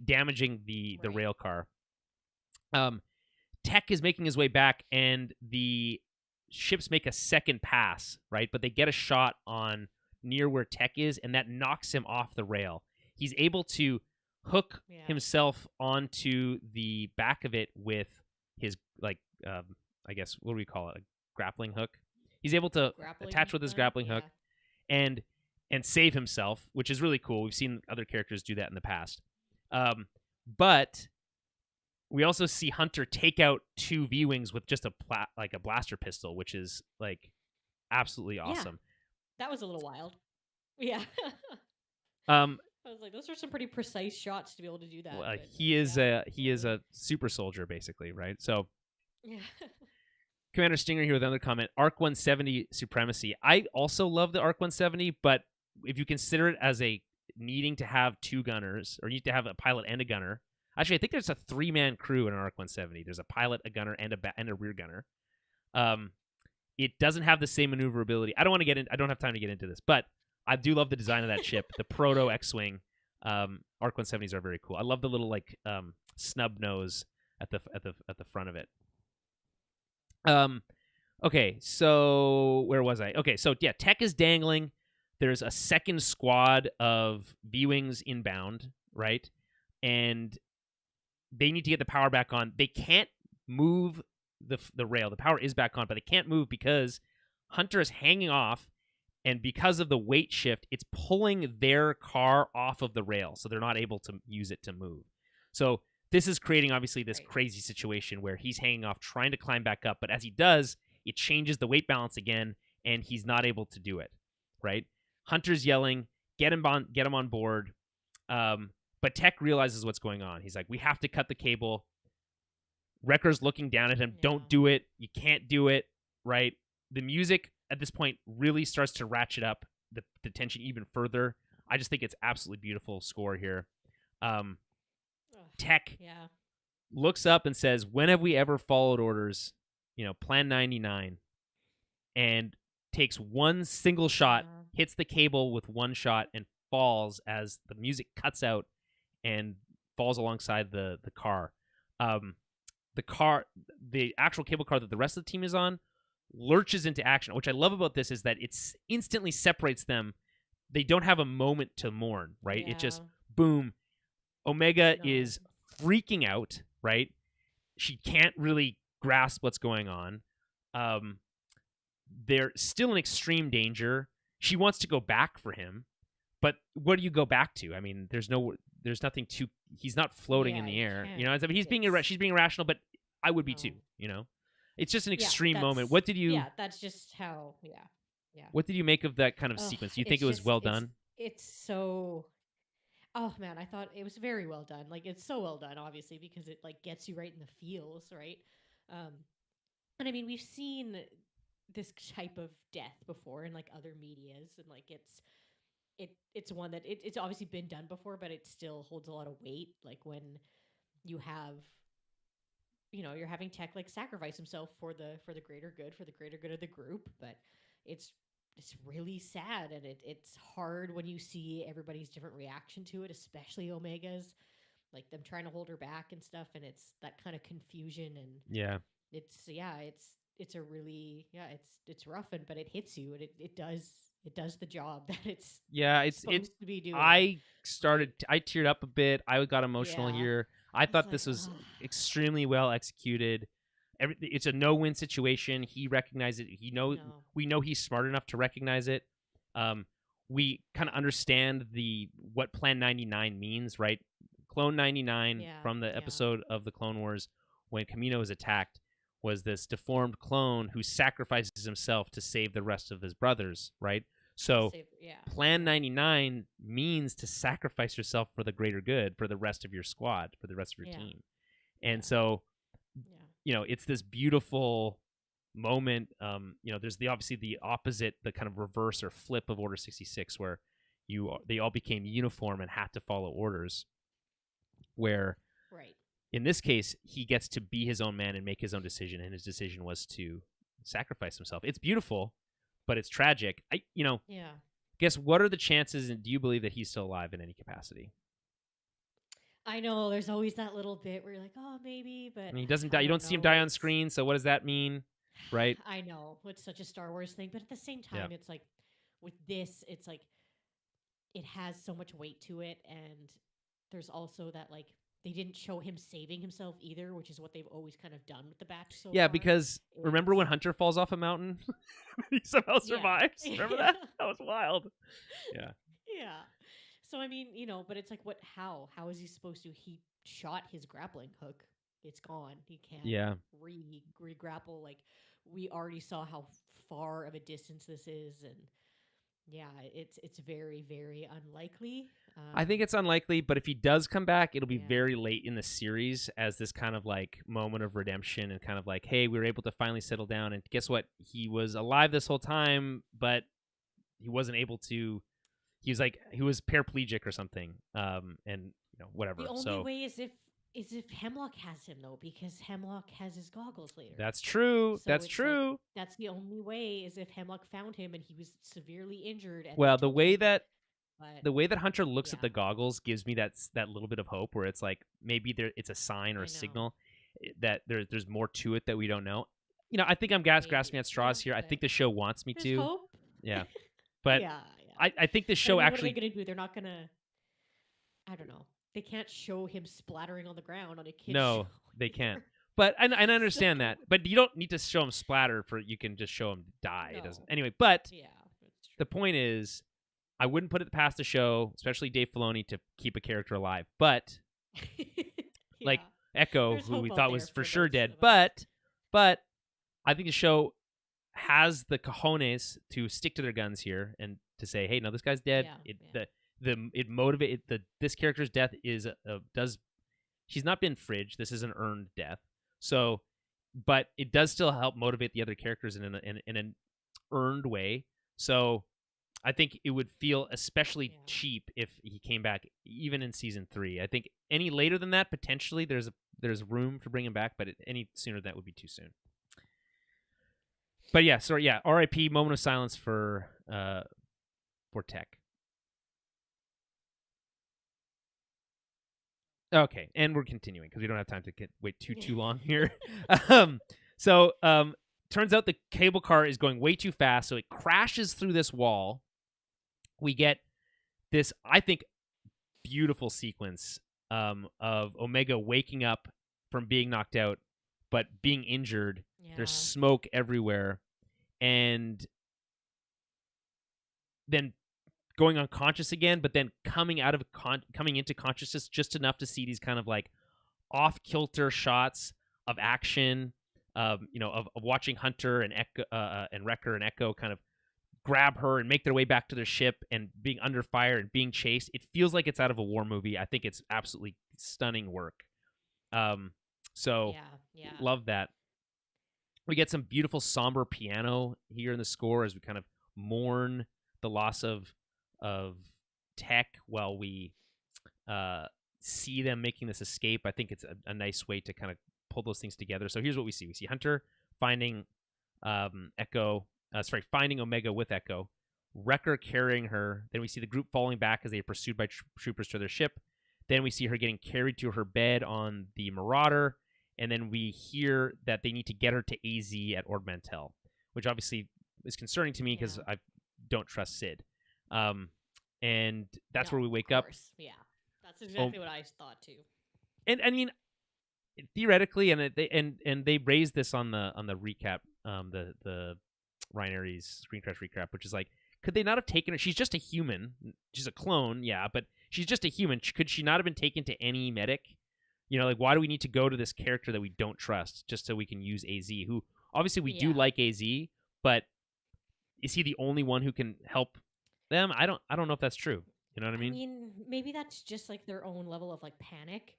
Damaging the Right. rail car. Um, Tech is making his way back, and the ships make a second pass, right? But they get a shot on near where Tech is, and that knocks him off the rail. He's able to hook Yeah. himself onto the back of it with his like I guess what do we call it? A grappling hook. He's able to Grappling attach with his gun. grappling hook Yeah. and save himself, which is really cool. We've seen other characters do that in the past. But we also see Hunter take out two V-wings with just a blaster pistol, which is like absolutely Yeah. awesome. That was a little wild. Yeah. Um, I was like, those are some pretty precise shots to be able to do that. But he is yeah, a totally. super soldier basically, right? So Yeah. Commander Stinger here with another comment. Arc 170 supremacy. I also love the Arc 170, but if you consider it as a needing to have two gunners or need to have a pilot and a gunner, actually I think there's a 3-man crew in an Arc 170. There's a pilot, a gunner, and a rear gunner. Um, it doesn't have the same maneuverability. I don't want to get in. I don't have time to get into this, but I do love the design of that ship. The Proto X-wing Arc 170s are very cool. I love the little like snub nose at the front of it. Um, okay, so where was I? Okay, so yeah, Tech is dangling. There's a second squad of B-Wings inbound, right? And they need to get the power back on. They can't move the rail. The power is back on, but they can't move because Hunter is hanging off, and because of the weight shift, it's pulling their car off of the rail, so they're not able to use it to move. So this is creating obviously this Right. crazy situation where he's hanging off, trying to climb back up, but as he does, it changes the weight balance again, and he's not able to do it. Right? Hunter's yelling, get him on board. Um, but Tech realizes what's going on. He's like, we have to cut the cable. Wrecker's looking down at him. Yeah. Don't do it. You can't do it. Right? The music at this point really starts to ratchet up the tension even further. I just think it's absolutely beautiful score here. Um, Ugh, Tech yeah. looks up and says, when have we ever followed orders? Plan 99. And takes one single shot, Yeah. hits the cable with one shot, and falls as the music cuts out and falls alongside the car. Um, the actual cable car that the rest of the team is on, lurches into action. Which I love about this is that it's instantly separates them. They don't have a moment to mourn, right? It just Yeah. boom. Omega No. is freaking out, right? She can't really grasp what's going on. Um, they're still in extreme danger. She wants to go back for him, but what do you go back to? I mean, there's nothing to. He's not floating in Yeah, the you air. can't. I mean, It's she's being irrational, but I would be too. no. It's just an Yeah, extreme moment. that's yeah, that's just how yeah. Yeah. What did you make of that kind of Oh, sequence? Do you think it was well done? it's so oh man, I thought it was very well done. Like it's so well done obviously because it like gets you right in the feels, right? Um and I mean, we've seen this type of death before in like other medias and like it's one that it's obviously been done before, but it still holds a lot of weight like when you have you're having Tech like sacrifice himself for the greater good, for the greater good of the group, but it's it's really sad and it's hard when you see everybody's different reaction to it, especially Omega's, like them trying to hold her back and stuff, and it's that kind of confusion and Yeah, it's a really it's rough and but it hits you and it does the job that it's yeah. It. supposed to be doing, I right? I teared up a bit. I got emotional Yeah. here. I It's thought like, this was oh, extremely well executed. It's a no-win situation. He recognized it. no. We know he's smart enough to recognize it. Um, we kind of understand the what Plan 99 means, right? Clone 99 Yeah. from the Yeah. episode of the Clone Wars when Kamino is attacked was this deformed clone who sacrifices himself to save the rest of his brothers, right? To So save, yeah. Plan Yeah. 99 means to sacrifice yourself for the greater good, for the rest of your squad, for the rest of your Yeah. team. And Yeah. so, Yeah. it's this beautiful moment. There's obviously the opposite, the kind of reverse or flip of Order 66, where they all became uniform and had to follow orders. Where Right. in this case, he gets to be his own man and make his own decision, and his decision was to sacrifice himself. It's beautiful, but it's tragic. Yeah. Guess what are the chances, and do you believe that he's still alive in any capacity? I know there's always that little bit where you're like, oh, maybe, but I mean, he doesn't die. I You don't don't see him know. die on It's, screen, so what does that mean, right? I know it's such a Star Wars thing, but at the same Yeah. time, it's like with this, it's like it has so much weight to it. And there's also that, like, they didn't show him saving himself either, which is what they've always kind of done with the batch so Yeah, far. because remember It's, when Hunter falls off a mountain? He somehow yeah. survives. Remember Yeah. that? That was wild. Yeah. Yeah. So I mean, but it's like what how is he supposed to he shot his grappling hook. It's gone. He can't Yeah. re grapple like we already saw how far of a distance this is and yeah, it's very very unlikely. I think it's unlikely, but if he does come back, it'll be Yeah. very late in the series as this kind of like moment of redemption and kind of like, hey, we were able to finally settle down. And guess what? He was alive this whole time, but he wasn't able to. He was paraplegic or something. And whatever. The only So way is if Hemlock has him though because Hemlock has his goggles later. that's true. So That's it's like true. that's the only way is if Hemlock found him and he was severely injured and they Well, took him. But the way that Hunter looks at yeah, the goggles gives me that little bit of hope where it's like maybe it's a sign or I a know. signal that there's more to it that we don't know. I think I'm grasping Maybe. at straws here. I Okay. think the show wants me There's to. hope. Yeah. But Yeah, yeah. I think the But I show mean, what are they actually gonna do? They're not gonna. I don't know. They can't show him splattering on the ground on a kids show no, they can't. either. But and I So understand that. But you don't need to show him splatter for you can just show him die. It doesn't. no. Anyway, but Yeah, that's the true. point is I wouldn't put it past the show, especially Dave Filoni, to keep a character alive. But Yeah. like Echo, There's who hope we out thought there was for for sure those dead, of us. but I think the show has the cojones to stick to their guns here and to say, hey, no, this guy's dead. Yeah, It yeah. it motivated this character's death is does she's not been fridged. This is an earned death. So, but it does still help motivate the other characters in an earned way. So I think it would feel especially Yeah. cheap if he came back even in season 3. I think any later than that, potentially there's room to bring him back, but any sooner that would be too soon. But yeah, so yeah, R.I.P. Moment of silence for Tech. Okay, and we're continuing because we don't have time to wait too long here. um, so turns out the cable car is going way too fast, so it crashes through this wall. We get this, I think, beautiful sequence of Omega waking up from being knocked out, but being injured. Yeah. There's smoke everywhere, and then going unconscious again, but then coming into consciousness just enough to see these kind of like off kilter shots of action, of watching Hunter and Echo and Wrecker and Echo kind of grab her and make their way back to their ship and being under fire and being chased. It feels like it's out of a war movie. I think it's absolutely stunning work. So Yeah. love that. We get some beautiful somber piano here in the score as we kind of mourn the loss of Tech while we see them making this escape. I think it's a nice way to kind of pull those things together. So here's what we see. We see Hunter finding finding Omega with Echo, Wrecker carrying her. Then we see the group falling back as they are pursued by troopers to their ship. Then we see her getting carried to her bed on the Marauder. And then we hear that they need to get her to AZ at Ord Mantell, which obviously is concerning to me because I don't trust Sid. And that's where we wake up. Yeah, that's exactly what I thought too. And I mean, theoretically, and they raised this on the recap, the Ryan Aries Screen Crash recap, which is like, could they not have taken her? She's just a human. She's a clone, yeah, but she's just a human. Could she not have been taken to any medic? Like, why do we need to go to this character that we don't trust just so we can use AZ, who obviously we do like AZ, but is he the only one who can help them? I don't know if that's true. You know what I mean? I mean, maybe that's just like their own level of like panic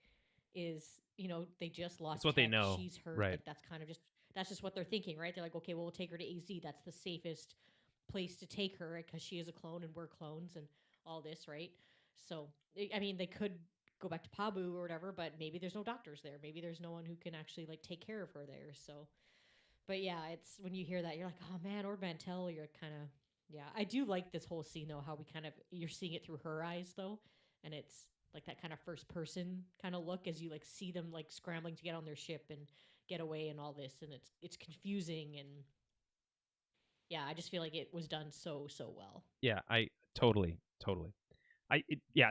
is, they just lost It's what Tech, they know. she's hurt. Right. Like that's just what they're thinking, right? They're like, okay, well, we'll take her to AZ. That's the safest place to take her because she is a clone and we're clones and all this, right? So, I mean, they could go back to Pabu or whatever, but maybe there's no doctors there. Maybe there's no one who can actually like take care of her there. So, but yeah, it's when you hear that, you're like, oh man, Ord Mantell, you're kind of, yeah. I do like this whole scene though, how we kind of, you're seeing it through her eyes though. And it's like that kind of first person kind of look as you like see them like scrambling to get on their ship and get away and all this. And it's confusing. And yeah, I just feel like it was done so well. Yeah, I totally.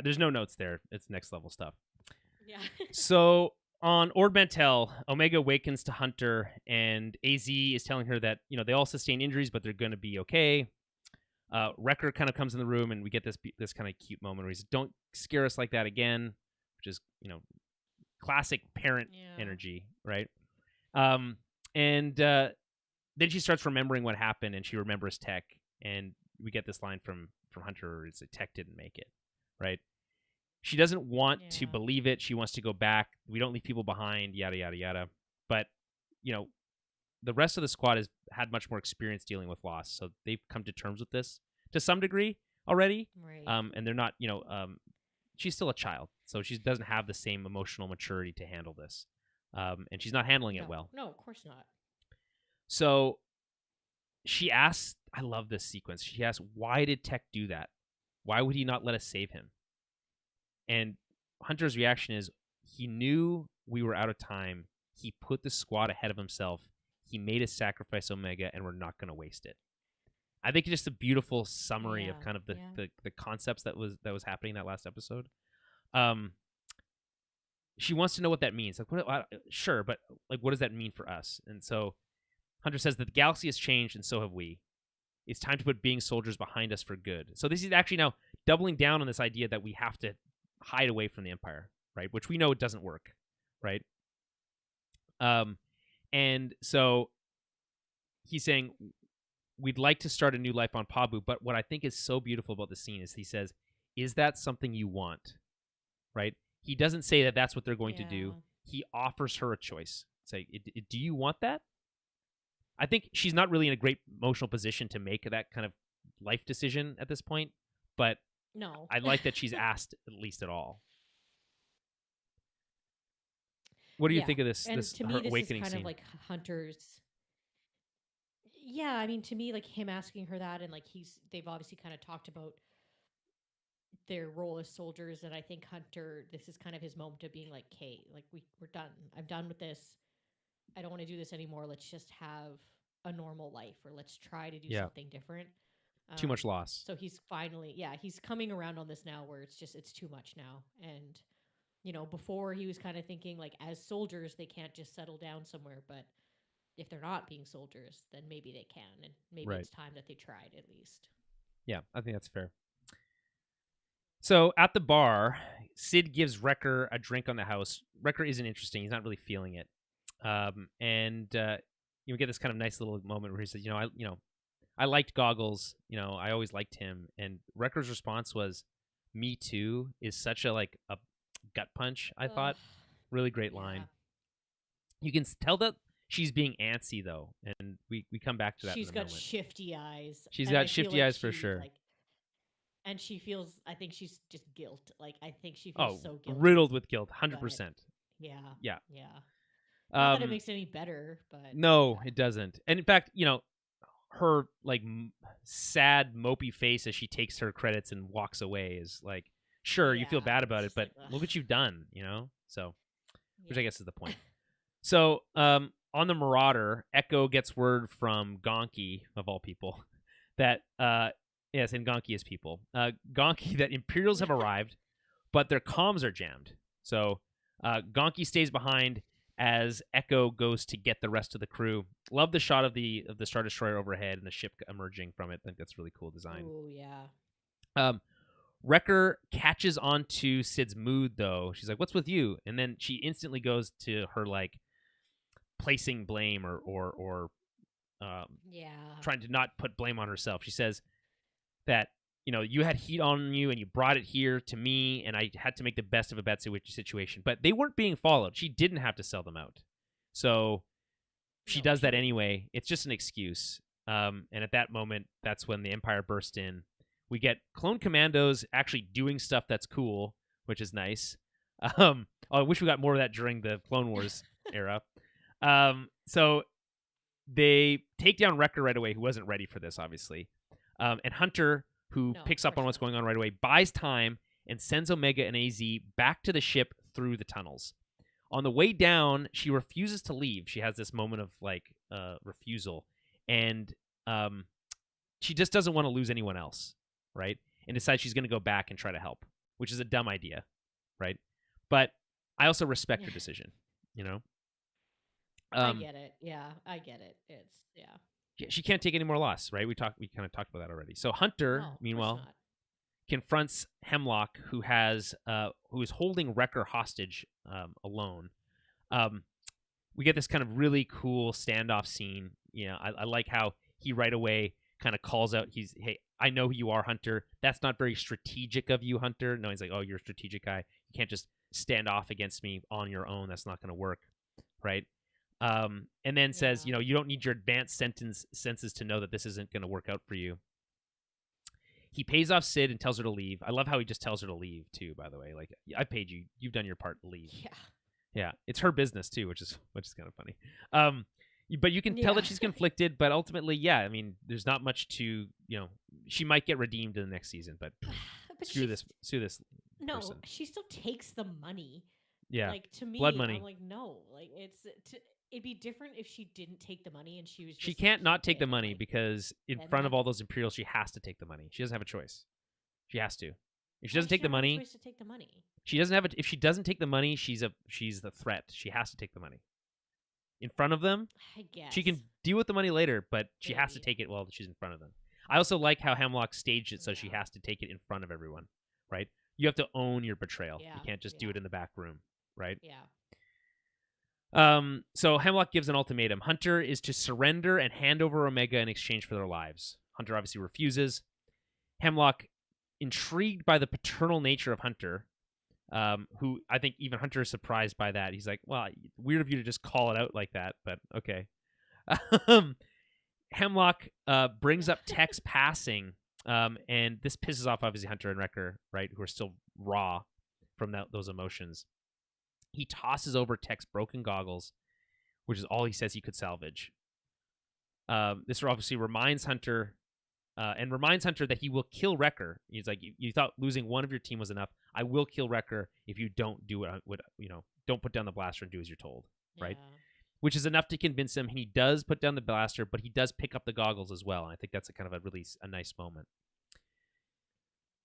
There's no notes there. It's next level stuff. Yeah. So on Ord Mantell, Omega awakens to Hunter, and AZ is telling her that they all sustain injuries, but they're going to be okay. Wrecker kind of comes in the room, and we get this kind of cute moment where he says, "Don't scare us like that again," which is classic parent energy, right? And then she starts remembering what happened, and she remembers Tech, and we get this line from Hunter where it's like, Tech didn't make it, right? She doesn't want to believe it. She wants to go back. We don't leave people behind, yada, yada, yada. But, the rest of the squad has had much more experience dealing with loss, so they've come to terms with this to some degree already. Right. And they're not, she's still a child, so she doesn't have the same emotional maturity to handle this. And she's not handling it well. No, of course not. So she asks, I love this sequence. She asks, why did Tech do that? Why would he not let us save him? And Hunter's reaction is, he knew we were out of time. He put the squad ahead of himself. He made us sacrifice Omega, and we're not going to waste it. I think it's just a beautiful summary of Yeah. kind of Yeah. the concepts that was happening in that last episode. She wants to know what that means. Like, sure, but like, what does that mean for us? And so Hunter says that the galaxy has changed, and so have we. It's time to put being soldiers behind us for good. So this is actually now doubling down on this idea that we have to hide away from the Empire, right? Which we know it doesn't work, right? And so he's saying we'd like to start a new life on Pabu, but what I think is so beautiful about the scene is he says, "Is that something you want?" Right? He doesn't say that that's what they're going to do. Yeah. He offers her a choice. Say, "Do you want that?" I think she's not really in a great emotional position to make that kind of life decision at this point, but No. I like that she's asked at least at all. What do you Yeah. think of this And to her me, this is awakening kind of scene? like Hunter's. Yeah, I mean, to me, like him asking her that, and like they've obviously kind of talked about their role as soldiers, and I think Hunter, this is kind of his moment of being like, "Okay, like we're done. I'm done with this. I don't want to do this anymore. Let's just have a normal life, or let's try to do Yeah, something different." too much loss. So he's finally, yeah, he's coming around on this now, where it's too much now, and before he was kind of thinking like, as soldiers, they can't just settle down somewhere, but if they're not being soldiers, then maybe they can, and maybe Right. it's time that they tried at least. Yeah, I think that's fair. So at the bar, Sid gives Wrecker a drink on the house. Wrecker isn't interesting. He's not really feeling it. And you get this kind of nice little moment where he says, I liked Goggles. I always liked him. And Wrecker's response was, "Me too," is such a gut punch. I Ugh, thought really great yeah. line. You can tell that she's being antsy though, and we come back to that in She's a got moment. shifty eyes, She's and got I feel shifty like eyes for she sure. like, and she feels. I think she's just guilt. Like I think she feels Oh, so guilty. riddled with guilt, But 100%. yeah, Yeah. yeah. Not that it Um, makes it any better, but no, yeah, it doesn't. And in fact, her sad, mopey face as she takes her credits and walks away is like, sure, you feel yeah. bad It's about it, just but like, ugh, look what you've done, So, which yeah, I guess is the point. So, on the Marauder, Echo gets word from Gonki, of all people, that, yes, and Gonki is people, Gonki, that Imperials have arrived, but their comms are jammed. So, Gonki stays behind as Echo goes to get the rest of the crew. Love the shot of the Star Destroyer overhead and the ship emerging from it. I think that's really cool design. oh yeah, Um, Wrecker catches on to Sid's mood though. She's like, "What's with you?" And then she instantly goes to her placing blame or yeah, trying to not put blame on herself. She says that you had heat on you and you brought it here to me, and I had to make the best of a bad situation. But they weren't being followed. She didn't have to sell them out, so she no, does she that didn't. anyway. It's just an excuse. And at that moment, that's when the Empire burst in. We get clone commandos actually doing stuff that's cool, which is nice. I wish we got more of that during the Clone Wars era. So they take down Wrecker right away, who wasn't ready for this, obviously. And Hunter, who No, of picks up on course what's not. going on right away, buys time and sends Omega and AZ back to the ship through the tunnels. On the way down, she refuses to leave. She has this moment of refusal, and she just doesn't want to lose anyone else, right? And decides she's going to go back and try to help, which is a dumb idea, right? But I also respect her decision, you know. I Um, get it. Yeah, I get it. It's yeah. she can't take any more loss, right? We kind of talked about that already. So Hunter, No, of course meanwhile, not. confronts Hemlock, who is holding Wrecker hostage alone. Um, we get this kind of really cool standoff scene. I like how he right away kind of calls out. Hey, I know who you are, Hunter. That's not very strategic of you, Hunter. No, he's like, oh, you're a strategic guy. You can't just stand off against me on your own. That's not going to work, right? And then says, Yeah. you don't need your advanced senses to know that this isn't going to work out for you. He pays off Sid and tells her to leave. I love how he just tells her to leave too. By the way, like, I paid you. You've done your part. Leave. Yeah. Yeah, it's her business too, which is kind of funny. But you can tell Yeah. that she's conflicted. But ultimately, yeah, I mean, there's not much to She might get redeemed in the next season, but But screw she's this no, person. she still takes the money. Yeah, Like to blood me, I'm money. like no, like it'd be different if she didn't take the money and she was just She like, can't not keep take the it, and, money like, because in then front of all that's those Imperials, she has to take the money. She doesn't have a choice. She has to. If she why doesn't does she take the not have a money, choice to take the money? she doesn't have. If she doesn't take the money, she's the threat. She has to take the money in front of them. I She guess can deal with the money later, but she has to maybe. take it while she's in front of them. I also like how Hemlock staged it so she Yeah. has to take it in front of everyone, right? You have to own your betrayal. Yeah. You can't just do Yeah. it in the back room, right? Yeah. So Hemlock gives an ultimatum. Hunter is to surrender and hand over Omega in exchange for their lives. Hunter obviously refuses. Hemlock, intrigued by the paternal nature of Hunter, who I think even Hunter is surprised by that. He's like, well, weird of you to just call it out like that, but okay. Hemlock brings up Tech's passing, and this pisses off obviously Hunter and Wrecker, right, who are still raw from those emotions. He tosses over Tech's broken goggles, which is all he says he could salvage. This obviously reminds Hunter that he will kill Wrecker. He's like, you thought losing one of your team was enough. I will kill Wrecker if you don't do what don't put down the blaster and do as you're told, right? Yeah. Which is enough to convince him. He does put down the blaster, but he does pick up the goggles as well. And I think that's a nice moment.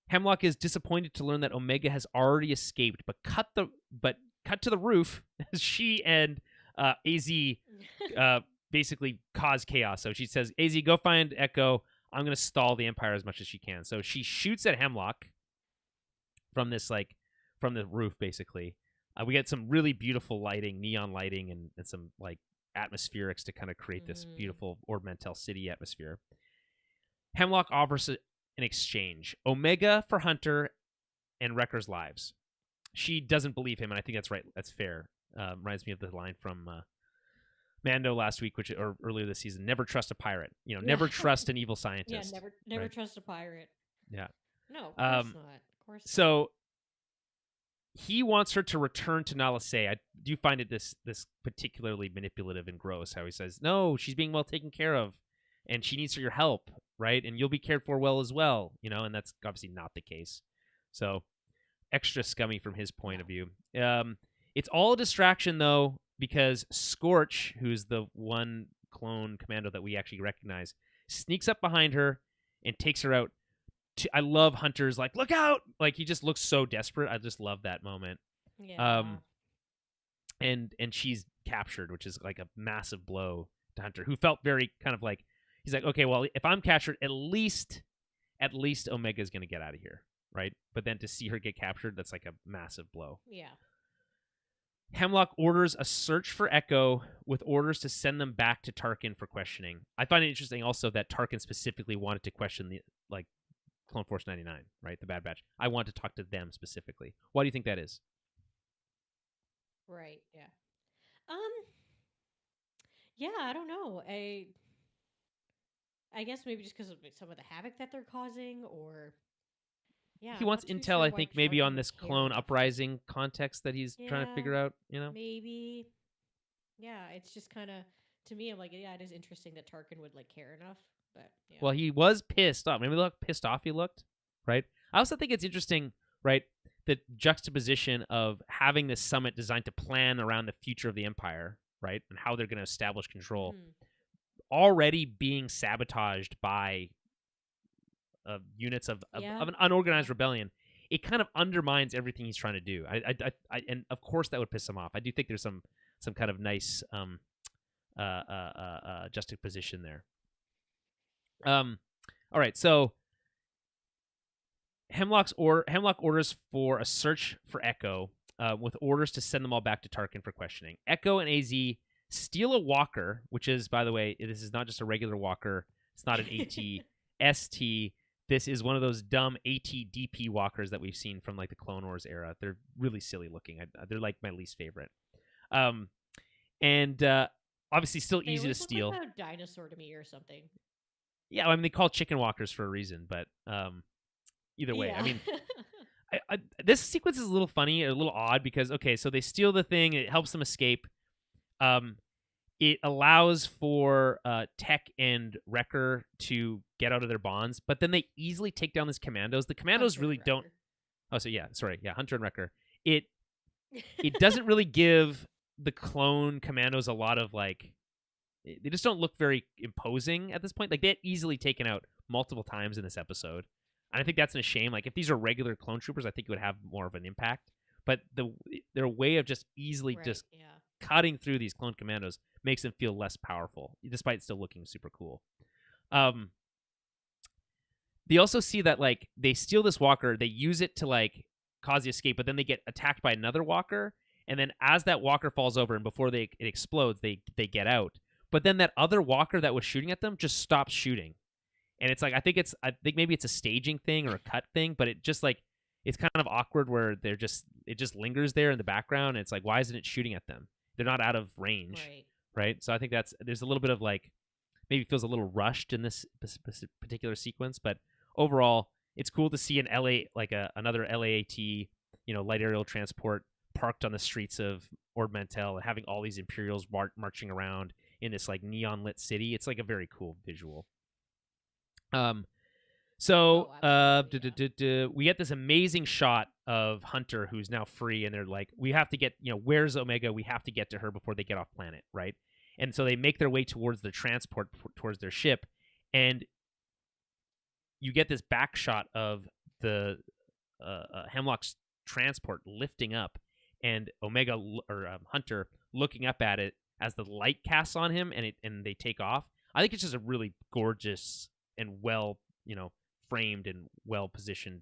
Hemlock is disappointed to learn that Omega has already escaped, but cut to the roof as she and AZ basically cause chaos. So she says, AZ, go find Echo. I'm going to stall the Empire as much as she can. So she shoots at Hemlock from the roof, basically. We get some really beautiful lighting, neon lighting, and some like atmospherics to kind of create this beautiful Ord Mantell city atmosphere. Hemlock offers an exchange: Omega for Hunter and Wrecker's lives. She doesn't believe him, and I think that's right. That's fair. Reminds me of the line from Mando last week, or earlier this season: "Never trust a pirate. Never trust an evil scientist." Yeah, never right? trust a pirate. Yeah. No, of course not. Of course not. So he wants her to return to Nala Se. I do find it this particularly manipulative and gross how he says, no, she's being well taken care of and she needs your help, right? And you'll be cared for well as well, and that's obviously not the case. So extra scummy from his point of view. It's all a distraction, though, because Scorch, who's the one clone commando that we actually recognize, sneaks up behind her and takes her out. I love Hunter's like, look out! Like, he just looks so desperate. I just love that moment. Yeah. And she's captured, which is like a massive blow to Hunter, who felt very kind of like, he's like, okay, well, if I'm captured, at least Omega's going to get out of here, right? But then to see her get captured, that's like a massive blow. Yeah. Hemlock orders a search for Echo with orders to send them back to Tarkin for questioning. I find it interesting also that Tarkin specifically wanted to question the Clone Force 99, right? The Bad Batch. I want to talk to them specifically. Why do you think that is? Right. Yeah. Yeah, I don't know. I guess maybe just because of some of the havoc that they're causing, or yeah, He I'm wants not too intel, sure I why think, maybe on Tarkin this would care clone enough uprising context that he's trying to figure out, Maybe. Yeah, it's just kind of, to me, I'm like, yeah, it is interesting that Tarkin would care enough, but yeah. Well, he was pissed off. Remember how pissed off he looked, right? I also think it's interesting, right, the juxtaposition of having this summit designed to plan around the future of the Empire, right, and how they're going to establish control, already being sabotaged by units of an unorganized rebellion. It kind of undermines everything he's trying to do. And of course that would piss him off. I do think there's some kind of nice juxtaposition there. All right, so Hemlock orders for a search for Echo, with orders to send them all back to Tarkin for questioning. Echo and AZ steal a walker, which is, by the way, this is not just a regular walker. It's not an AT ST. This is one of those dumb AT-DP walkers that we've seen from the Clone Wars era. They're really silly looking. They're my least favorite. And obviously still easy to steal. They look like a dinosaur to me or something. Yeah, I mean, they call chicken walkers for a reason, but either way, I mean, this sequence is a little funny, a little odd, because, okay, so they steal the thing, it helps them escape. It allows for Tech and Wrecker to get out of their bonds, but then they easily take down these commandos. The commandos Hunter really don't. Wrecker. Oh, so yeah, sorry, yeah, Hunter and Wrecker. It doesn't really give the clone commandos a lot of like they just don't look very imposing at this point. Like they get easily taken out multiple times in this episode, and I think that's a shame. Like if these are regular clone troopers, I think it would have more of an impact. But their way of just easily Right. just Yeah. cutting through these clone commandos makes them feel less powerful, despite still looking super cool. Um, they also see that like they steal this walker, they use it to like cause the escape, but then they get attacked by another walker, and then as that walker falls over and before it explodes, they get out. But then that other walker that was shooting at them just stops shooting, and it's like I think maybe it's a staging thing or a cut thing, but it just like it's kind of awkward where it just lingers there in the background. And it's like why isn't it shooting at them? They're not out of range, Right. right? So I think there's a little bit of like maybe feels a little rushed in this particular sequence, but overall, it's cool to see an another LAAT, light aerial transport parked on the streets of Ord Mantell and having all these Imperials marching around in this like neon lit city. It's like a very cool visual. So Oh, absolutely. Yeah. we get this amazing shot of Hunter who's now free, and they're like, we have to get, where's Omega? We have to get to her before they get off planet, right? And so they make their way towards the transport, towards their ship, and you get this back shot of the Hemlock's transport lifting up, and Omega or Hunter looking up at it as the light casts on him, and they take off. I think it's just a really gorgeous and well, framed and well positioned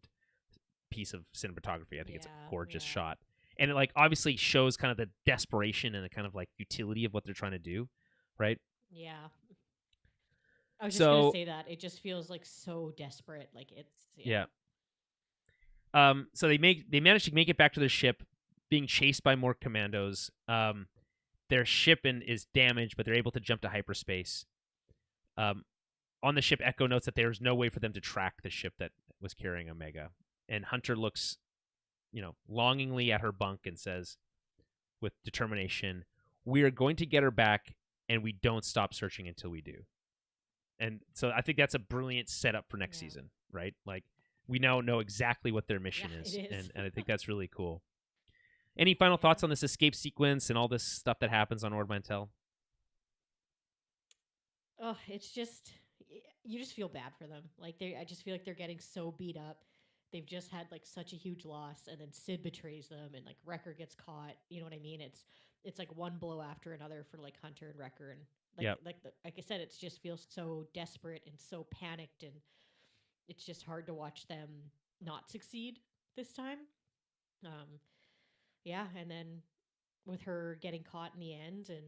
piece of cinematography. I think it's a gorgeous Yeah. shot, and it like obviously shows kind of the desperation and the kind of like futility of what they're trying to do, right? Yeah. I was just gonna So say that it just feels like so desperate. Like it's yeah. yeah, so they manage to make it back to their ship, being chased by more commandos. Their ship is damaged, but they're able to jump to hyperspace. On the ship, Echo notes that there's no way for them to track the ship that was carrying Omega. And Hunter looks, longingly at her bunk and says, with determination, "We are going to get her back, and we don't stop searching until we do." And so I think that's a brilliant setup for next Yeah. season, right? Like we now know exactly what their Yeah, mission it is, is. and I think that's really cool. Any final Yeah. thoughts on this escape sequence and all this stuff that happens on Ord Mantell? Oh, it's just you just feel bad for them. Like I just feel like they're getting so beat up. They've just had like such a huge loss, and then Sid betrays them, and like Wrecker gets caught. You know what I mean? It's like one blow after another for like Hunter and Wrecker, and Yep. like I said, it just feels so desperate and so panicked, and it's just hard to watch them not succeed this time. Um, yeah, and then with her getting caught in the end, and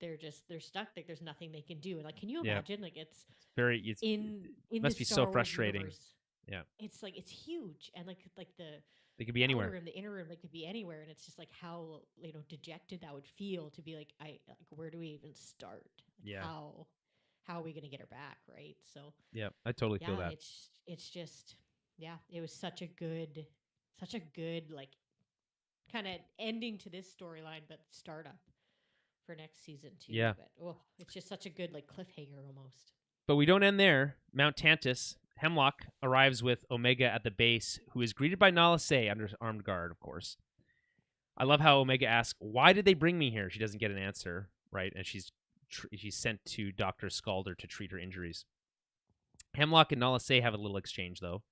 they're stuck. Like there's nothing they can do. And like, can you Yep. imagine? Like it's It in the must be so Star Wars frustrating. universe. Yeah. It's like it's huge, and like They could be the outer anywhere. room, the inner room, like could be anywhere, and it's just like how dejected that would feel to be like where do we even start? Like Yeah. how are we gonna get her back, right? So Yeah. I totally feel yeah, that. it's just yeah, it was such a good like kind of ending to this storyline, but startup for next season too. Yeah. But oh, it's just such a good like cliffhanger almost. But we don't end there. Mount Tantus, Hemlock arrives with Omega at the base, who is greeted by Nala Se under armed guard, of course. I love how Omega asks, "Why did they bring me here?" She doesn't get an answer, right? And she's sent to Dr. Scalder to treat her injuries. Hemlock and Nala Se have a little exchange, though.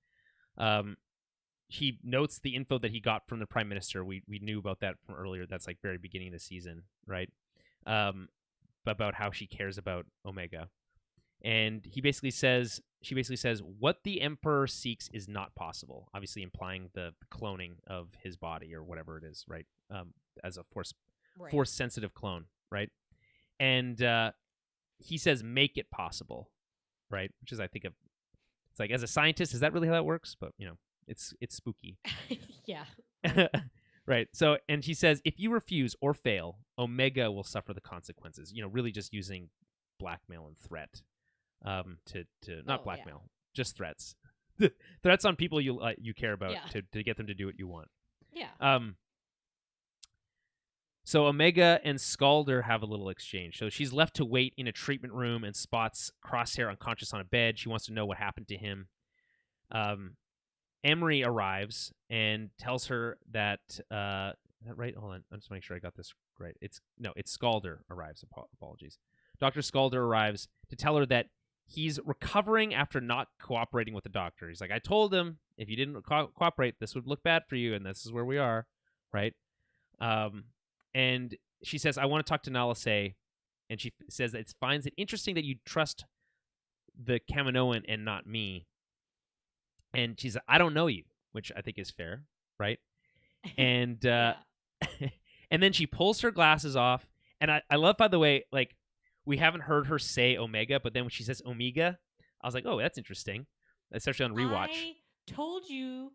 He notes the info that he got from the Prime Minister. We knew about that from earlier. That's like very beginning of the season, right? About how she cares about Omega. And she basically says, what the Emperor seeks is not possible, obviously implying the cloning of his body or whatever it is, right? As a Right. force sensitive clone, right? And he says, make it possible, right? Which is, I think, it's like, as a scientist, is that really how that works? But it's spooky. Yeah. Right. So, and he says, if you refuse or fail, Omega will suffer the consequences. Really just using blackmail and threat. To not blackmail, just threats. Threats on people you care about to get them to do what you want. Yeah. So Omega and Scalder have a little exchange. So she's left to wait in a treatment room and spots Crosshair unconscious on a bed. She wants to know what happened to him. Emery arrives and tells her that that right? Hold on. I'm just make sure I got this right. It's Scalder arrives. Apologies. Dr. Scalder arrives to tell her that he's recovering after not cooperating with the doctor. He's like, I told him if you didn't cooperate, this would look bad for you, and this is where we are, right? And she says, I want to talk to Nala Se, and she says that it finds it interesting that you trust the Kaminoan and not me. And she's like, I don't know you, which I think is fair, right? And Yeah. and then she pulls her glasses off, and I love, by the way, like, we haven't heard her say Omega, but then when she says Omega, I was like, oh, that's interesting, especially on rewatch. I told you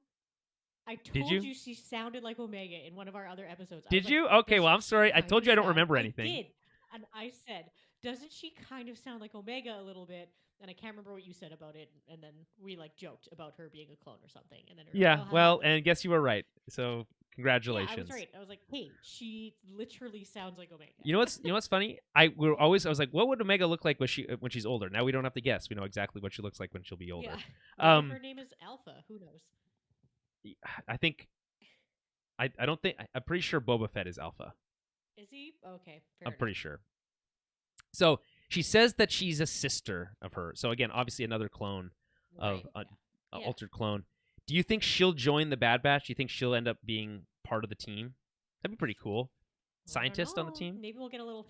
Did you? she sounded like Omega in one of our other episodes. Did you? Okay, well, I'm sorry. I told you I don't remember anything. I did. And I said, doesn't she kind of sound like Omega a little bit? And I can't remember what you said about it. And then we like joked about her being a clone or something. And then yeah, well, and guess you were right. So congratulations. Yeah, I was right. I was like, hey, she literally sounds like Omega. You know what's funny? I was like, what would Omega look like when she's older? Now we don't have to guess. We know exactly what she looks like when she'll be older. Yeah. Her name is Alpha. Who knows? I think. I don't think. I'm pretty sure Boba Fett is Alpha. Is he? Okay. I'm pretty sure. So she says that she's a sister of her. So again, obviously another clone of an altered clone. Do you think she'll join the Bad Batch? Do you think she'll end up being part of the team? That'd be pretty cool. Scientist on the team? Maybe we'll get a little.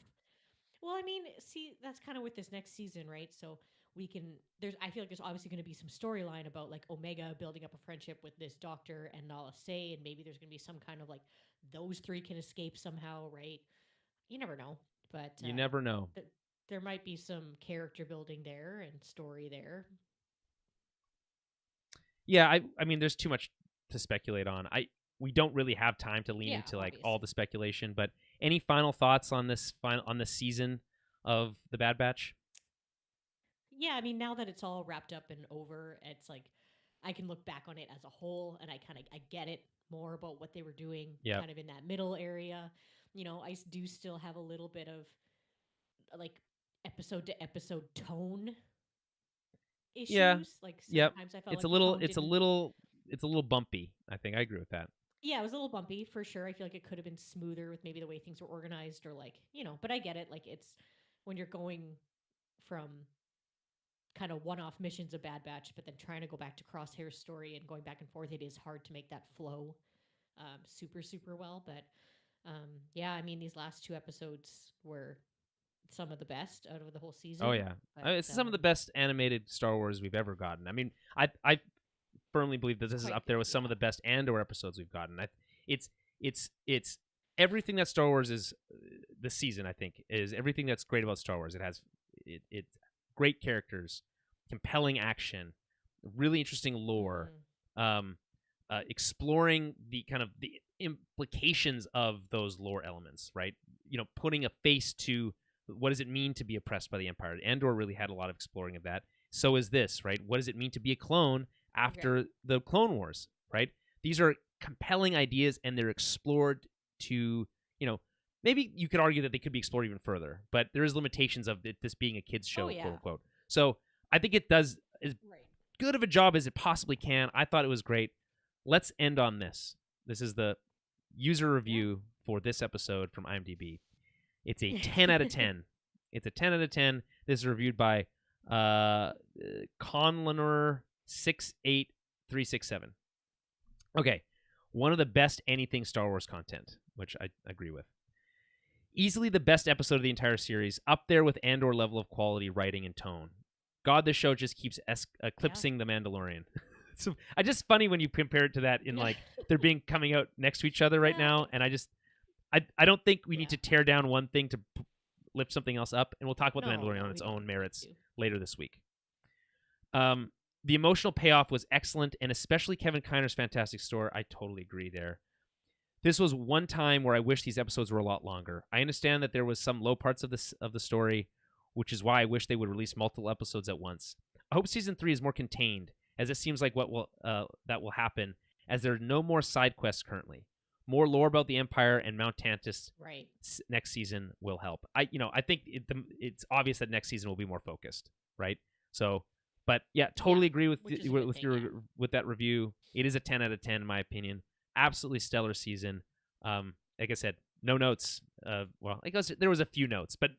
Well, I mean, see, that's kind of with this next season, right? So we can. I feel like there's obviously going to be some storyline about like Omega building up a friendship with this doctor and Nala Se, and maybe there's going to be some kind of like those three can escape somehow, right? You never know, but you never know. There might be some character building there and story there. Yeah, I mean, there's too much to speculate on. We don't really have time to lean into like all the speculation. But any final thoughts on this season of the Bad Batch? Yeah, I mean, now that it's all wrapped up and over, it's like I can look back on it as a whole, and I get it more about what they were doing, kind of in that middle area. You know, I do still have a little bit of like episode to episode tone issues. Yeah. Like sometimes I felt it's a little bumpy. I think I agree with that. Yeah, it was a little bumpy for sure. I feel like it could have been smoother with maybe the way things were organized or like, but I get it. Like it's when you're going from kind of one-off missions of Bad Batch, but then trying to go back to Crosshair's story and going back and forth, it is hard to make that flow super, super well. But yeah, I mean, these last two episodes were some of the best out of the whole season. Oh yeah, but, it's some of the best animated Star Wars we've ever gotten. I mean, I firmly believe that this is up there with some of the best Andor episodes we've gotten. It's everything that Star Wars is this season. I think is everything that's great about Star Wars. It has it's great characters, compelling action, really interesting lore, exploring the kind of the implications of those lore elements. Right, putting a face to what does it mean to be oppressed by the Empire. Andor really had a lot of exploring of that. So is this, right? What does it mean to be a clone after the Clone Wars, right? These are compelling ideas, and they're explored to, maybe you could argue that they could be explored even further, but there is limitations of this being a kids show, quote unquote. So I think it does as good of a job as it possibly can. I thought it was great. Let's end on this. This is the user review for this episode from IMDb. It's a 10 out of 10. It's a 10 out of 10. This is reviewed by Conliner68367. Okay. One of the best anything Star Wars content, which I agree with. Easily the best episode of the entire series, up there with Andor level of quality, writing, and tone. God, this show just keeps eclipsing The Mandalorian. So I just funny when you compare it to that in like they're being coming out next to each other right now, and I don't think we need to tear down one thing to lift something else up, and we'll talk about The Mandalorian on its own merits later this week. The emotional payoff was excellent, and especially Kevin Kiner's fantastic story. I totally agree there. This was one time where I wish these episodes were a lot longer. I understand that there was some low parts of the story, which is why I wish they would release multiple episodes at once. I hope season 3 is more contained, as it seems like that will happen, as there are no more side quests currently. More lore about the Empire and Mount Tantus next season will help. I think it's obvious that next season will be more focused, right? So, but yeah, totally agree with that review. It is a 10 out of 10 in my opinion. Absolutely stellar season. like I said, no notes. Well, I guess there was a few notes, but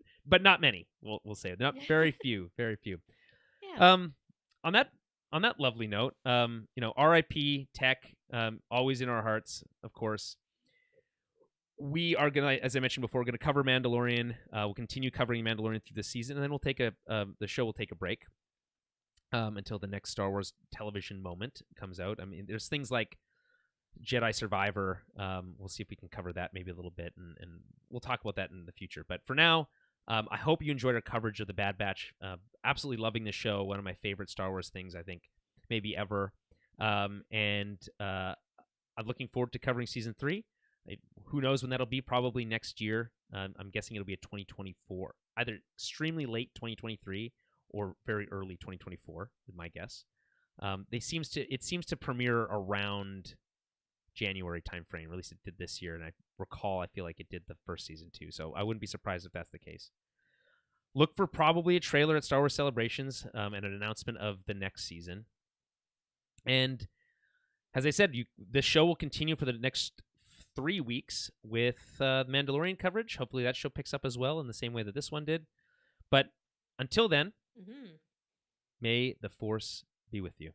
not many. We'll say not very few, very few. Yeah. Um, on that lovely note, R.I.P. Tech, always in our hearts, of course. We are gonna, as I mentioned before, gonna cover Mandalorian. We'll continue covering Mandalorian through the season, and then we'll take the show will take a break until the next Star Wars television moment comes out. I mean, there's things like Jedi Survivor. We'll see if we can cover that maybe a little bit, and we'll talk about that in the future. But for now, I hope you enjoyed our coverage of the Bad Batch. Absolutely loving the show. One of my favorite Star Wars things, I think, maybe ever. And I'm looking forward to covering season 3. Who knows when that'll be? Probably next year. I'm guessing it'll be a 2024, either extremely late 2023 or very early 2024, is my guess. It seems to premiere around January timeframe. At least it did this year, and I feel like it did the first season too. So I wouldn't be surprised if that's the case. Look for probably a trailer at Star Wars Celebrations and an announcement of the next season. And as I said, this show will continue for the next 3 weeks with Mandalorian coverage. Hopefully that show picks up as well in the same way that this one did. But until then, may the Force be with you.